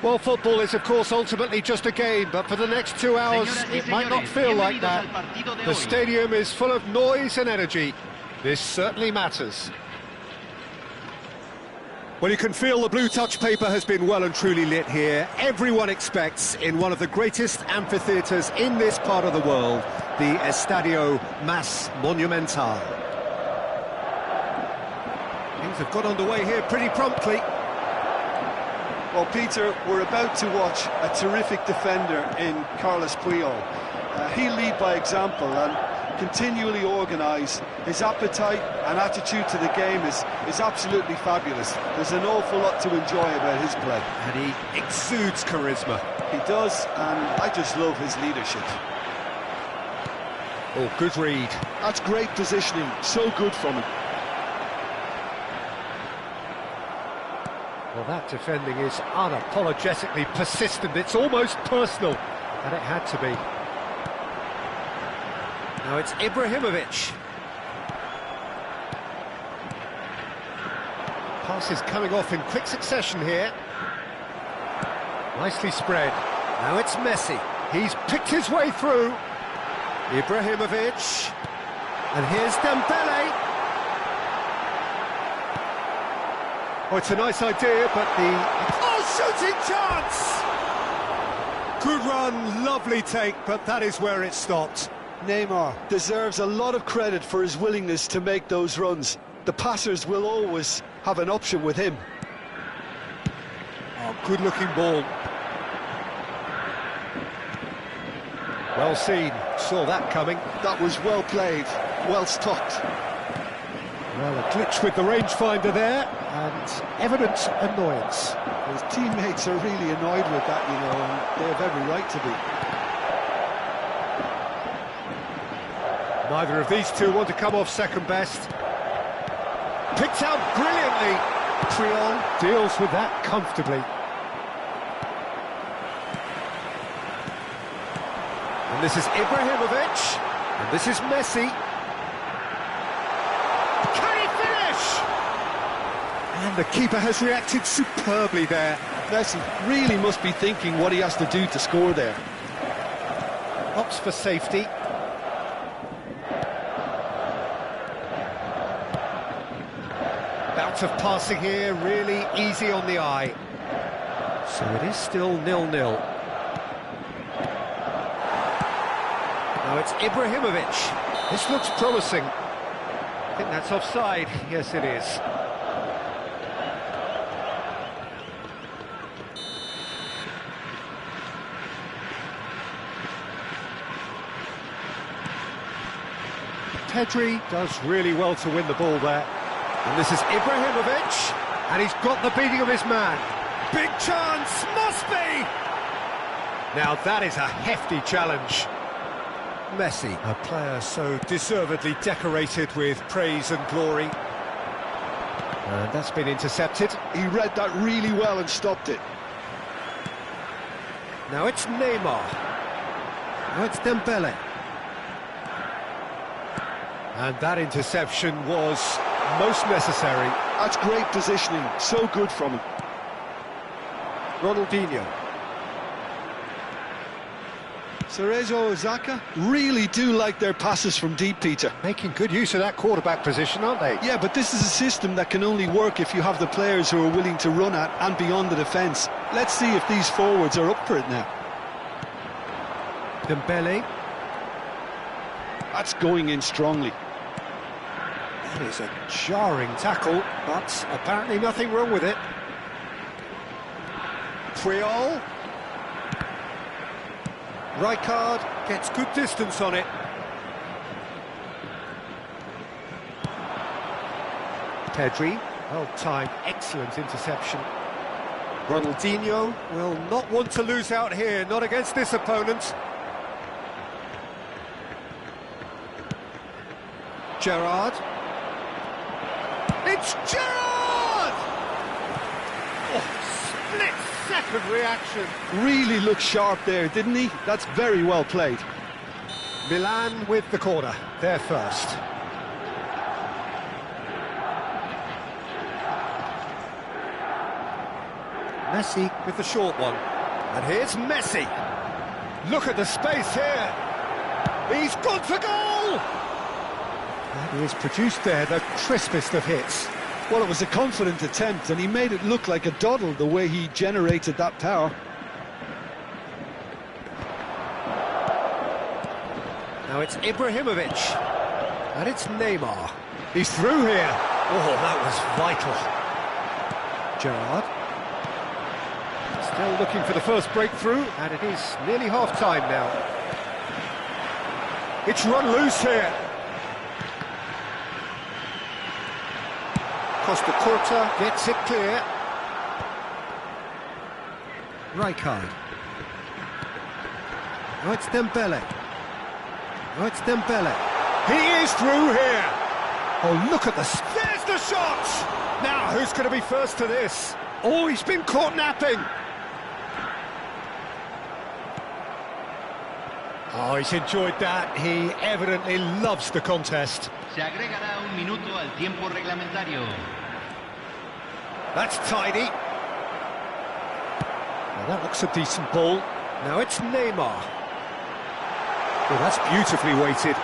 Well, football is, of course, ultimately just a game, but for the next 2 hours, it might not feel like that. The stadium is full of noise and energy. This certainly matters. Well, you can feel the blue touch paper has been well and truly lit here. Everyone expects, in one of the greatest amphitheatres in this part of the world, the Estadio Más Monumental. Things have got underway here pretty promptly. Well, Peter, we're about to watch a terrific defender in Carlos Puyol. He'll lead by example and continually organise. His appetite and attitude to the game is absolutely fabulous. There's an awful lot to enjoy about his play. And he exudes charisma. He does, and I just love his leadership. Oh, good read. That's great positioning, so good from him. Well, that defending is unapologetically persistent. It's almost personal, and it had to be. Now it's Ibrahimovic. Passes coming off in quick succession here. Nicely spread. Now it's Messi. He's picked his way through. Ibrahimovic. And here's Dembele. Oh, it's a nice idea, but shooting chance! Good run, lovely take, but that is where it stopped. Neymar deserves a lot of credit for his willingness to make those runs. The passers will always have an option with him. Oh, good-looking ball. Well seen, saw that coming. That was well played, well stopped. Well, a glitch with the rangefinder there, and evident annoyance. His teammates are really annoyed with that, you know, and they have every right to be. Neither of these two want to come off second best. Picked out brilliantly. Trion deals with that comfortably. And this is Ibrahimovic. And this is Messi. Can he finish? And the keeper has reacted superbly there. Messi really must be thinking what he has to do to score there. Opts for safety. Bout of passing here, really easy on the eye. So it is still 0-0. Now it's Ibrahimovic. This looks promising. I think that's offside. Yes, it is. Pedri does really well to win the ball there. And this is Ibrahimovic, and he's got the beating of his man. Big chance, must be! Now that is a hefty challenge. Messi, a player so deservedly decorated with praise and glory. And that's been intercepted. He read that really well and stopped it. Now it's Neymar. Now it's Dembele. And that interception was most necessary. That's great positioning, so good from him. Ronaldinho. Cerezo Osaka really do like their passes from deep, Peter. Making good use of that quarterback position, aren't they? Yeah, but this is a system that can only work if you have the players who are willing to run at and beyond the defence. Let's see if these forwards are up for it now. Dembele. That's going in strongly. That is a jarring tackle, but apparently nothing wrong with it. Triol. Rijkaard gets good distance on it. Pedri, well-timed, excellent interception. Ronaldinho will not want to lose out here, not against this opponent. Gerrard. It's Gerrard! Oh, split-second reaction. Really looked sharp there, didn't he? That's very well played. Milan with the corner, they're first. Messi with the short one. And here's Messi. Look at the space here. He's gone for goal! And he has produced there the crispest of hits. Well, it was a confident attempt, and he made it look like a doddle the way he generated that power. Now it's Ibrahimovic. And it's Neymar. He's through here. Oh, that was vital. Gerrard. Still looking for the first breakthrough, and it is nearly half-time now. It's run loose here. Costa Curta gets it clear. Rijkaard. Now it's Dembele. Now it's Dembele. He is through here. Oh, look at this. There's the shot. Now, who's going to be first to this? Oh, he's been caught napping. Oh, he's enjoyed that. He evidently loves the contest. Se agregará un minuto al tiempo reglamentario. That's tidy. Well, that looks a decent ball. Now it's Neymar. Well, that's beautifully weighted.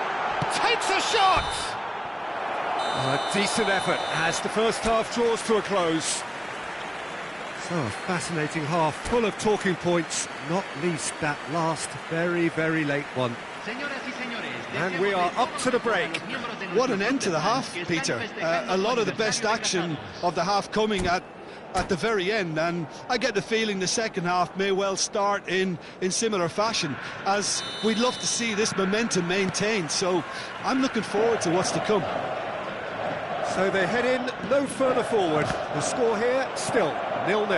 Takes a shot! A decent effort as the first half draws to a close. So, a fascinating half, full of talking points, not least that last very, very late one. And we are up to the break. What an end to the half, Peter. A lot of the best action of the half coming at the very end, and I get the feeling the second half may well start in similar fashion, as we'd love to see this momentum maintained. So I'm looking forward to what's to come. So they head in no further forward. The score here still 0-0.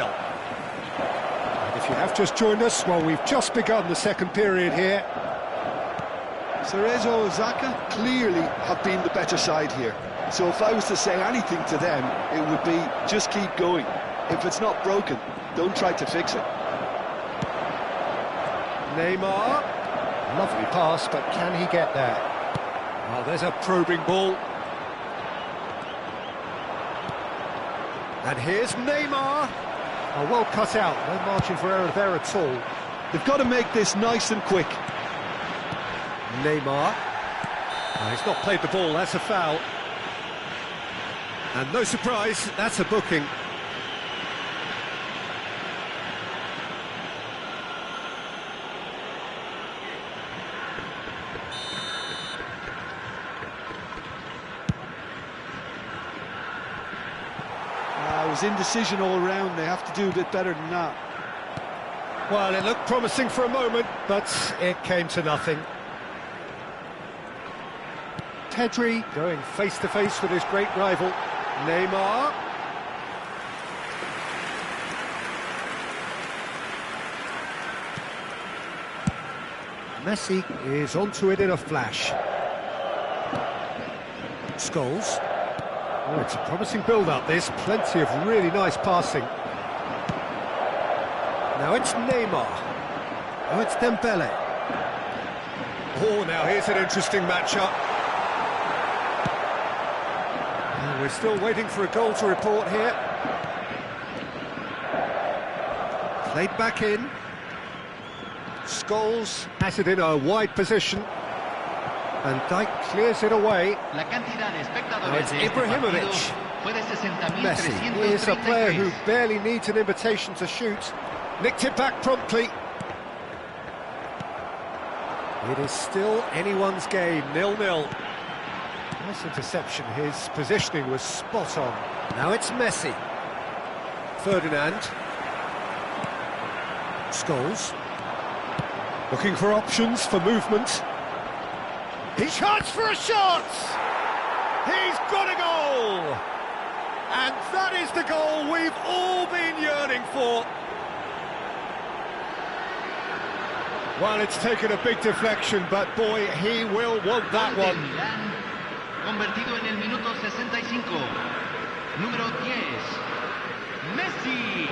And if you have just joined us, well, we've just begun the second period here. Cerezo Osaka clearly have been the better side here. So if I was to say anything to them, it would be just keep going. If it's not broken, don't try to fix it. Neymar. Lovely pass, but can he get there? Well, there's a probing ball. And here's Neymar. Oh, well cut out. No margin for error there at all. They've got to make this nice and quick. Neymar. Oh, he's not played the ball, that's a foul. And no surprise, that's a booking. It was indecision all round. They have to do a bit better than that. Well, it looked promising for a moment, but it came to nothing. Pedri going face-to-face with his great rival, Neymar. Messi is onto it in a flash. Scholes. Oh, it's a promising build-up, this. Plenty of really nice passing. Now it's Neymar. Oh, it's Dembele. Oh, now here's an interesting matchup. And we're still waiting for a goal to report here. Played back in. Scholes has it in a wide position. And Dijk clears it away. Now it's Ibrahimovic. Messi is a player who barely needs an invitation to shoot. Nicked it back promptly. It is still anyone's game, 0-0. Nice interception, his positioning was spot on. Now it's Messi. Ferdinand. Scholes. Looking for options for movement. He shots for a shot! He's got a goal! And that is the goal we've all been yearning for. Well, it's taken a big deflection, but boy, he will want that one. Convertido en el minuto 65. Número 10. Messi.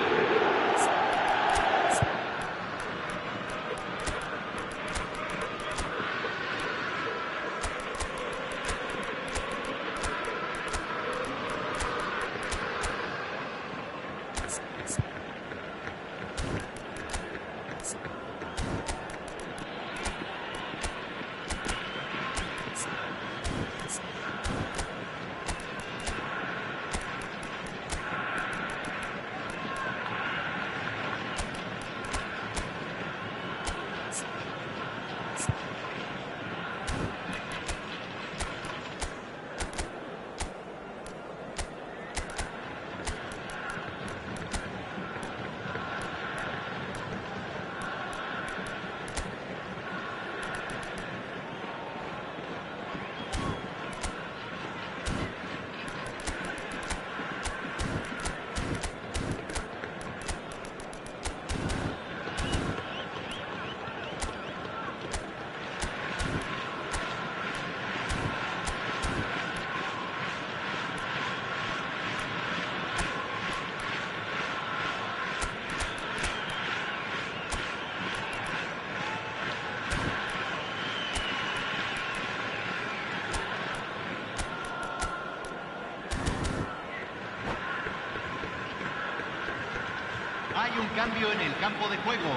Hay un cambio en el campo de juego.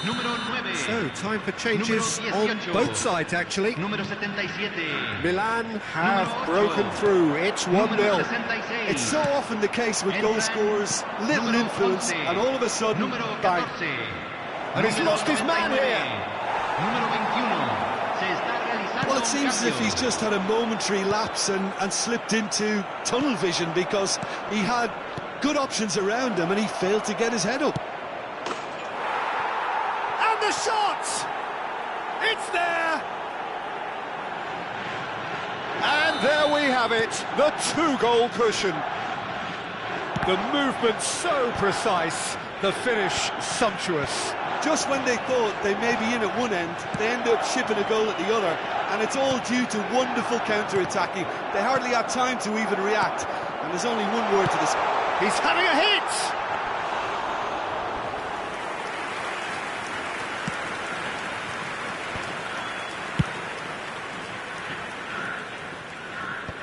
Número 9. So, time for changes Número on 18. both sides, actually. Número 77. Milan have Número 8. broken through. It's Número 1-0. 66. It's so often the case with goal scorers, little Número influence, 11. and all of a sudden, Número bang. 14. And he's Número lost his man 99. here. Número 21. Se está realizando Well, it un seems as if cambio. he's just had a momentary lapse and slipped into tunnel vision, because he had good options around him and he failed to get his head up. And the shot! It's there! And there we have it, the 2-goal cushion. The movement so precise, the finish sumptuous. Just when they thought they may be in at one end, they end up shipping a goal at the other, and it's all due to wonderful counter-attacking. They hardly have time to even react, and there's only one word to this. He's having a hit!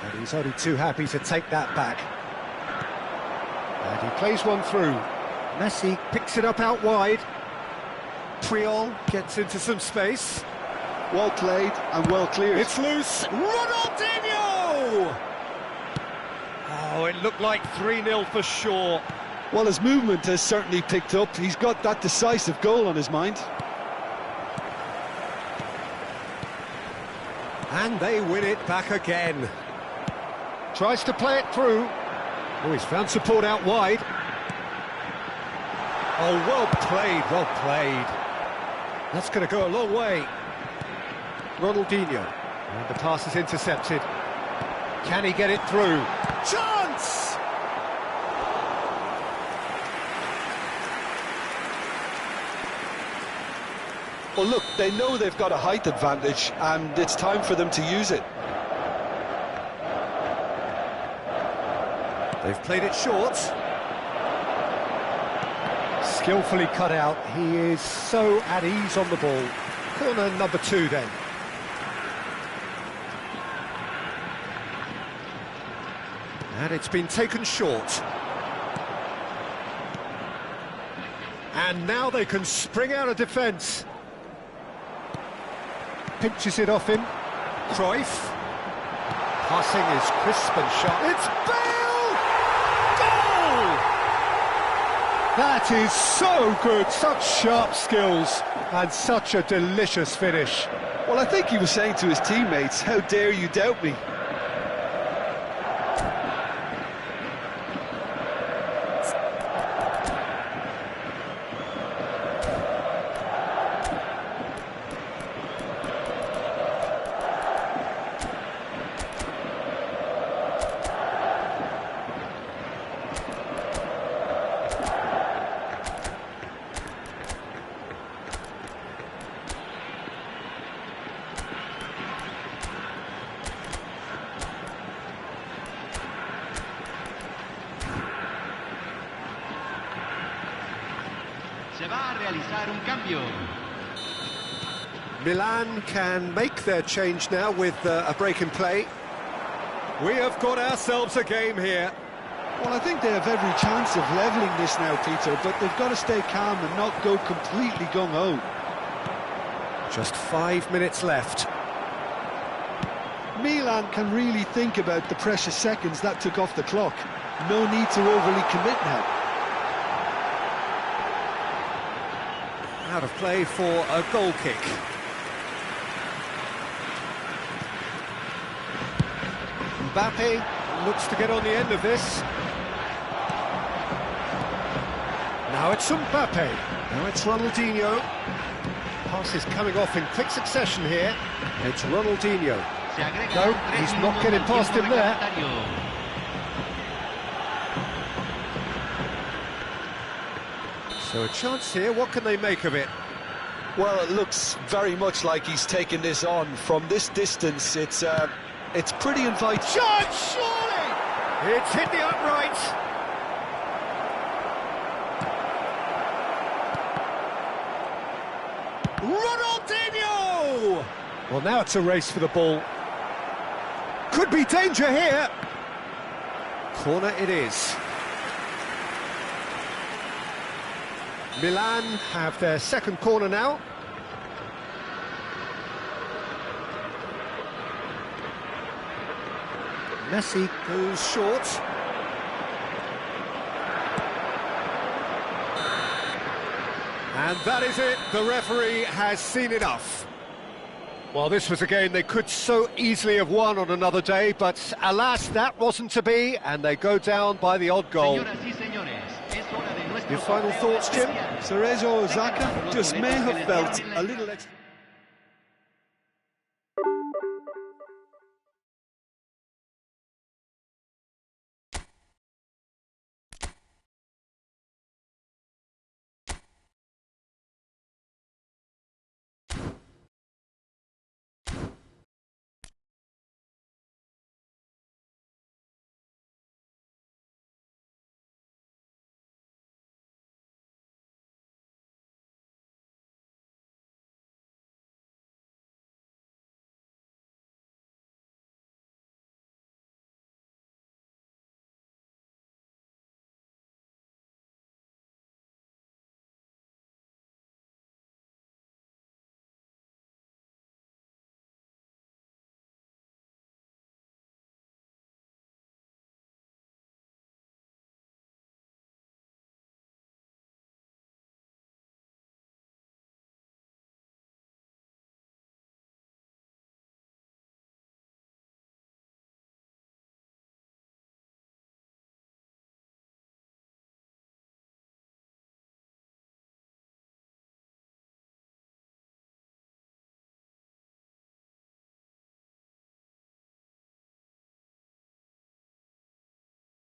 And he's only too happy to take that back. And he plays one through. Messi picks it up out wide. Puyol gets into some space. Well played and well cleared. It's loose. Ronaldinho! Oh, it looked like 3-0 for sure. Well, his movement has certainly picked up. He's got that decisive goal on his mind. And they win it back again. Tries to play it through. Oh, he's found support out wide. Oh, well played, well played. That's going to go a long way. Ronaldinho. And the pass is intercepted. Can he get it through? Chance! Well, look, they know they've got a height advantage, and it's time for them to use it. They've played it short. Skillfully cut out. He is so at ease on the ball. Corner number 2 then. And it's been taken short. And now they can spring out of defence. Pinches it off him. Cruyff. Passing is crisp and sharp. It's Bale! Goal! That is so good. Such sharp skills and such a delicious finish. Well, I think he was saying to his teammates, how dare you doubt me? Se va a realizar un cambio. Milan can make their change now with a break in play. We have got ourselves a game here. Well, I think they have every chance of levelling this now, Peter, but they've got to stay calm and not go completely gung-ho. Just 5 minutes left. Milan can really think about the precious seconds that took off the clock. No need to overly commit now. Out of play for a goal kick. Mbappe looks to get on the end of this. Now it's Mbappe. Now it's Ronaldinho. Pass is coming off in quick succession here. It's Ronaldinho. Se agrega No, 3 he's not minutos getting del past tiempo him there. reglamentario. So a chance here, what can they make of it? Well, it looks very much like he's taken this on. From this distance, it's pretty inviting. Shot, surely! It's hit the upright. Ronaldinho! Well, now it's a race for the ball. Could be danger here. Corner it is. Milan have their second corner now. Messi goes short. And that is it, the referee has seen enough. Well, this was a game they could so easily have won on another day, but alas, that wasn't to be, and they go down by the odd goal. Your final thoughts, Jim? Cerezo Osaka just may have felt a little extra.